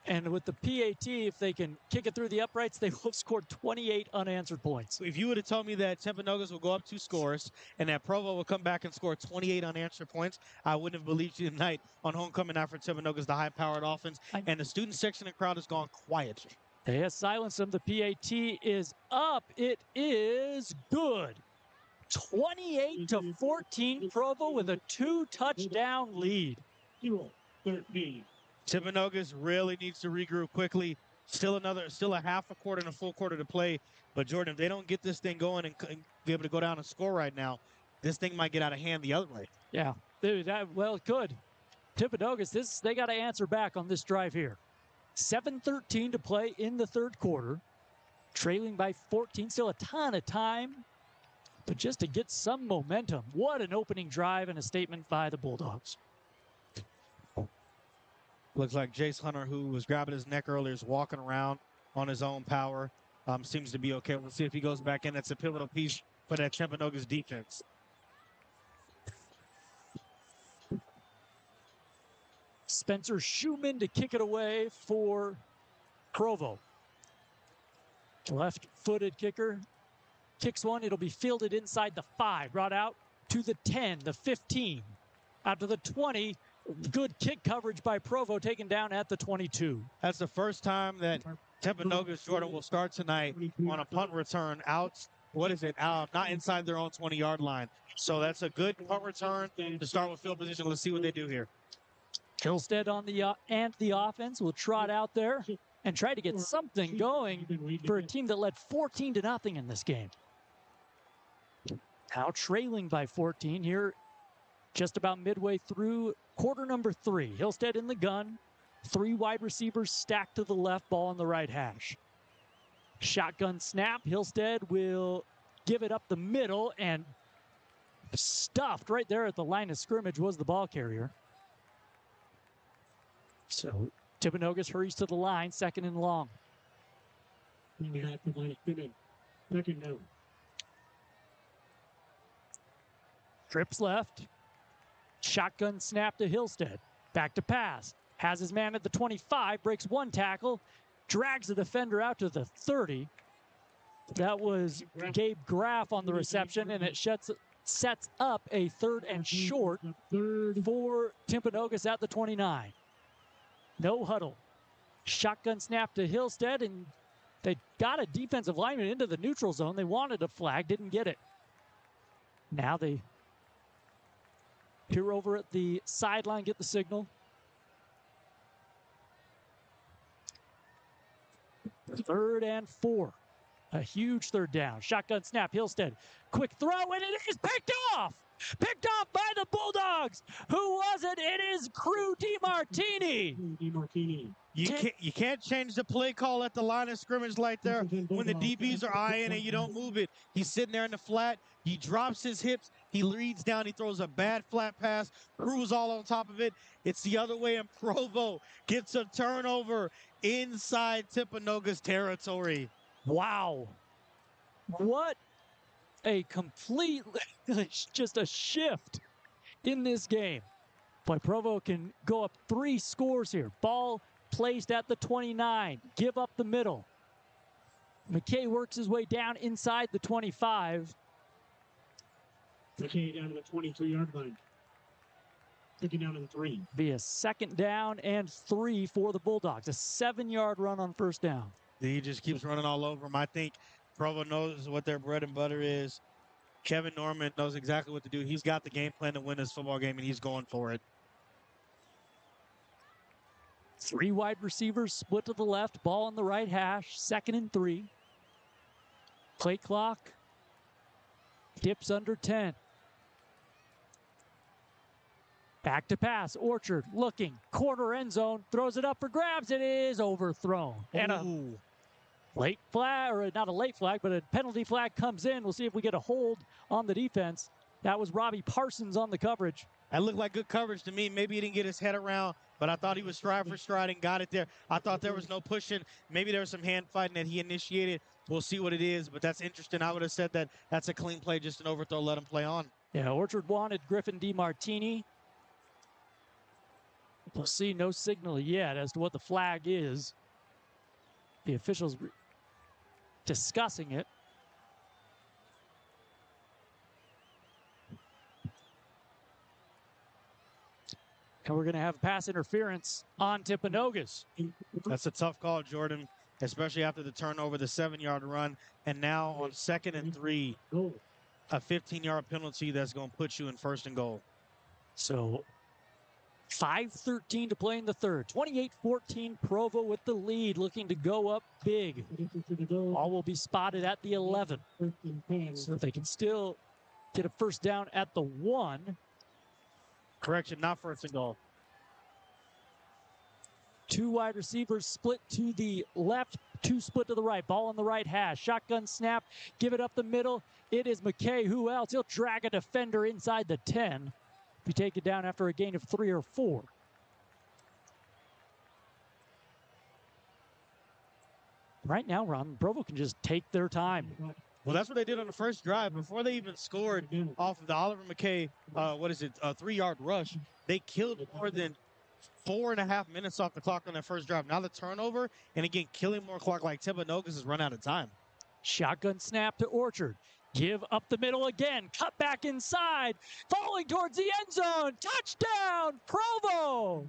S2: And with the PAT, if they can kick it through the uprights, they will have scored 28 unanswered points.
S3: If you would have told me that Timpanogos will go up 2 scores and that Provo will come back and score 28 unanswered points, I wouldn't have believed you tonight on homecoming night for Timpanogos, the high-powered offense. And the student section and crowd has gone quiet.
S2: They have silenced them. The PAT is up. It is good. 28-14, Provo with a 2-touchdown lead.
S7: 13.
S3: Timpanogos really needs to regroup quickly. Still a half a quarter and a full quarter to play. But Jordan, if they don't get this thing going and be able to go down and score right now, this thing might get out of hand the other way.
S2: Yeah, dude, it could. Timpanogos, they got to answer back on this drive here. 7:13 to play in the third quarter. Trailing by 14, still a ton of time. But just to get some momentum, what an opening drive and a statement by the Bulldogs.
S3: Looks like Jace Hunter, who was grabbing his neck earlier, is walking around on his own power. Seems to be okay. We'll see if he goes back in. That's a pivotal piece for that Timpanogos defense.
S2: Spencer Schumann to kick it away for Provo. Left-footed kicker. Kicks one. It'll be fielded inside the 5. Brought out to the 10, the 15. Out to the 20. Good kick coverage by Provo, taken down at the 22.
S3: That's the first time that Timpanogos, Jordan, will start tonight on a punt return out. Not inside their own 20-yard line. So that's a good punt return to start with field position. Let's see what they do here.
S2: Hillstead on the offense will trot out there and try to get something going for a team that led 14-0 in this game. Now trailing by 14 here, just about midway through quarter number 3. Hillstead in the gun. 3 wide receivers stacked to the left, ball on the right hash. Shotgun snap. Hillstead will give it up the middle, and stuffed right there at the line of scrimmage was the ball carrier. So Timpanogos hurries to the line, 2nd and long.
S7: Second down.
S2: Trips left. Shotgun snap to Hillstead. Back to pass. Has his man at the 25. Breaks 1 tackle. Drags the defender out to the 30. That was Gabe Graff on the reception, and it sets up a 3rd and short for Timpanogos at the 29. No huddle. Shotgun snap to Hillstead, and they got a defensive lineman into the neutral zone. They wanted a flag, didn't get it. Now they here over at the sideline, get the signal. 3rd and 4. A huge 3rd down. Shotgun snap, Hillstead. Quick throw, and it is picked off! Picked off by the Bulldogs! Who was it? It is Crew DiMartini.
S3: You can't change the play call at the line of scrimmage like there. When the DBs are eyeing it, you don't move it. He's sitting there in the flat. He drops his hips. He leads down. He throws a bad flat pass. Crew's all on top of it. It's the other way, and Provo gets a turnover inside Timpanogos territory.
S2: Wow. What a complete, just a shift in this game. But Provo can go up 3 scores here. Ball placed at the 29. Give up the middle. McKay works his way down inside the 25.
S7: McKay down to the 23-yard line. Taking down in 3.
S2: Be a 2nd down and 3 for the Bulldogs. A 7-yard run on first down.
S3: He just keeps running all over him. I think Provo knows what their bread and butter is. Kevin Norman knows exactly what to do. He's got the game plan to win this football game, and he's going for it.
S2: 3 wide receivers split to the left, ball on the right hash, 2nd and 3. Play clock dips under 10. Back to pass. Orchard looking. Corner end zone. Throws it up for grabs. It is overthrown. And a late flag, or not a late flag, but a penalty flag comes in. We'll see if we get a hold on the defense. That was Robbie Parsons on the coverage.
S3: That looked like good coverage to me. Maybe he didn't get his head around, but I thought he was stride for stride and got it there. I thought there was no pushing. Maybe there was some hand fighting that he initiated. We'll see what it is, but that's interesting. I would have said that that's a clean play, just an overthrow. Let him play on.
S2: Yeah, Orchard wanted Griffin DiMartini. We'll see, no signal yet as to what the flag is. The officials discussing it. And we're going to have pass interference on Timpanogos.
S3: That's a tough call, Jordan, especially after the turnover, the 7-yard run. And now on 2nd and 3, a 15-yard penalty that's going to put you in 1st and goal.
S2: So 5:13 to play in the third. 28-14, Provo with the lead, looking to go up big. All will be spotted at the 11. So if they can still get a first down at the 1.
S3: Correction, not 1st and goal.
S2: 2 wide receivers split to the left, 2 split to the right. Ball on the right hash. Shotgun snap, give it up the middle. It is McKay. Who else? He'll drag a defender inside the 10. If you take it down after a gain of 3 or 4. Right now, Ron, Provo can just take their time.
S3: Well, that's what they did on the first drive. Before they even scored off of the Oliver McKay, a 3-yard rush, they killed more than 4.5 minutes off the clock on their first drive. Now the turnover, and again, killing more clock like Timpanogos has run out of time.
S2: Shotgun snap to Orchard. Give up the middle again. Cut back inside. Falling towards the end zone. Touchdown, Provo!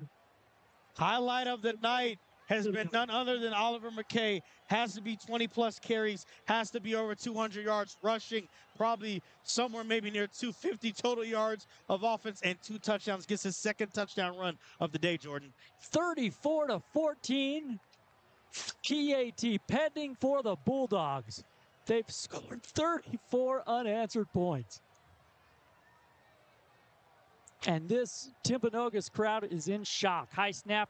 S3: Highlight of the night has been none other than Oliver McKay. Has to be 20-plus carries. Has to be over 200 yards rushing. Probably somewhere maybe near 250 total yards of offense and 2 touchdowns. Gets his 2nd touchdown run of the day, Jordan.
S2: 34-14. PAT pending for the Bulldogs. They've scored 34 unanswered points. And this Timpanogos crowd is in shock. High snap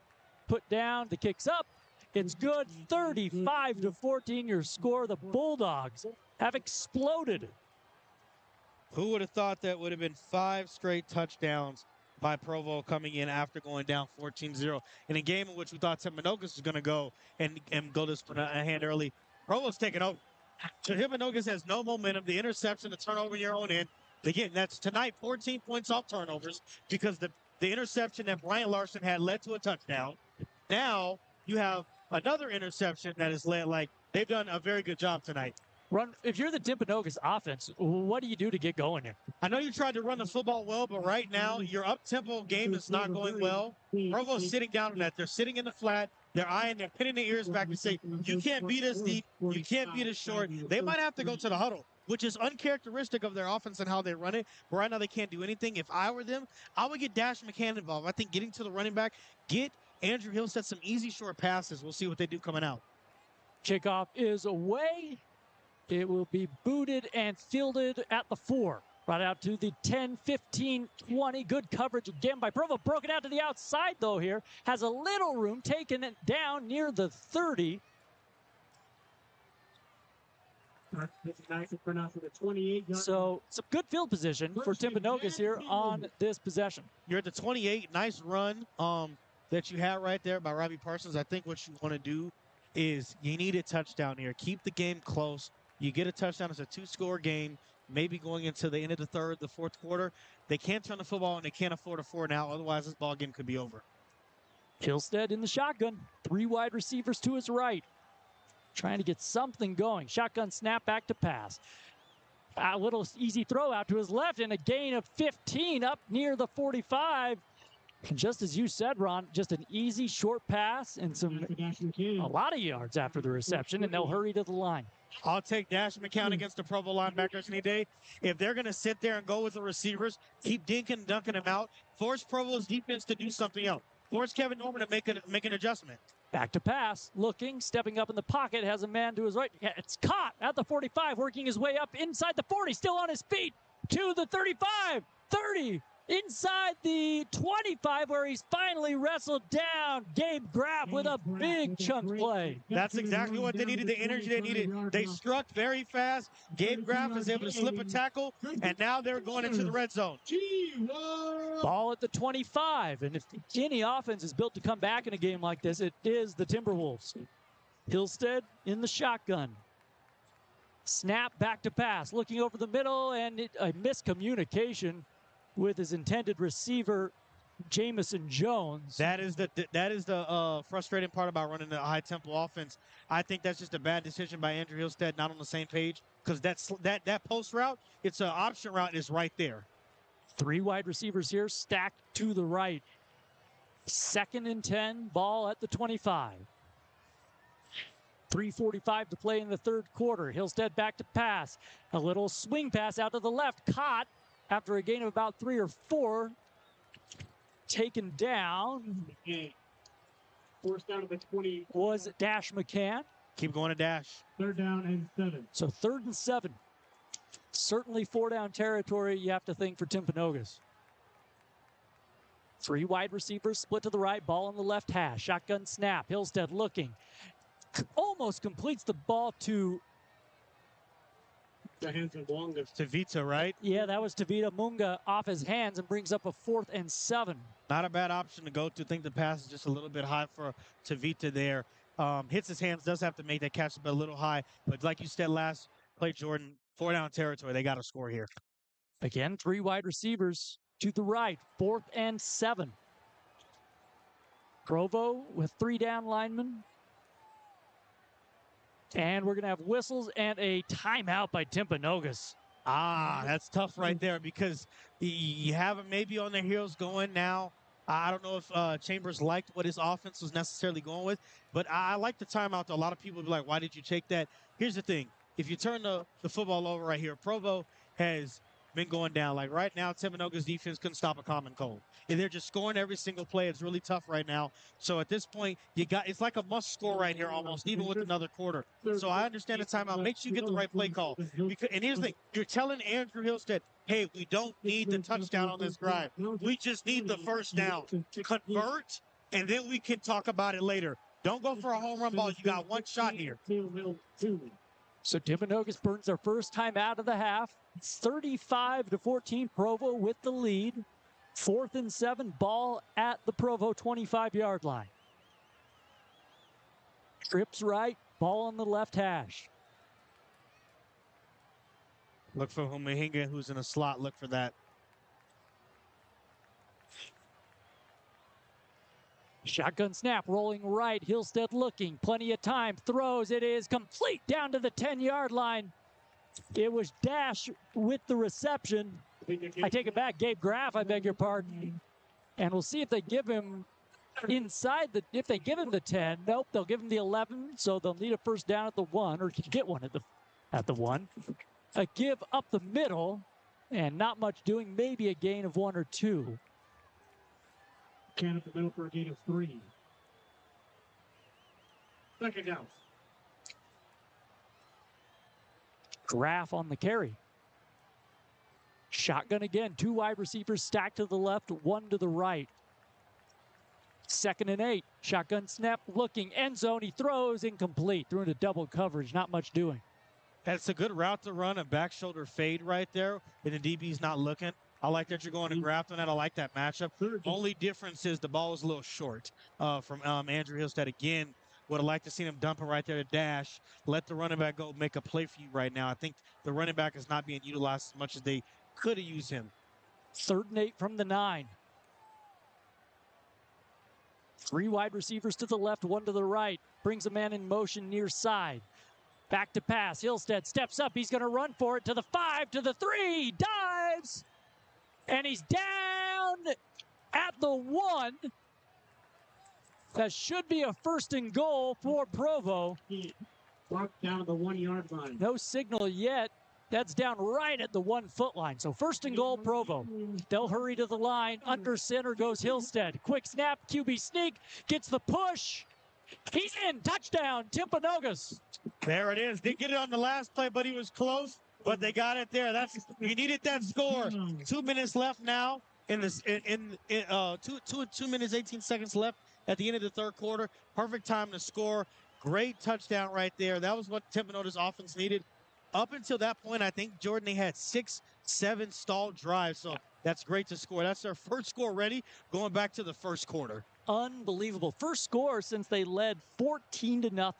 S2: put down. The kick's up. It's good. 35-14 your score. The Bulldogs have exploded.
S3: Who would have thought that would have been 5 straight touchdowns by Provo coming in after going down 14-0 in a game in which we thought Timpanogos was going to go and go this a hand early. Provo's taking over. So Timpanogos has no momentum. The interception, the turnover in your own end. Again, that's tonight 14 points off turnovers because the interception that Bryant Larson had led to a touchdown. Now you have another interception that has led, like, they've done a very good job tonight.
S2: Run. If you're the Timpanogos offense, what do you do to get going here?
S3: I know you tried to run the football well, but right now your up-tempo game is not going well. Provo's sitting down on that. They're sitting in the flat. They're eyeing, they're pinning their ears back to say, you can't beat us deep. You can't beat us short. They might have to go to the huddle, which is uncharacteristic of their offense and how they run it. But right now they can't do anything. If I were them, I would get Dash McCann involved. I think getting to the running back, get Andrew Hill set some easy short passes. We'll see what they do coming out.
S2: Kickoff is away. It will be booted and fielded at the 4. Right out to the 10, 15, 20. Good coverage again by Provo. Broken out to the outside, though, here. Has a little room. Taking it down near the 30. So, some good field position for Timpanogos here on this possession.
S3: You're at the 28. Nice run that you had right there by Robbie Parsons. I think what you want to do is you need a touchdown here. Keep the game close. You get a touchdown. It's a 2-score game. Maybe going into the end of the third, the 4th quarter. They can't turn the football, and they can't afford a 4 now. Otherwise, this ball game could be over.
S2: Kilstead in the shotgun. 3 wide receivers to his right. Trying to get something going. Shotgun snap back to pass. A little easy throw out to his left, and a gain of 15 up near the 45. Just as you said, Ron, just an easy short pass and a lot of yards after the reception, and they'll hurry to the line.
S3: I'll take Dash McCown against the Provo linebackers any day. If they're going to sit there and go with the receivers, keep dinking and dunking them out, force Provo's defense to do something else. Force Kevin Norman to make an adjustment.
S2: Back to pass, looking, stepping up in the pocket, has a man to his right. Yeah, it's caught at the 45, working his way up inside the 40, still on his feet, to the 35, 30, inside the 25, where he's finally wrestled down Gabe Graff with a big chunk play.
S3: That's exactly what they needed, the energy they needed. They struck very fast. Gabe Graff was able to slip a tackle, and now they're going into the red zone.
S2: Ball at the 25, and if any offense is built to come back in a game like this, it is the Timberwolves. Hillstead in the shotgun. Snap back to pass, looking over the middle, and a miscommunication with his intended receiver, Jamison Jones.
S3: That is the frustrating part about running a high-tempo offense. I think that's just a bad decision by Andrew Hillstead, not on the same page, because that post route, it's an option route, is right there.
S2: 3 wide receivers here, stacked to the right. 2nd and 10, ball at the 25. 3:45 to play in the third quarter. Hillstead back to pass. A little swing pass out to the left, caught after a gain of about 3 or 4, taken down.
S7: Forced down to the 20.
S2: Was it Dash McCann?
S3: Keep going to Dash.
S7: 3rd down and 7.
S2: So 3rd and 7. Certainly 4-down territory, you have to think, for Timpanogos. 3 wide receivers split to the right, ball on the left hash. Shotgun snap, Hillstead looking. Almost completes the ball to
S3: Vita, right?
S2: Yeah, that was Tavita Munga off his hands and brings up a 4th and 7.
S3: Not a bad option to go to. I think the pass is just a little bit high for Tavita there. Hits his hands, does have to make that catch a little high. But like you said last play, Jordan, 4-down territory. They got to score here.
S2: Again, 3 wide receivers to the right, 4th and 7. Provo with 3 down linemen. And we're going to have whistles and a timeout by Timpanogos.
S3: That's tough right there because you have them maybe on their heels going now. I don't know if Chambers liked what his offense was necessarily going with, but I like the timeout. A lot of people will be like, why did you take that? Here's the thing. If you turn the football over right here, Provo has been going down. Like right now, Timpanogos defense couldn't stop a common cold. And they're just scoring every single play. It's really tough right now. So at this point, it's like a must score right here almost, even with another quarter. So I understand the timeout. Make sure you get the right play call. And here's the thing. You're telling Andrew Hillstead, hey, we don't need the touchdown on this drive. We just need the first down. Convert, and then we can talk about it later. Don't go for a home run ball. You got one shot here.
S2: So Timpanogos burns their first time out of the half. 35-14, Provo with the lead. 4th and 7, ball at the Provo 25-yard line. Trips right, ball on the left hash.
S3: Look for Humahinga, who's in a slot. Look for that.
S2: Shotgun snap, rolling right. Hillstead looking, plenty of time, throws. It is complete down to the 10-yard line. It was Dash with the reception. I take it back. Gabe Graff, I beg your pardon. And we'll see if they give him if they give him the 10. Nope, they'll give him the 11. So they'll need a first down at the 1, or get one at the 1. A give up the middle, and not much doing. Maybe a gain of 1 or 2.
S7: Can up the middle for a gain of 3. 2nd down.
S2: Graff on the carry. Shotgun again. 2 wide receivers stacked to the left, 1 to the right. 2nd and 8. Shotgun snap, looking, end zone. He throws, incomplete. Threw into double coverage. Not much doing.
S3: That's a good route to run, a back shoulder fade right there, and the DB's not looking. I like that you're going to Graff on that. I like that matchup. Only difference is the ball was a little short from Andrew Hillstead. Again, would have liked to see him dump it right there to Dash. Let the running back go make a play for you right now. I think the running back is not being utilized as much as they could have used him.
S2: 3rd and 8 from the 9. 3 wide receivers to the left, 1 to the right. Brings a man in motion near side. Back to pass. Hillstead steps up. He's going to run for it to the 5, to the 3. Dives. And he's down at the 1. That should be a first and goal for Provo.
S7: Walk down to the 1 yard line.
S2: No signal yet. That's down right at the 1 foot line. So first and goal, Provo. They'll hurry to the line. Under center goes Hillstead. Quick snap, QB sneak, gets the push. He's in. Touchdown, Timpanogos.
S3: There it is. Didn't get it on the last play, but he was close. But they got it there. You needed that score. 2 minutes left now. In 2 minutes 18 seconds left at the end of the third quarter. Perfect time to score. Great touchdown right there. That was what Timpanogos offense needed. Up until that point, I think, Jordan, they had 6-7 stalled drives. So that's great to score. That's their first score ready going back to the first quarter.
S2: Unbelievable. First score since they led 14-0.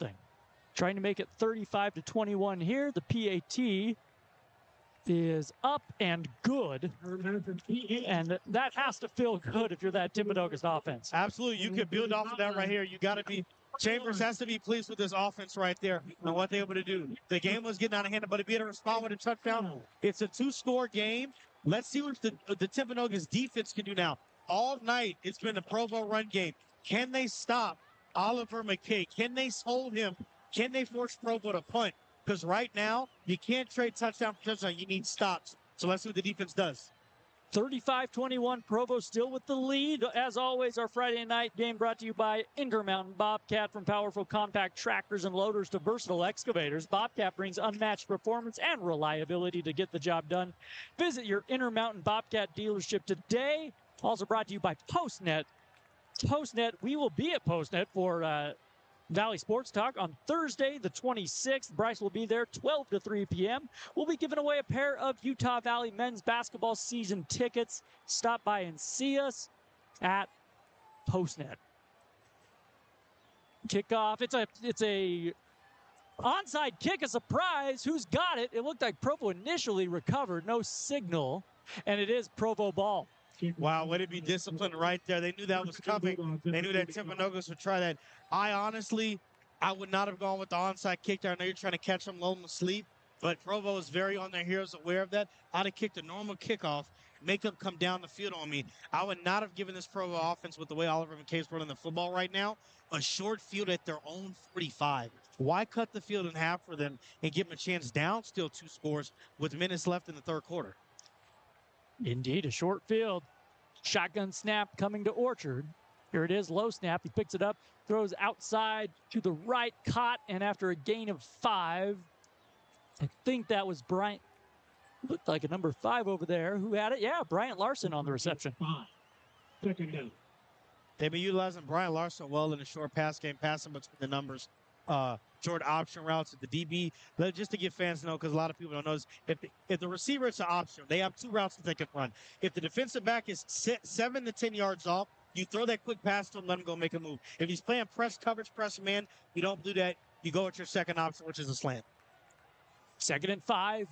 S2: Trying to make it 35-21 here. The PAT is up and good. And that has to feel good if you're that Timpanogos offense.
S3: Absolutely. You could build off of that right here. You got to be Chambers has to be pleased with this offense right there and what they're able to do. The game was getting out of hand, but to be able to respond with a touchdown, it's a 2-score game. Let's see what the Timpanogos defense can do now. All night, it's been the Provo run game. Can they stop Oliver McKay? Can they hold him? Can they force Provo to punt? Because right now, you can't trade touchdown for touchdown. You need stops. So let's see what the defense does.
S2: 35-21, Provo still with the lead. As always, our Friday night game brought to you by Intermountain Bobcat. From powerful compact tractors and loaders to versatile excavators, Bobcat brings unmatched performance and reliability to get the job done. Visit your Intermountain Bobcat dealership today. Also brought to you by PostNet. PostNet, we will be at PostNet for Valley Sports Talk on Thursday, the 26th. Bryce will be there 12 to 3 p.m. We'll be giving away a pair of Utah Valley men's basketball season tickets. Stop by and see us at PostNet. Kickoff. It's a onside kick, a surprise. Who's got it? It looked like Provo initially recovered. No signal. And it is Provo ball.
S3: Wow, way to be disciplined right there. They knew that was coming. They knew that Timpanogos would try that. I would not have gone with the onside kick there. I know you're trying to catch them low in the sleep, but Provo is very on their heels, aware of that. I'd have kicked a normal kickoff, make them come down the field on me. I would not have given this Provo offense, with the way Oliver McKay's running the football right now, a short field at their own 45. Why cut the field in half for them and give them a chance down still 2 scores with minutes left in the third quarter?
S2: Indeed, a short field. Shotgun snap coming to Orchard. Here it is, low snap. He picks it up, throws outside to the right, caught, and after a gain of 5, I think that was Bryant. Looked like a number 5 over there. Who had it? Yeah, Bryant Larson on the reception.
S7: Second down.
S3: They've been utilizing Bryant Larson well in the short pass game, passing between the numbers. Short option routes at the DB. Just to get fans to know, because a lot of people don't know, if the receiver is an option, they have 2 routes that they can run. If the defensive back is 7 to 10 yards off, you throw that quick pass to him, let him go make a move. If he's playing press coverage, press man, you don't do that. You go with your second option, which is a slant.
S2: 2nd and 5.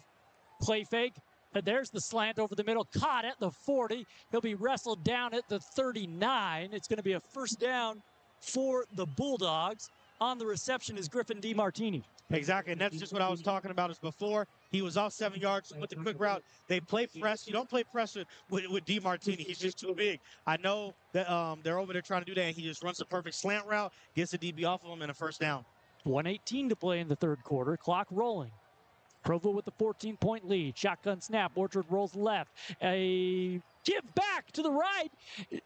S2: Play fake. And there's the slant over the middle. Caught at the 40. He'll be wrestled down at the 39. It's going to be a first down for the Bulldogs. On the reception is Griffin DiMartini.
S3: Exactly, and that's just what I was talking about as before. He was off 7 yards with the quick route. They play press. You don't play press with DiMartini. He's just too big. I know that they're over there trying to do that, and he just runs the perfect slant route, gets the DB off of him, and a first down.
S2: 1:18 to play in the third quarter. Clock rolling. Provo with the 14-point lead. Shotgun snap. Orchard rolls left. A give back to the right.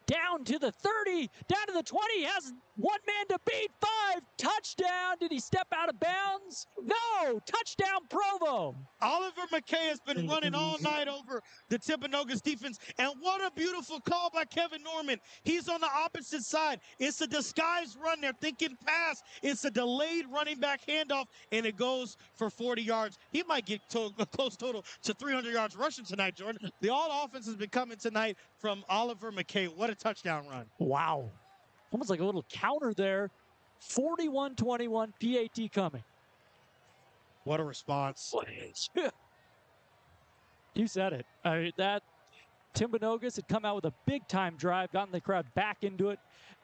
S2: Down to the 30. Down to the 20. He has one man to beat. 5. Touchdown. Did he step out of bounds? No. Touchdown, Provo.
S3: Oliver McKay has been running all night over the Timpanogos defense. And what a beautiful call by Kevin Norman. He's on the opposite side. It's a disguised run. They're thinking pass. It's a delayed running back handoff, and it goes for 40 yards. He might get a close total to 300 yards rushing tonight, Jordan. The all offense has been coming tonight from Oliver McKay. What a touchdown run.
S2: Wow. Almost like a little counter there. 41-21, PAT coming.
S3: What a response.
S2: You said it. That Timpanogos had come out with a big-time drive, gotten the crowd back into it.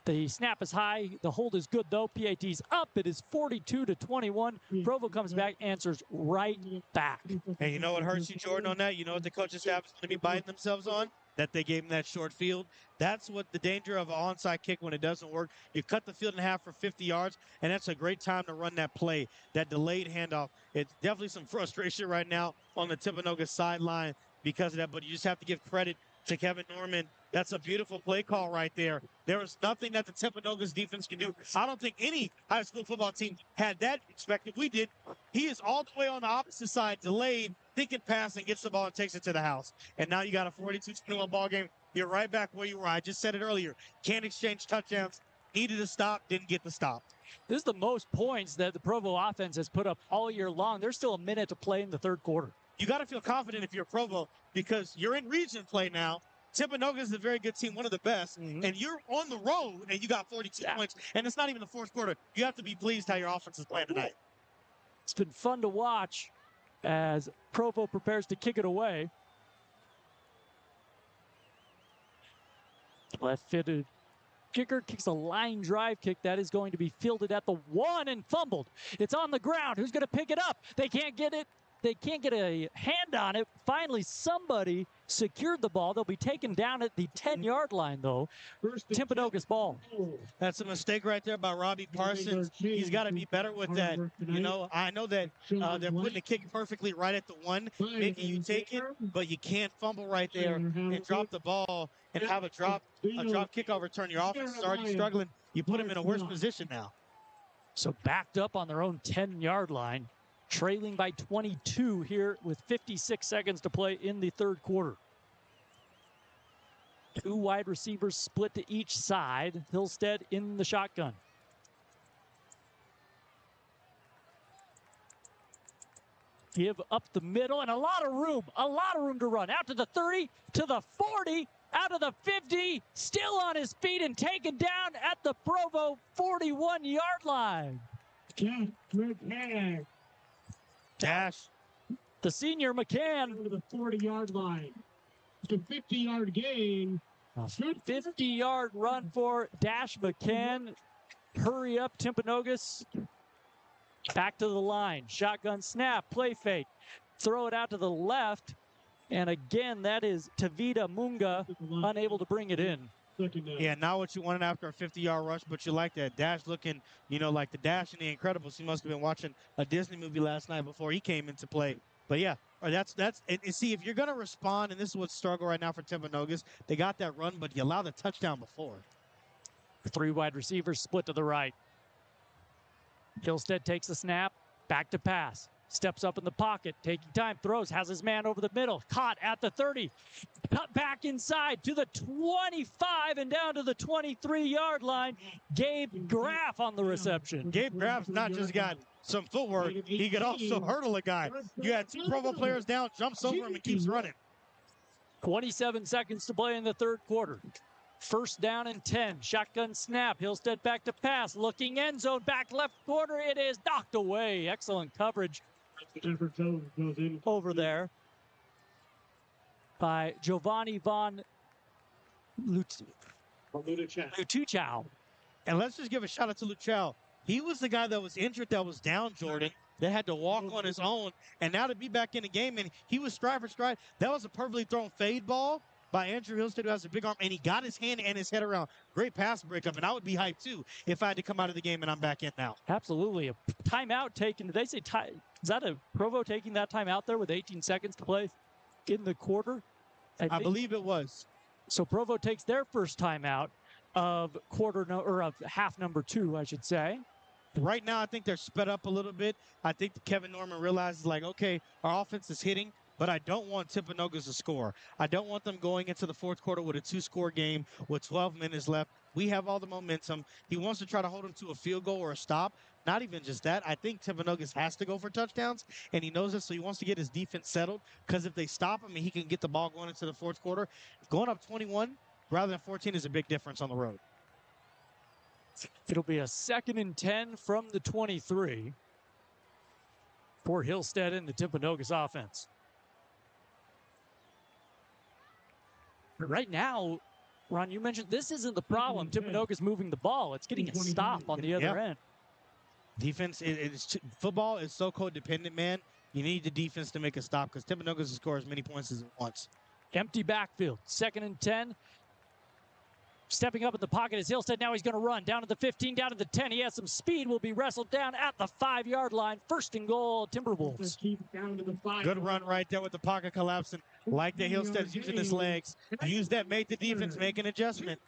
S2: The snap is high. The hold is good, though. PAT's up. It is 42-21. Provo comes back, answers right back.
S3: And you know what hurts you, Jordan, on that? You know what the coaching staff is going to be biting themselves on? That they gave him that short field. That's what the danger of an onside kick when it doesn't work. You cut the field in half for 50 yards, and that's a great time to run that play, that delayed handoff. It's definitely some frustration right now on the Timpanogos sideline because of that, but you just have to give credit to Kevin Norman. That's a beautiful play call right there. There is nothing that the Timpanogos defense can do. I don't think any high school football team had that expected. We did. He is all the way on the opposite side, delayed, thinking pass, and gets the ball and takes it to the house. And now you got a 42-21 ball game. You're right back where you were. I just said it earlier. Can't exchange touchdowns. Needed a stop, didn't get the stop.
S2: This is the most points that the Provo offense has put up all year long. There's still a minute to play in the third quarter.
S3: You got to feel confident if you're Provo because you're in region play now. Timpanogos is a very good team, one of the best, and you're on the road, and you got 42 points, and it's not even the fourth quarter. You have to be pleased how your offense is playing tonight.
S2: It's been fun to watch as Provo prepares to kick it away. Left-footed kicker kicks a line drive kick that is going to be fielded at the 1 and fumbled. It's on the ground. Who's going to pick it up? They can't get it. They can't get a hand on it. Finally, somebody secured the ball. They'll be taken down at the 10-yard line, though. Timpanogos ball.
S3: That's a mistake right there by Robbie Parsons. He's got to be better with that. You know, I know that they're putting the kick perfectly right at the 1, making you take it, but you can't fumble right there and drop the ball and have a drop kickoff return. Your offense is already struggling. You put them in a worse position now.
S2: So backed up on their own 10-yard line. Trailing by 22 here with 56 seconds to play in the third quarter. 2 wide receivers split to each side. Hillstead in the shotgun. Give up the middle and a lot of room to run. Out to the 30, to the 40, out of the 50, still on his feet and taken down at the Provo 41-yard line.
S3: Dash.
S2: The senior McCann.
S7: To the 40-yard line. It's a 50-yard gain.
S2: A 50-yard run for Dash McCann. Hurry up, Timpanogos. Back to the line. Shotgun snap. Play fake. Throw it out to the left. And again, that is Tavita Munga unable to bring it in.
S3: Yeah, not what you wanted after a 50-yard rush, but you like that. Dash looking, you know, like the Dash in The Incredibles. He must have been watching a Disney movie last night before he came into play. But yeah, that's and see, if you're going to respond, and this is what's struggle right now for Timpanogos, they got that run, but you allow the touchdown before.
S2: 3 wide receivers split to the right. Hillstead takes the snap, back to pass. Steps up in the pocket, taking time, throws, has his man over the middle, caught at the 30, cut back inside to the 25 and down to the 23-yard line. Gabe Graff on the reception.
S3: Gabe Graff's not just got some footwork, he could also hurdle a guy. You had 2 Provo players down, jumps over him and keeps running.
S2: 27 seconds to play in the third quarter. First down and 10. Shotgun snap. Hillstead back to pass. Looking end zone. Back left corner. It is knocked away. Excellent coverage over there by Giovanni Von Lutuchow.
S3: And let's just give a shout out to Luchow. He was the guy that was injured, that was down, Jordan, that had to walk on his own. And now to be back in the game, and he was stride for stride. That was a perfectly thrown fade ball by Andrew Hillstead, who has a big arm, and he got his hand and his head around. Great pass breakup, and I would be hyped too if I had to come out of the game and I'm back in now.
S2: Absolutely. A timeout taken. Did they say is that a Provo taking that timeout there with 18 seconds to play in the quarter?
S3: I believe it was.
S2: So Provo takes their first timeout of half number 2, I should say.
S3: Right now, I think they're sped up a little bit. I think Kevin Norman realizes, like, okay, our offense is hitting, but I don't want Timpanogos to score. I don't want them going into the fourth quarter with a 2-score game with 12 minutes left. We have all the momentum. He wants to try to hold them to a field goal or a stop. Not even just that. I think Timpanogos has to go for touchdowns, and he knows it, so he wants to get his defense settled, because if they stop him, he can get the ball going into the fourth quarter. Going up 21 rather than 14 is a big difference on the road.
S2: It'll be a 2nd and 10 from the 23 for Hillstead and the Timpanogos offense. Right now, Ron, you mentioned this isn't the problem. Timpanogos moving the ball. It's getting a stop on the other end.
S3: Defense, football is so codependent, man. You need the defense to make a stop because Timpanogos will score as many points as it wants.
S2: Empty backfield. 2nd and 10. Stepping up in the pocket is Hillstead. Now he's going to run down to the 15, down to the 10. He has some speed. Will be wrestled down at the 5-yard line. 1st and goal, Timberwolves.
S3: Good run right there with the pocket collapsing. Like the Hillstead's using his legs. Use that, make the defense make an adjustment.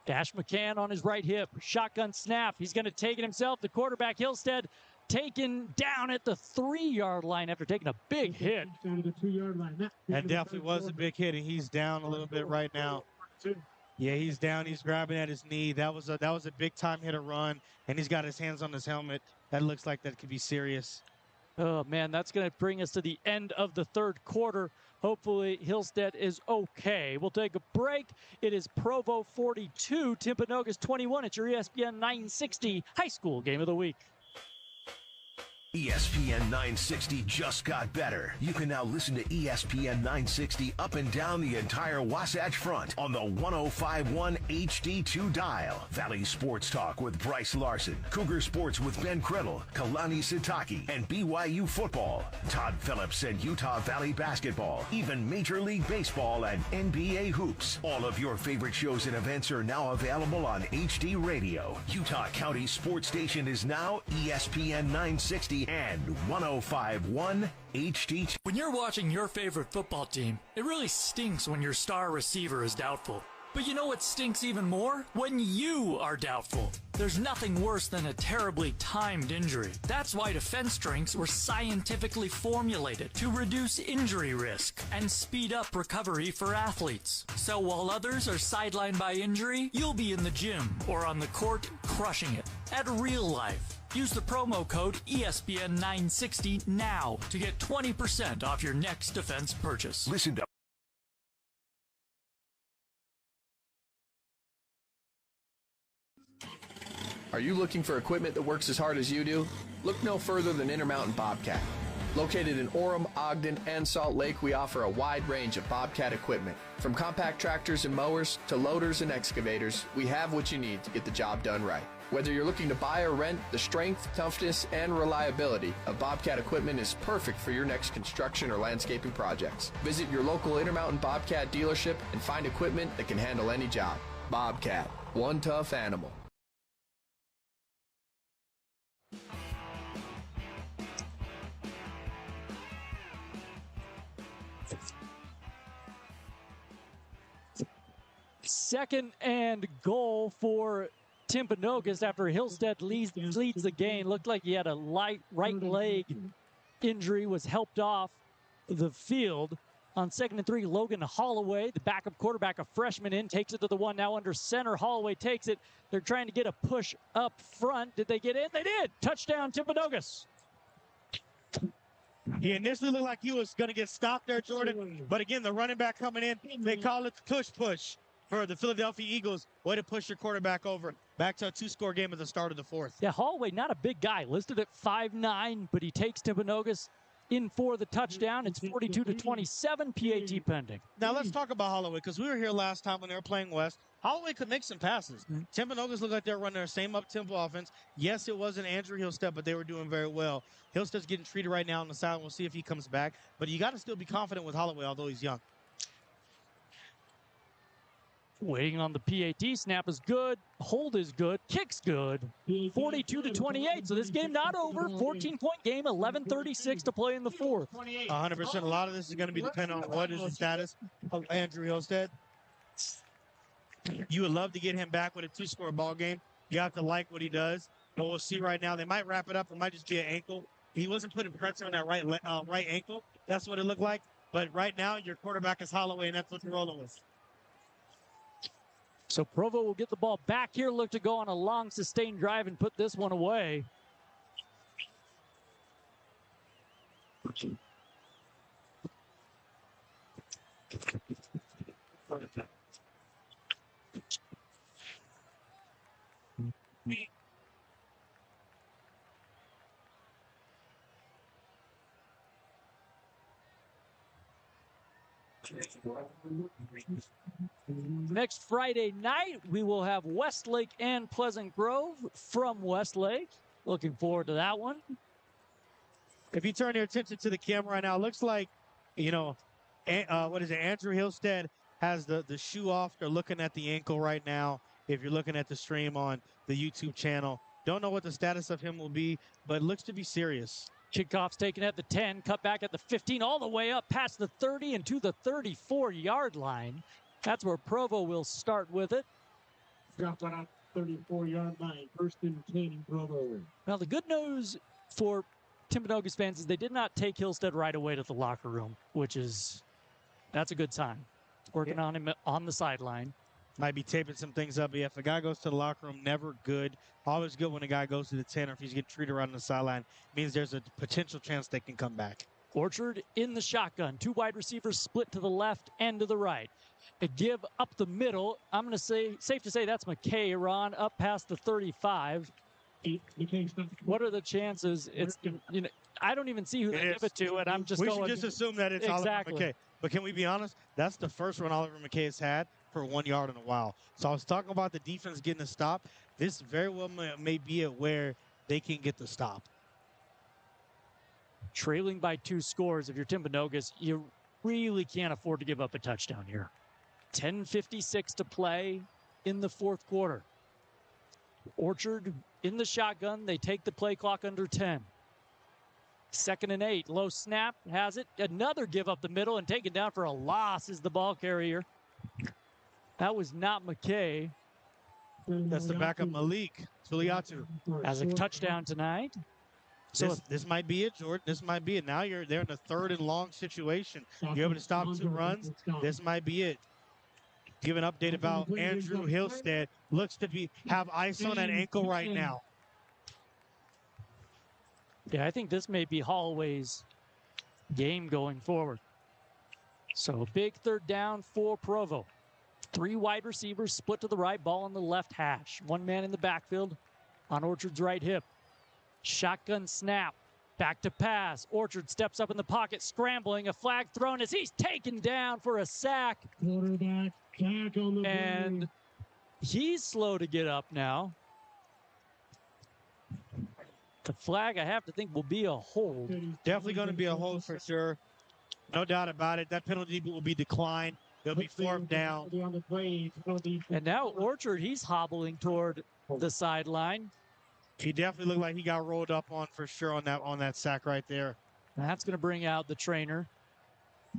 S2: Dash McCann on his right hip. Shotgun snap. He's going to take it himself. The quarterback, Hillstead, taken down at the 3-yard line after taking a big hit.
S3: That definitely was a big hit, and he's down a little bit right now. Yeah, he's down. He's grabbing at his knee. That was a big-time hit or run, and he's got his hands on his helmet. That looks like that could be serious.
S2: Oh, man, that's going to bring us to the end of the 3rd quarter. Hopefully, Hillstead is okay. We'll take a break. It is Provo 42, Timpanogos 21. It's your ESPN 960 High School Game of the Week.
S8: ESPN 960 just got better. You can now listen to ESPN 960 up and down the entire Wasatch Front on the 105.1 HD2 dial. Valley Sports Talk with Bryce Larson, Cougar Sports with Ben Criddle, Kalani Sitaki, and BYU football, Todd Phillips and Utah Valley basketball, even Major League Baseball and NBA hoops. All of your favorite shows and events are now available on HD Radio. Utah County Sports Station is now ESPN 960 and 105.1 HD2.
S6: When you're watching your favorite football team, it really stinks when your star receiver is doubtful. But you know what stinks even more? When you are doubtful. There's nothing worse than a terribly timed injury. That's why defense drinks were scientifically formulated to reduce injury risk and speed up recovery for athletes. So while others are sidelined by injury, you'll be in the gym or on the court crushing it. At real life. Use the promo code ESPN960 now to get 20% off your next defense purchase.
S8: Listen to
S5: Are you looking for equipment that works as hard as you do? Look no further than Intermountain Bobcat. Located in Orem, Ogden, and Salt Lake, we offer a wide range of Bobcat equipment. From compact tractors and mowers to loaders and excavators, we have what you need to get the job done right. Whether you're looking to buy or rent, the strength, toughness, and reliability of Bobcat equipment is perfect for your next construction or landscaping projects. Visit your local Intermountain Bobcat dealership and find equipment that can handle any job. Bobcat, one tough animal.
S2: Second and goal for Timpanogos after Hillstead leads the game. Looked like he had a light right leg injury, was helped off the field. On 2nd and 3, Logan Holloway, the backup quarterback, a freshman in, takes it to the 1 now under center. Holloway takes it. They're trying to get a push up front. Did they get in? They did. Touchdown, Timpanogos.
S3: He initially looked like he was going to get stopped there, Jordan. But again, the running back coming in, they call it the push for the Philadelphia Eagles. Way to push your quarterback over. Back to a 2-score game at the start of the 4th.
S2: Yeah, Holloway, not a big guy, listed at 5'9", but he takes Timpanogos in for the touchdown. It's 42-27, PAT pending.
S3: Now let's talk about Holloway, because we were here last time when they were playing West. Holloway could make some passes. Timpanogos looked like they're running their same up-tempo offense. Yes, it wasn't Andrew Hillstead, but they were doing very well. Hillstead's getting treated right now on the side. We'll see if he comes back. But you got to still be confident with Holloway, although he's young.
S2: Waiting on the PAT. Snap is good. Hold is good. Kick's good. 42-28. So this game not over. 14-point game. 11:36 to play in the 4th.
S3: 100%. A lot of this is going to be dependent on what is the status of Andrew Hillstead. You would love to get him back with a 2-score ball game. You have to like what he does. But we'll see right now. They might wrap it up. It might just be an ankle. He wasn't putting pressure on that right ankle. That's what it looked like. But right now, your quarterback is Holloway, and that's what you're rolling with.
S2: So Provo will get the ball back here, look to go on a long sustained drive and put this one away. Next Friday night, we will have Westlake and Pleasant Grove from Westlake. Looking forward to that one.
S3: If you turn your attention to the camera right now, it looks like, you know, what is it? Andrew Hillstead has the shoe off. They're looking at the ankle right now. If you're looking at the stream on the YouTube channel, don't know what the status of him will be, but it looks to be serious.
S2: Kickoff's taken at the 10, cut back at the 15, all the way up past the 30 and to the 34-yard line. That's where Provo will start with it.
S7: Dropped on a 34-yard line. First and 10 in Provo.
S2: Now, the good news for Timpanogos fans is they did not take Hillstead right away to the locker room, that's a good sign. Working on him on the sideline.
S3: Might be taping some things up. But yeah, if a guy goes to the locker room, never good. Always good when a guy goes to the 10 or if he's getting treated around the sideline. Means there's a potential chance they can come back.
S2: Orchard in the shotgun. Two wide receivers split to the left and to the right. A give up the middle. I'm going to say, safe to say that's McKay, Ron, up past the 35. What are the chances? It's, you know, I don't even see who they give it to, and I'm just
S3: we
S2: going.
S3: should just assume that it's
S2: exactly.
S3: Oliver McKay. But can we be honest? That's the first one Oliver McKay has had for 1 yard in a while. So I was talking about the defense getting a stop. This very well may be it where they can get the stop.
S2: Trailing by 2 scores, if you're Timpanogos, you really can't afford to give up a touchdown here. 10:56 to play in the fourth quarter. Orchard in the shotgun. They take the play clock under 10. 2nd and 8. Low snap. Has it. Another give up the middle and taken down for a loss is the ball carrier. That was not McKay.
S3: That's the backup Malik Suliatu.
S2: As a touchdown tonight.
S3: So this might be it, Jordan. This might be it. Now they're in a 3rd and long situation. You're able to stop 2 runs. This might be it. Give an update about Andrew Hillstead. Looks to have ice on that ankle right now.
S2: Yeah, I think this may be Holloway's game going forward. So big 3rd down for Provo. 3 wide receivers split to the right, ball on the left hash. 1 man in the backfield on Orchard's right hip. Shotgun snap. Back to pass. Orchard steps up in the pocket, scrambling. A flag thrown as he's taken down for a sack.
S7: Quarterback, sack on the
S2: and he's slow to get up now. The flag, I have to think, will be a hold.
S3: Definitely going to be a hold for sure. No doubt about it. That penalty will be declined. They'll be 4th down.
S2: And now Orchard, he's hobbling toward the sideline.
S3: He definitely looked like he got rolled up on for sure on that sack right there.
S2: That's going to bring out the trainer.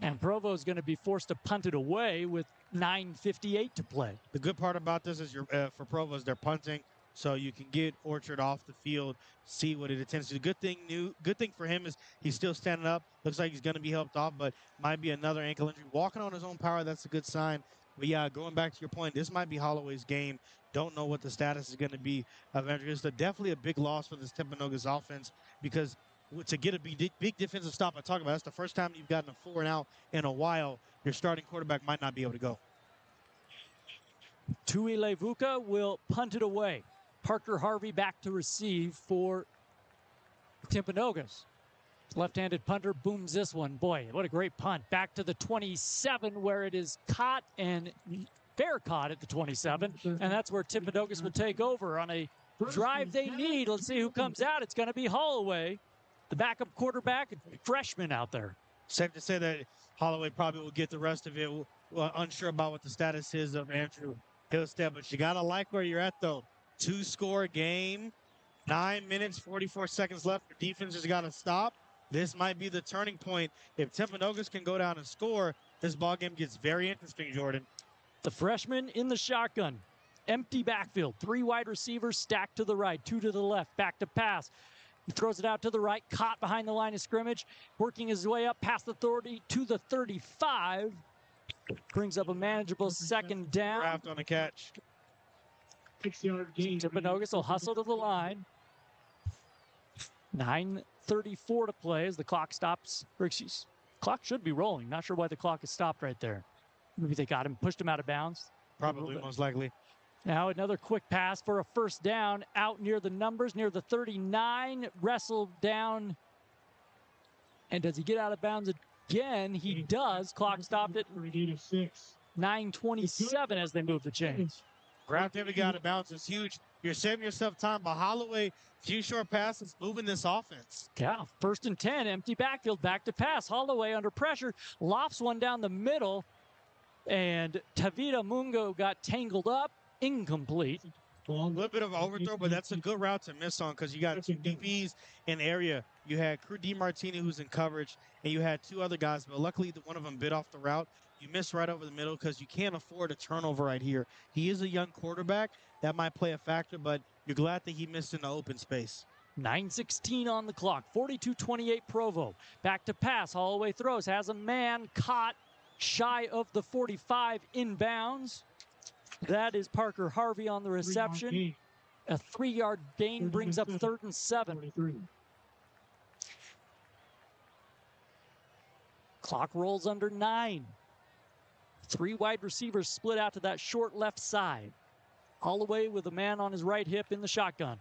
S2: And Provo is going to be forced to punt it away with 9:58 to play.
S3: The good part about this is for Provo is they're punting, so you can get Orchard off the field, see what it intends to do. Good thing for him is he's still standing up. Looks like he's going to be helped off, but might be another ankle injury. Walking on his own power, that's a good sign. But yeah, going back to your point, this might be Holloway's game. Don't know what the status is going to be of Andrew. It's definitely a big loss for this Timpanogos offense because to get a big defensive stop, I talk about that's the first time you've gotten a 4 and out in a while. Your starting quarterback might not be able to go.
S2: Tui Levuka will punt it away. Parker Harvey back to receive for Timpanogos. Left-handed punter booms this one. Boy, what a great punt. Back to the 27 where it is caught and fair caught at the 27. And that's where Timpanogos will take over on a drive they need. Let's see who comes out. It's going to be Holloway, the backup quarterback, freshman out there.
S3: Safe to say that Holloway probably will get the rest of it. Unsure about what the status is of Andrew Hillstead, but you got to like where you're at, though. 2-score game, 9 minutes, 44 seconds left. The defense has got to stop. This might be the turning point. If Timpanogos can go down and score, this ball game gets very interesting, Jordan.
S2: The freshman in the shotgun. Empty backfield. 3 wide receivers stacked to the right, 2 to the left. Back to pass. He throws it out to the right, caught behind the line of scrimmage, working his way up past the 30 to the 35. Brings up a manageable 2nd down.
S3: Draft on the catch.
S7: 6-yard gain.
S2: Timpanogos will hustle to the line. 9:34 to play as the clock stops. Clock should be rolling. Not sure why the clock is stopped right there. Maybe they got him, pushed him out of bounds.
S3: Probably, most likely.
S2: Now another quick pass for a 1st down out near the numbers, near the 39. Wrestled down. And does he get out of bounds? again. He does. Clock stopped at 9:27 as they move the chains.
S3: Ground there we got it. Bounce is huge. You're saving yourself time, but Holloway, few short passes, moving this offense.
S2: Yeah, 1st and 10, empty backfield, back to pass. Holloway under pressure, lofts one down the middle, and Tavita Mungo got tangled up, incomplete.
S3: A little bit of an overthrow, but that's a good route to miss on because you got two DBs in the area. You had Crew DiMartini who's in coverage, and you had two other guys, but luckily one of them bit off the route. You missed right over the middle because you can't afford a turnover right here. He is a young quarterback. That might play a factor, but you're glad that he missed in the open space.
S2: 9:16 on the clock, 42-28 Provo. Back to pass, Holloway throws, has a man caught shy of the 45 inbounds. That is Parker Harvey on the reception. A 3-yard gain brings up 3rd and 7. Clock rolls under 9. 3 wide receivers split out to that short left side. Holloway with a man on his right hip in the shotgun.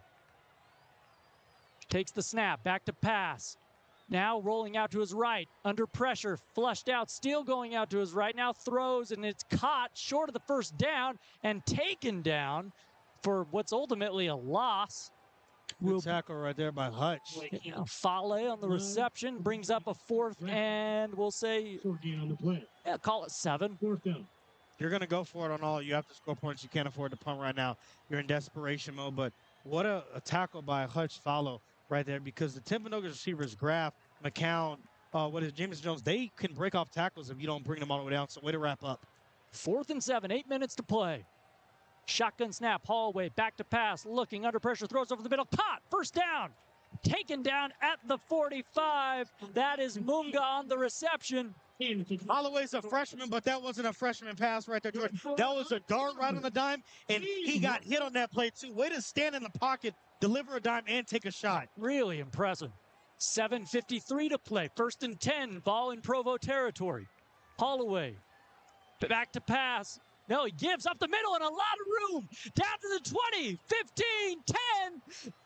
S2: Takes the snap, back to pass. Now rolling out to his right, under pressure, flushed out, still going out to his right. Now throws, and it's caught short of the first down and taken down for what's ultimately a loss.
S3: Good tackle right there by Hutch.
S2: Fale on the reception brings up a 4th, and we'll say, call it 7.
S3: You're going to go for it on all. You have to score points. You can't afford to punt right now. You're in desperation mode, but what a tackle by Hutch Fale right there, because the Timpanogos receivers, Graff, McCown, James Jones, they can break off tackles if you don't bring them all the way down. So way to wrap up.
S2: 4th and 7, 8 minutes to play. Shotgun snap, Holloway back to pass, looking under pressure, throws over the middle, caught, 1st down. Taken down at the 45. That is Munga on the reception.
S3: Holloway's a freshman, but that wasn't a freshman pass right there, George. That was a dart right on the dime, and he got hit on that play too. Way to stand in the pocket, deliver a dime, and take a shot.
S2: Really impressive. 7:53 to play. 1st and 10, ball in Provo territory. Holloway back to pass. No, he gives up the middle and a lot of room. Down to the 20, 15, 10.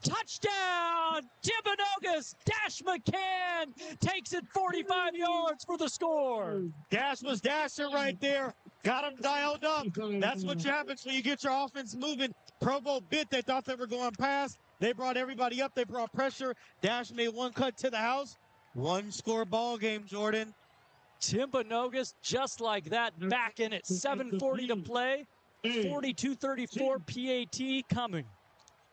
S2: Touchdown. Timpanogos. Dash McCann takes it 45 yards for the score.
S3: Dash was dashing right there. Got him dialed up. That's what happens when you get your offense moving. Provo bit. They thought they were going past. They brought everybody up. They brought pressure. Dash made one cut to the house. 1-score ball game, Jordan.
S2: Timpanogos just like that, back in it. 7:40 to play. 42-34 PAT coming.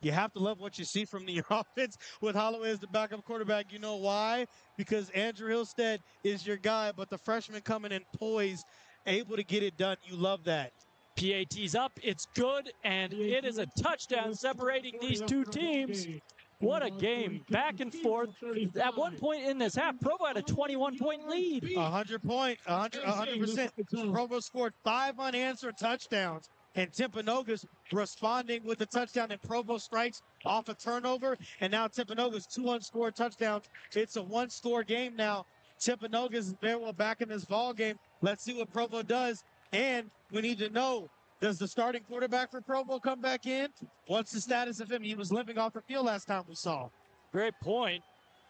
S3: You have to love what you see from the offense with Holloway as the backup quarterback. You know why? Because Andrew Hillstead is your guy, but the freshman coming in poised, able to get it done. You love that.
S2: PAT's up, it's good, and it is a touchdown separating these two teams. What a game, back and forth. At one point in this half, Provo had a 21-point lead.
S3: 100%. Provo scored 5 unanswered touchdowns, and Timpanogos responding with a touchdown, and Provo strikes off a turnover, and now Timpanogos 2 unscored touchdowns. It's a 1-score game now. Timpanogos is very well back in this ball game. Let's see what Provo does, and we need to know, does the starting quarterback for Provo come back in? What's the status of him? He was limping off the field last time we saw.
S2: Great point.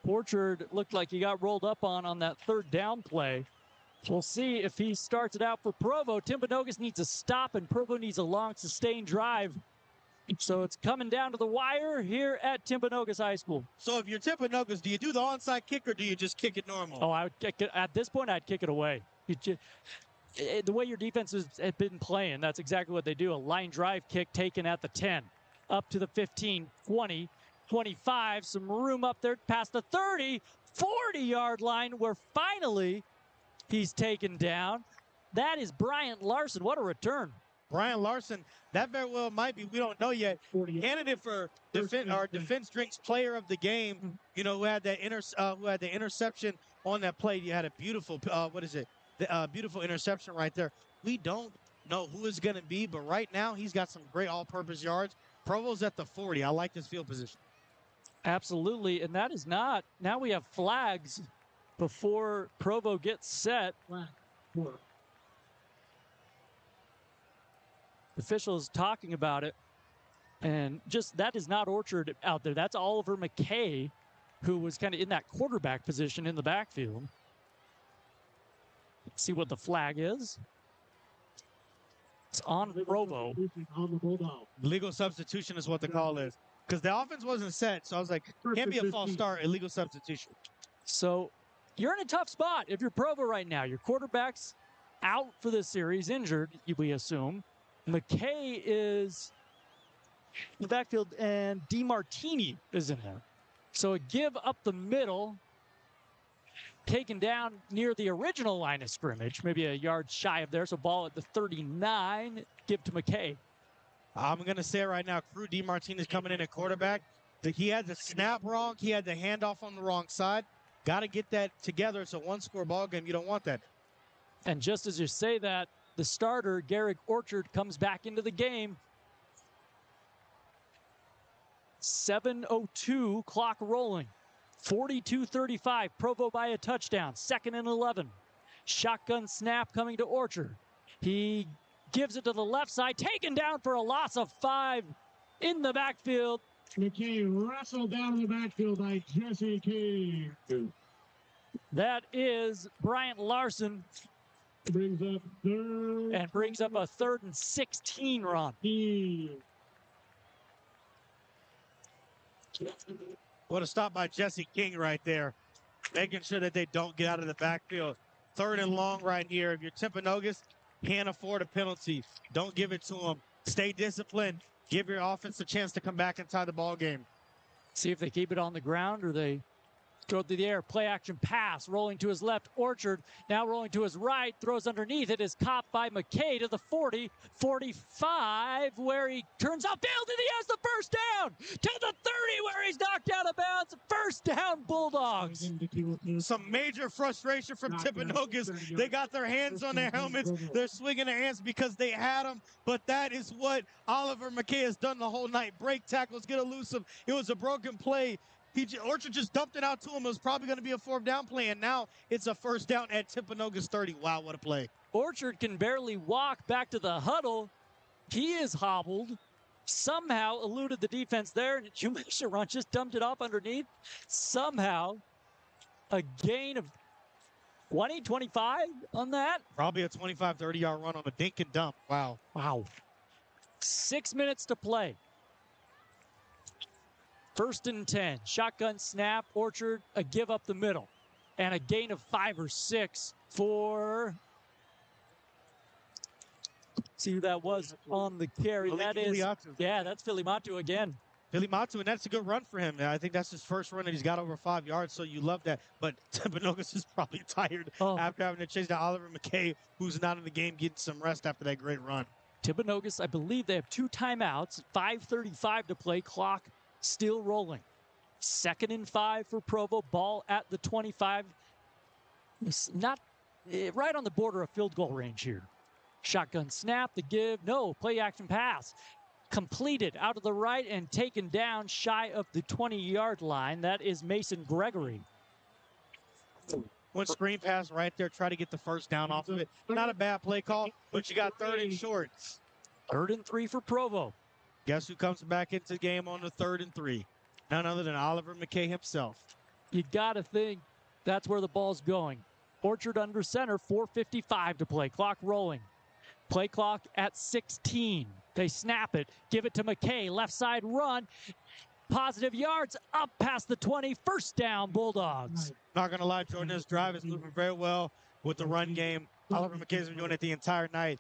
S2: Porchard looked like he got rolled up on that 3rd down play. We'll see if he starts it out for Provo. Timpanogos needs a stop, and Provo needs a long, sustained drive. So it's coming down to the wire here at Timpanogos High School.
S3: So if you're Timpanogos, do you do the onside kick or do you just kick it normal?
S2: Oh, I would kick it, at this point, I'd kick it away. The way your defense has been playing, that's exactly what they do. A line drive kick taken at the 10, up to the 15, 20, 25. Some room up there past the 30, 40-yard line where finally he's taken down. That is Bryant Larson. What a return.
S3: Brian Larson, that very well might be, we don't know yet, candidate for Defense Drinks Player of the Game, who had that interception on that play. You had a beautiful, beautiful interception right there. We don't know who it's going to be, but right now he's got some great all-purpose yards. Provo's at the 40. I like this field position.
S2: Absolutely, and that is not, now we have flags before Provo gets set. Officials talking about it, and just that is not Orchard out there. That's Oliver McKay, who was kind of in that quarterback position in the backfield. See what the flag is. It's on Provo.
S7: On the Bulldog.
S3: Legal substitution is what the call is. Because the offense wasn't set, so I was like, can't be a false start, illegal substitution.
S2: So you're in a tough spot if you're Provo right now. Your quarterback's out for this series, injured, we assume. McKay is in the backfield, and DeMartini is in there. So a give up the middle, taken down near the original line of scrimmage, maybe a yard shy of there. So ball at the 39, give to McKay.
S3: I'm going to say it right now, Crew DeMartini coming in at quarterback. He had the snap wrong. He had the handoff on the wrong side. Got to get that together. It's a one-score ball game. You don't want that.
S2: And just as you say that, the starter, Garrick Orchard, comes back into the game. 7:02, clock rolling. 42-35, Provo by a touchdown. 2nd and 11. Shotgun snap coming to Orchard. He gives it to the left side, taken down for a loss of 5 in the backfield.
S7: McKay wrestled down in the backfield by Jesse King.
S2: That is Bryant Larson.
S7: Brings up third.
S2: And brings up a 3rd and 16 run.
S3: What a stop by Jesse King right there. Making sure that they don't get out of the backfield. 3rd and long right here. If you're Timpanogos, can't afford a penalty. Don't give it to them. Stay disciplined. Give your offense a chance to come back and tie the ball game.
S2: See if they keep it on the ground or they throw it through the air. Play action pass. Rolling to his left. Orchard now rolling to his right. Throws underneath. It is caught by McKay to the 40, 45, where he turns upfield and he has the first down. To the 30, where he's knocked out of bounds. First down, Bulldogs.
S3: Some major frustration from Timpanogos. They got their hands on their helmets. They're swinging their hands because they had them. But that is what Oliver McKay has done the whole night. Break tackles, get a loose him. It was a broken play. Orchard just dumped it out to him. It was probably going to be a 4th down play, and now it's a 1st down at Timpanogos 30. Wow, what a play.
S2: Orchard can barely walk back to the huddle. He is hobbled. Somehow eluded the defense there, and Jumesh just dumped it off underneath. Somehow a gain of 20, 25 on that.
S3: Probably a 25, 30-yard run on a dink and dump. Wow.
S2: Wow. 6 minutes to play. 1st and 10. Shotgun snap. Orchard, a give up the middle. And a gain of 5 or 6 for... See who that was on the carry. That is... Yeah, that's Filimatu again.
S3: Filimatu, and that's a good run for him. I think that's his first run, and he's got over 5 yards, so you love that. But Timpanogos is probably tired after having to chase down Oliver McKay, who's not in the game, getting some rest after that great run.
S2: Timpanogos, I believe they have 2 timeouts. 5:35 to play. Clock still rolling. 2nd and 5 for Provo. Ball at the 25. It's not right on the border of field goal range here. Shotgun snap, the give. No, play action pass. Completed out of the right and taken down shy of the 20-yard line. That is Mason Gregory.
S3: One screen pass right there. Try to get the 1st down off of it. Not a bad play call, but you got 3rd and short.
S2: 3rd and 3 for Provo.
S3: Guess who comes back into the game on the 3rd and 3? None other than Oliver McKay himself.
S2: You got to think that's where the ball's going. Orchard under center, 4:55 to play. Clock rolling. Play clock at 16. They snap it, give it to McKay. Left side run. Positive yards up past the 20. 1st down, Bulldogs.
S3: Not going to lie, Jordan, this drive is moving very well with the run game. Oliver McKay's been doing it the entire night.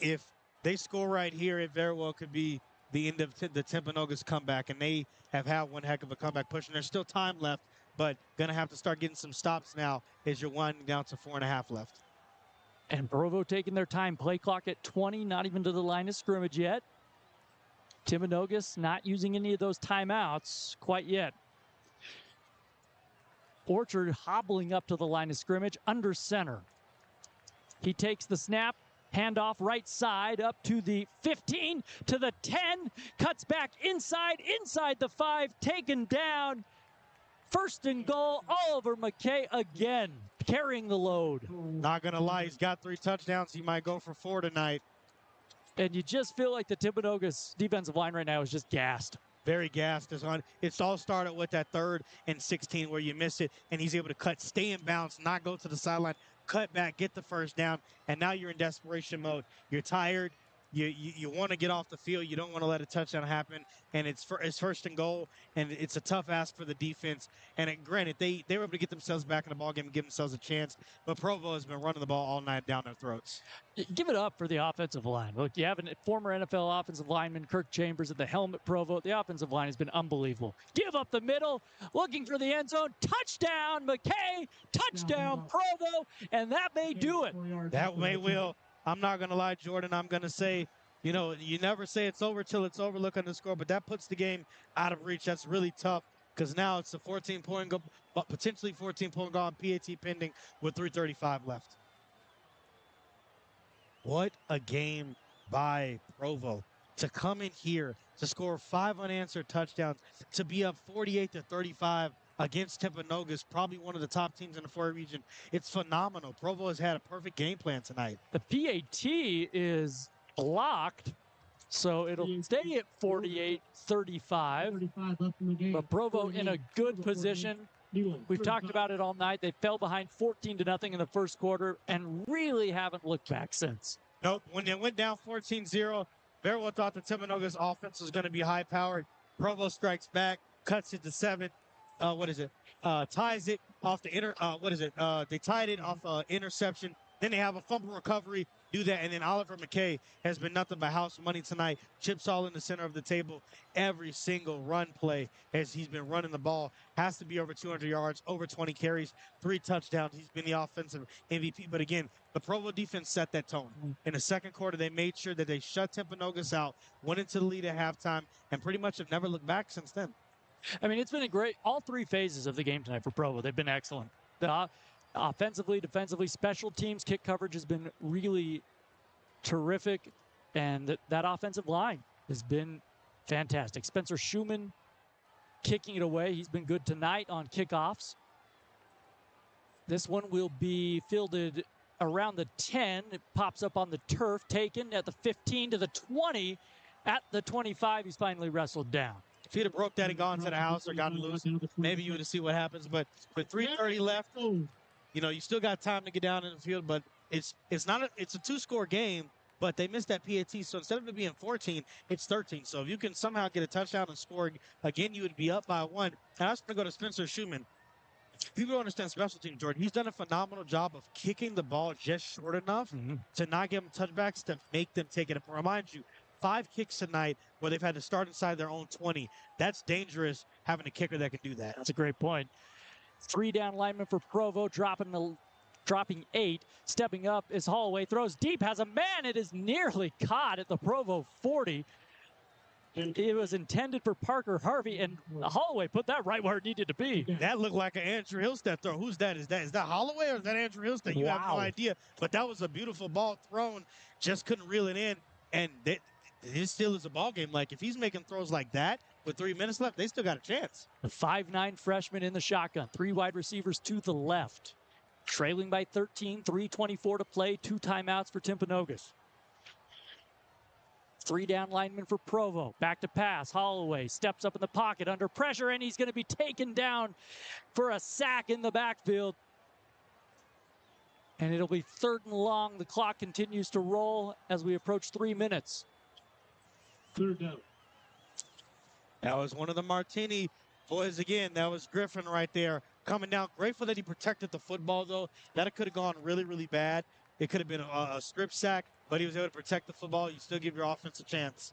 S3: If they score right here, it very well could be the end of the Timpanogos comeback, and they have had one heck of a comeback push, and there's still time left, but going to have to start getting some stops now as you're winding down to 4.5 left.
S2: And Provo taking their time. Play clock at 20, not even to the line of scrimmage yet. Timpanogos not using any of those timeouts quite yet. Orchard hobbling up to the line of scrimmage under center. He takes the snap. Handoff right side up to the 15, to the 10, cuts back inside the 5, taken down. 1st and goal, Oliver McKay again, carrying the load.
S3: Not going to lie, he's got 3 touchdowns. He might go for 4 tonight.
S2: And you just feel like the Timpanogos defensive line right now is just gassed.
S3: Very gassed. It's all started with that 3rd and 16 where you miss it, and he's able to stay in bounds, not go to the sideline, cut back, get the first down, and now you're in desperation mode. You're tired. You want to get off the field. You don't want to let a touchdown happen, and it's first and goal, and it's a tough ask for the defense. And granted, they were able to get themselves back in the ballgame and give themselves a chance, but Provo has been running the ball all night down their throats.
S2: Give it up for the offensive line. Look, you have a former NFL offensive lineman, Kirk Chambers, at the helm at Provo. The offensive line has been unbelievable. Give up the middle, looking for the end zone. Touchdown, McKay. Touchdown, Provo. And that may do it.
S3: That may will. I'm not going to lie, Jordan. I'm going to say, you never say it's over till it's over. Look on the score, but that puts the game out of reach. That's really tough because now it's a 14-point goal, but potentially 14-point goal on PAT pending with 3:35 left. What a game by Provo to come in here to score 5 unanswered touchdowns, to be up 48-35 against Timpanogos, probably one of the top teams in the 4A region. It's phenomenal. Provo has had a perfect game plan tonight.
S2: The PAT is blocked, so it'll stay at 48-35. But Provo in a good position. We've talked about it all night. They fell behind 14-0 in the first quarter and really haven't looked back since.
S3: Nope. When they went down 14-0, very well thought the Timpanogos offense was going to be high-powered. Provo strikes back, cuts it to 7. Ties it off the they tied it off interception. Then they have a fumble recovery, do that, and then Oliver McKay has been nothing but house money tonight. Chips all in the center of the table. Every single run play as he's been running the ball has to be over 200 yards, over 20 carries, 3 touchdowns. He's been the offensive MVP. But again, the Provo defense set that tone. In the second quarter, they made sure that they shut Timpanogos out, went into the lead at halftime, and pretty much have never looked back since then.
S2: I mean, it's been a great, all 3 phases of the game tonight for Provo. They've been excellent. Offensively, defensively, special teams, kick coverage has been really terrific. And that offensive line has been fantastic. Spencer Schumann kicking it away. He's been good tonight on kickoffs. This one will be fielded around the 10. It pops up on the turf, taken at the 15 to the 20. At the 25, he's finally wrestled down.
S3: If he'd have broke that and gone to the house or gotten loose, maybe you would have seen what happens. But with 3:30 left, you still got time to get down in the field. But it's a 2-score game, but they missed that PAT. So instead of it being 14, it's 13. So if you can somehow get a touchdown and score again, you would be up by 1. And I was going to go to Spencer Schumann. People don't understand special teams, Jordan. He's done a phenomenal job of kicking the ball just short enough to not give them touchbacks to make them take it up. Remind you, 5 kicks tonight where they've had to start inside their own 20. That's dangerous, having a kicker that can do that.
S2: That's a great point. 3 down linemen for Provo, dropping 8. Stepping up is Holloway, throws deep, has a man. It is nearly caught at the Provo 40. It was intended for Parker Harvey, and Holloway put that right where it needed to be.
S3: That looked like an Andrew Hillstead throw. Who's that? Is that Holloway or is that Andrew Hillstead? You have no idea. But that was a beautiful ball thrown. Just couldn't reel it in. And it still is a ball game. Like, if he's making throws like that with 3 minutes left, they still got a chance.
S2: The 5'9" freshman in the shotgun. 3 wide receivers to the left. Trailing by 13, 3:24 to play, 2 timeouts for Timpanogos. 3 down linemen for Provo. Back to pass. Holloway steps up in the pocket under pressure, and he's going to be taken down for a sack in the backfield. And it'll be 3rd and long. The clock continues to roll as we approach 3 minutes.
S7: 3rd down.
S3: That was one of the Martini boys again. That was Griffin right there coming down. Grateful that he protected the football, though. That could have gone really, really bad. It could have been a strip sack, but he was able to protect the football. You still give your offense a chance.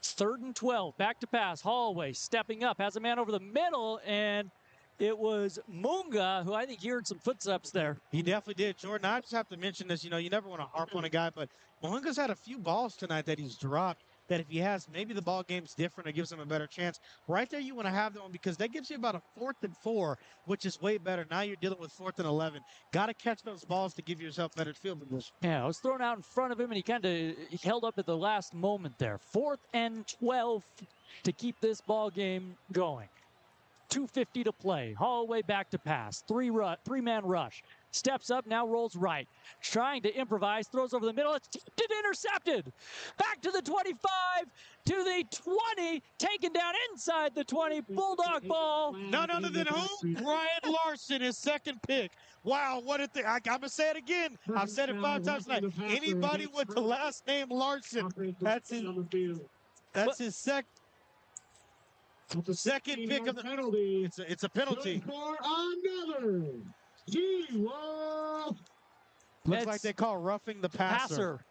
S2: 3rd and 12. Back to pass. Holloway stepping up. Has a man over the middle, and it was Munga, who I think he heard some footsteps there.
S3: He definitely did. Jordan, I just have to mention this. You never want to harp on a guy, but Munga's had a few balls tonight that he's dropped that if he has, maybe the ball game's different. It gives him a better chance. Right there, you want to have that one because that gives you about a 4th and 4, which is way better. Now you're dealing with 4th and 11. Got to catch those balls to give yourself better field position.
S2: Yeah, it was thrown out in front of him, and he held up at the last moment there. 4th and 12 to keep this ball game going. 2:50 to play. Holloway back to pass. 3-man rush. Steps up, now rolls right. Trying to improvise, throws over the middle. It's tipped and intercepted. Back to the 25, to the 20. Taken down inside the 20. Bulldog ball.
S3: None other than who? Brian Larson, his second pick. Wow, what a thing. I'm going to say it again. I've said it 5 times tonight. Anybody with the last name Larson, that's his second pick of the penalty. It's a penalty.
S7: For another.
S3: Looks like they call roughing the passer.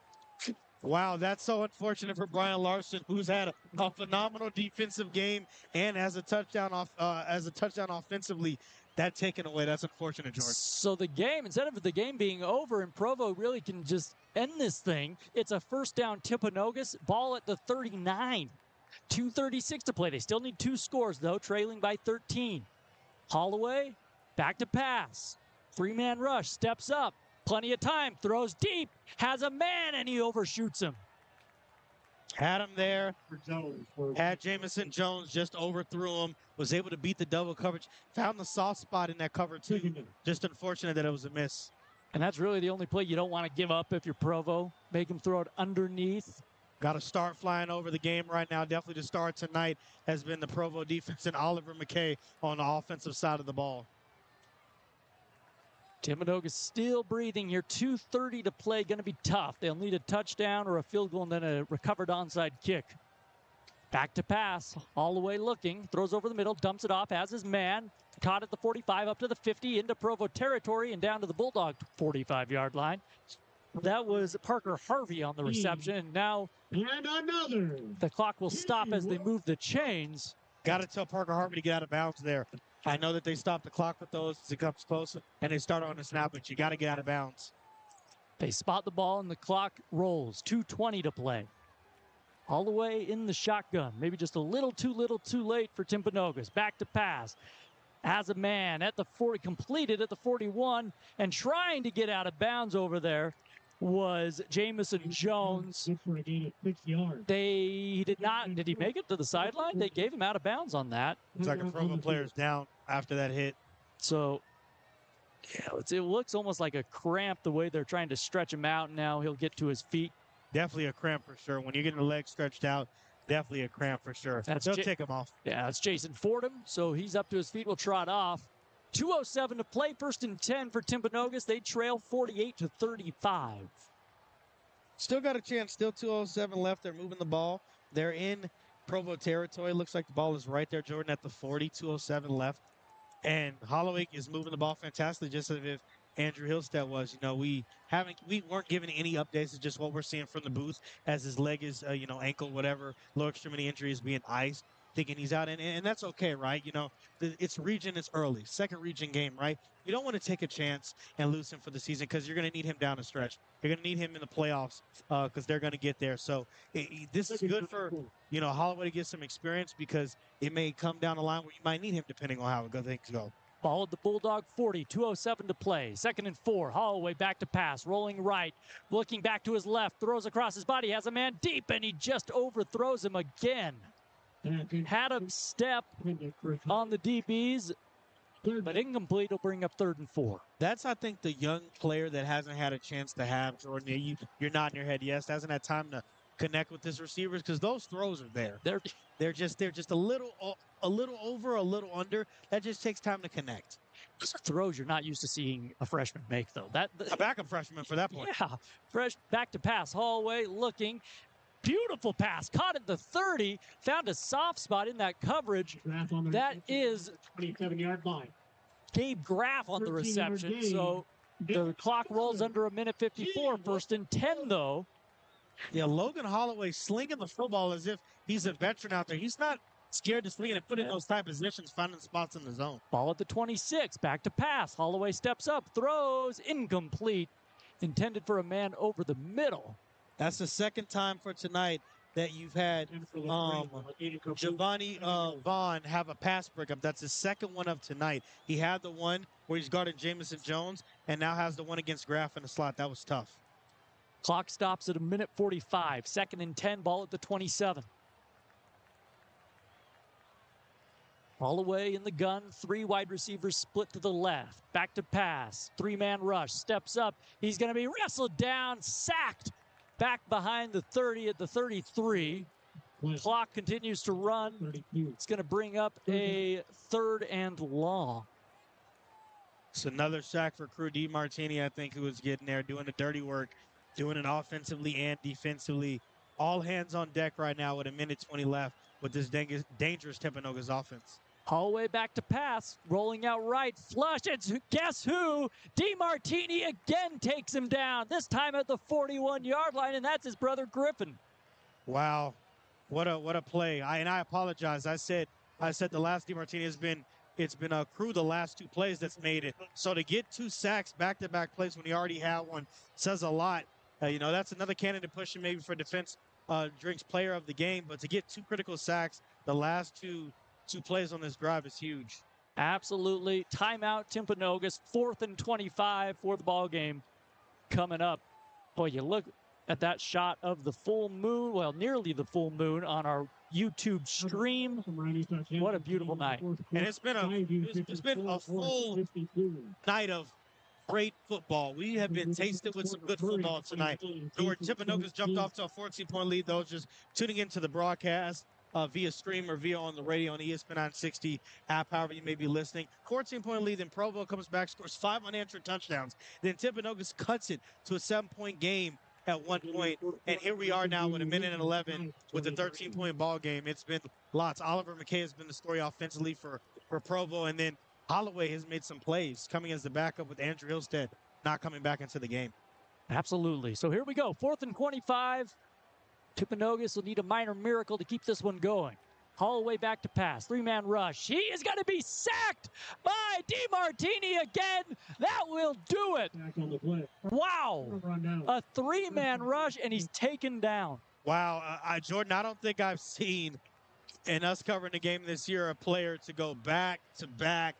S3: Wow, that's so unfortunate for Brian Larson, who's had a phenomenal defensive game and has a touchdown offensively. That taken away. That's unfortunate, George.
S2: So the game, instead of the game being over and Provo really can just end this thing, it's a first down Timpanogos, ball at the 39. 2:36 to play. They still need 2 scores, though, trailing by 13. Holloway, back to pass. 3-man rush, steps up. Plenty of time, throws deep, has a man, and he overshoots him.
S3: Had him there. Had Jamison Jones, just overthrew him. Was able to beat the double coverage. Found the soft spot in that cover, too. Just unfortunate that it was a miss.
S2: And that's really the only play you don't want to give up if you're Provo. Make him throw it underneath.
S3: Got to start flying over the game right now. Definitely the star tonight has been the Provo defense and Oliver McKay on the offensive side of the ball.
S2: Timpanogos still breathing here. 2:30 to play. Going to be tough. They'll need a touchdown or a field goal and then a recovered onside kick. Back to pass. All the way looking. Throws over the middle. Dumps it off. Has his man. Caught at the 45 up to the 50 into Provo territory and down to the Bulldog 45-yard line. That was Parker Harvey on the reception. And now
S7: another.
S2: The clock will stop as they move the chains.
S3: Got to tell Parker Harvey to get out of bounds there. I know that they stop the clock with those as it comes closer, and they start on the snap, but you got to get out of bounds.
S2: They spot the ball, and the clock rolls. 2:20 to play. All the way in the shotgun. Maybe just a little too late for Timpanogos. Back to pass. Has a man at the 40, completed at the 41, and trying to get out of bounds over there was Jamison Jones. They did not. Did he make it to the sideline? They gave him out of bounds on that.
S3: It's like a Provo player's down after that hit.
S2: So, yeah, it looks almost like a cramp the way they're trying to stretch him out. Now he'll get to his feet.
S3: Definitely a cramp for sure. When you're getting the legs stretched out, definitely a cramp for sure. They'll take him off.
S2: Yeah, it's Jason Fordham. So he's up to his feet. Will trot off. 2:07 to play. 1st and 10 for Timpanogos. They trail 48-35.
S3: Still got a chance. Still 2:07 left. They're moving the ball. They're in Provo territory. Looks like the ball is right there, Jordan, at the 40. 2:07 left. And Holloway is moving the ball fantastically, just as if Andrew Hillstead was. You know, we weren't given any updates. It's just what we're seeing from the booth as his leg is, ankle, whatever, lower extremity injury is being iced. Thinking he's out, and that's okay, right? You know, it's region, it's early. Second region game, right? You don't want to take a chance and lose him for the season because you're going to need him down the stretch. You're going to need him in the playoffs because they're going to get there. So this is good for, Holloway to get some experience because it may come down the line where you might need him depending on how things go.
S2: Ball at the Bulldog 40, 2:07 to play. 2nd and 4. Holloway back to pass, rolling right, looking back to his left, throws across his body, has a man deep, and he just overthrows him again. Had him step on the DBs, but incomplete will bring up 3rd and 4.
S3: That's, I think, the young player that hasn't had a chance to have, Jordan. You're nodding your head, yes. Hasn't had time to connect with his receivers because those throws are there. They're just a little over, a little under. That just takes time to connect.
S2: Those are throws you're not used to seeing a freshman make, though.
S3: A backup freshman for that point.
S2: Yeah, fresh back to pass. Holloway looking. Beautiful pass, caught at the 30, found a soft spot in that coverage. That is
S7: 27-yard line.
S2: Gabe Graff on the reception. So the clock rolls under 1:54. 1st and 10, though.
S3: Yeah, Logan Holloway slinging the football as if he's a veteran out there. He's not scared to sling it and put in those tight positions, finding spots in the zone.
S2: Ball at the 26, back to pass. Holloway steps up, throws, incomplete. Intended for a man over the middle.
S3: That's the second time for tonight that you've had Giovanni Vaughn have a pass breakup. That's his second one of tonight. He had the one where he's guarding Jamison Jones and now has the one against Graff in the slot. That was tough.
S2: Clock stops at 1:45. 2nd and 10, ball at the 27. Holloway in the gun, 3 wide receivers split to the left. Back to pass, 3-man rush, steps up. He's going to be wrestled down, sacked. Back behind the 30 at the 33. Clock continues to run. It's going to bring up a 3rd and long.
S3: It's another sack for Crew DeMartini, I think, who was getting there, doing the dirty work, doing it offensively and defensively. All hands on deck right now with 1:20 left with this dangerous Timpanogos offense.
S2: Holloway back to pass, rolling out right, flush, and guess who? DeMartini again takes him down, this time at the 41-yard line, and that's his brother Griffin.
S3: Wow, what a play. I apologize. I said the last DeMartini it's been a Crew the last 2 plays that's made it. So to get 2 sacks back-to-back plays when he already had one says a lot. That's another candidate pushing maybe for defense drinks player of the game, but to get 2 critical sacks the last two plays on this drive is huge.
S2: Absolutely. Timeout, Timpanogos, 4th and 25 for the ball game coming up. Boy, you look at that shot of the full moon, well, nearly the full moon on our YouTube stream. What a beautiful night.
S3: And it's been a full night of great football. We have been tasted with some good football tonight. Timpanogos jumped off to a 14-point lead, though, just tuning into the broadcast via stream or via on the radio on the ESPN 960 app, however you may be listening. 14-point lead, then Provo comes back, scores 5 unanswered touchdowns. Then Timpanogos cuts it to a 7-point game at one point, and here we are now with 1:11 with a 13-point ball game. It's been lots. Oliver McKay has been the story offensively for Provo, and then Holloway has made some plays, coming as the backup with Andrew Hillstead not coming back into the game.
S2: Absolutely. So here we go, 4th and 25. Timpanogos will need a minor miracle to keep this one going. Holloway back to pass, 3-man rush. He is going to be sacked by DeMartini again. That will do it. Wow. A 3-man rush, and he's taken down.
S3: Wow, Jordan, I don't think I've seen in us covering the game this year a player to go back-to-back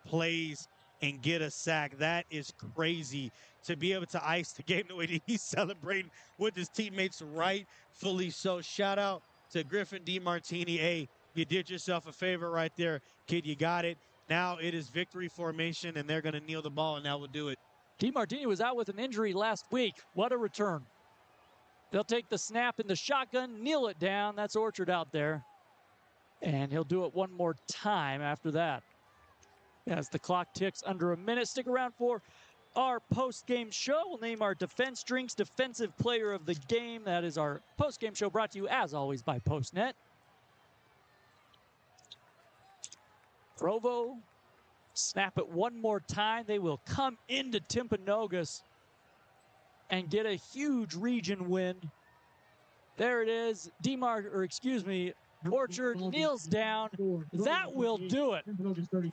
S3: plays and get a sack. That is crazy. To be able to ice the game the way that he's celebrating with his teammates, rightfully so. Shout out to Griffin DeMartini. Hey, you did yourself a favor right there, kid. You got it. Now it is victory formation, and they're going to kneel the ball, and that will do it.
S2: DeMartini was out with an injury last week. What a return. They'll take the snap in the shotgun, kneel it down. That's Orchard out there. And he'll do it one more time after that. As the clock ticks under a minute, stick around for our post-game show. We'll name our Defense Drinks Defensive Player of the Game. That is our post-game show brought to you, as always, by PostNet. Provo, snap it one more time. They will come into Timpanogos and get a huge region win. There it is. Orchard kneels down. That will do it.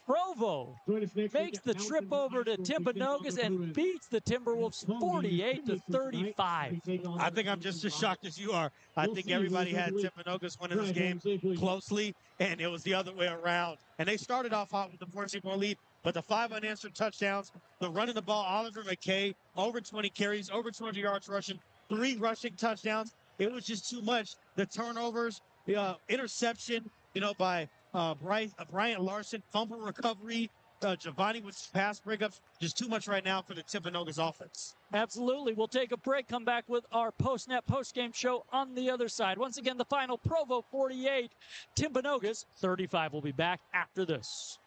S2: Provo makes the trip over to Timpanogos and beats the Timberwolves 48-35.
S3: I think I'm just as shocked as you are. I think everybody had Timpanogos winning this game closely, and it was the other way around. And they started off hot with the 14-point lead, but the 5 unanswered touchdowns, the running the ball, Oliver McKay, over 20 carries, over 200 yards rushing, 3 rushing touchdowns. It was just too much. The turnovers, the interception, by Bryant Larson, fumble recovery, Giovanni with pass breakups, just too much right now for the Timpanogos offense.
S2: Absolutely. We'll take a break, come back with our PostNet postgame show on the other side. Once again, the final, Provo 48, Timpanogos 35. We'll be back after this.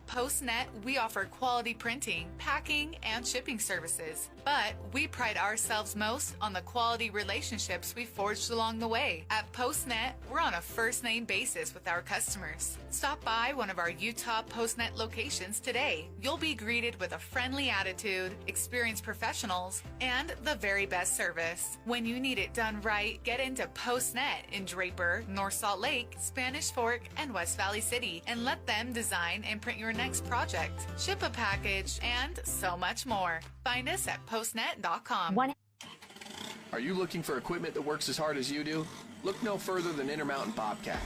S4: PostNet, we offer quality printing, packing, and shipping services. But we pride ourselves most on the quality relationships we forged along the way. At PostNet, we're on a first-name basis with our customers. Stop by one of our Utah PostNet locations today. You'll be greeted with a friendly attitude, experienced professionals, and the very best service. When you need it done right, get into PostNet in Draper, North Salt Lake, Spanish Fork, and West Valley City, and let them design and print your next project, ship a package, and so much more. Find us at postnet.com.
S5: Are you looking for equipment that works as hard as you do? Look no further than Intermountain Bobcat.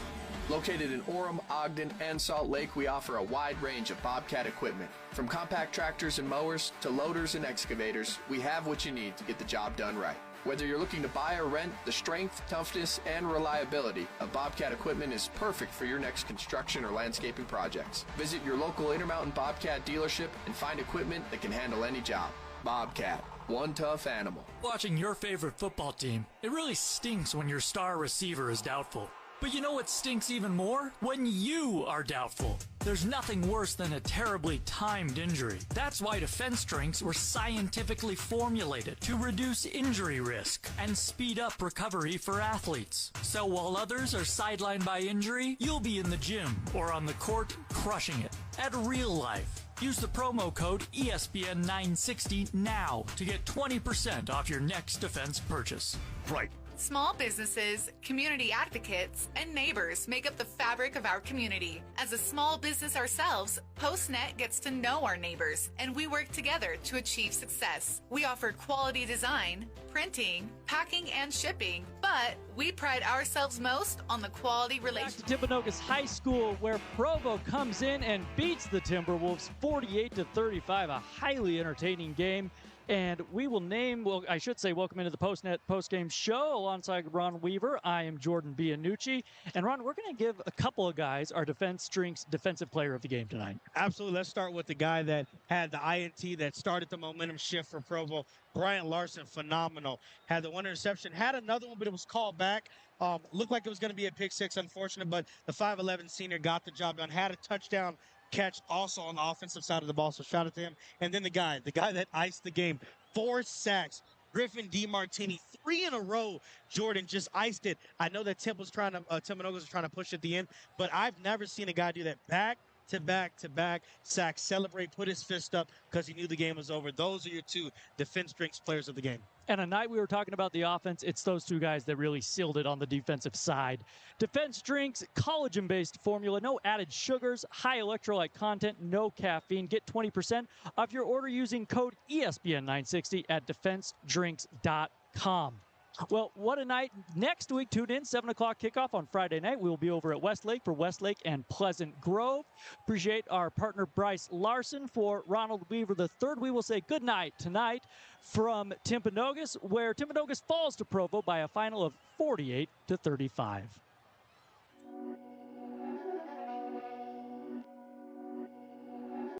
S5: Located in Orem, Ogden, and Salt Lake, we offer a wide range of Bobcat equipment. From compact tractors and mowers to loaders and excavators, we have what you need to get the job done right. Whether you're looking to buy or rent, the strength, toughness, and reliability of Bobcat equipment is perfect for your next construction or landscaping projects. Visit your local Intermountain Bobcat dealership and find equipment that can handle any job. Bobcat, one tough animal.
S6: Watching your favorite football team, it really stinks when your star receiver is doubtful. But you know what stinks even more? When you are doubtful. There's nothing worse than a terribly timed injury. That's why defense drinks were scientifically formulated to reduce injury risk and speed up recovery for athletes. So while others are sidelined by injury, you'll be in the gym or on the court crushing it. At real life, use the promo code ESPN960 now to get 20% off your next defense purchase.
S8: Right.
S4: Small businesses, community advocates, and neighbors make up the fabric of our community. As a small business ourselves, PostNet gets to know our neighbors, and we work together to achieve success. We offer quality design, printing, packing, and shipping, but we pride ourselves most on the quality relationship.
S2: Back to Timpanogos High School, where Provo comes in and beats the Timberwolves 48-35, a highly entertaining game. And we will welcome into the PostNet postgame show alongside Ron Weaver. I am Jordan Bianucci. And Ron, we're going to give a couple of guys our Defense Drinks Defensive Player of the Game tonight.
S3: Absolutely. Let's start with the guy that had the INT that started the momentum shift for Provo. Bryant Larson, phenomenal. Had the one interception, had another one, but it was called back. Looked like it was going to be a pick six, unfortunate, but the 5'11 senior got the job done. Had a touchdown catch also on the offensive side of the ball, so shout out to him. And then the guy that iced the game, 4 sacks. Griffin DiMartini, 3 in a row. Jordan just iced it. I know that Timpanogos was trying to push at the end, but I've never seen a guy do that back-to-back sacks, celebrate, put his fist up because he knew the game was over. Those are your 2 defense drinks players of the game.
S2: And a night we were talking about the offense, it's those 2 guys that really sealed it on the defensive side. Defense drinks, collagen-based formula, no added sugars, high electrolyte content, no caffeine. Get 20% off your order using code ESPN960 at defensedrinks.com. Well, what a night. Next week, tune in, 7 o'clock kickoff on Friday night. We will be over at Westlake for Westlake and Pleasant Grove. Appreciate our partner, Bryce Larson. For Ronald Weaver III, we will say good night tonight from Timpanogos, where Timpanogos falls to Provo by a final of 48-35.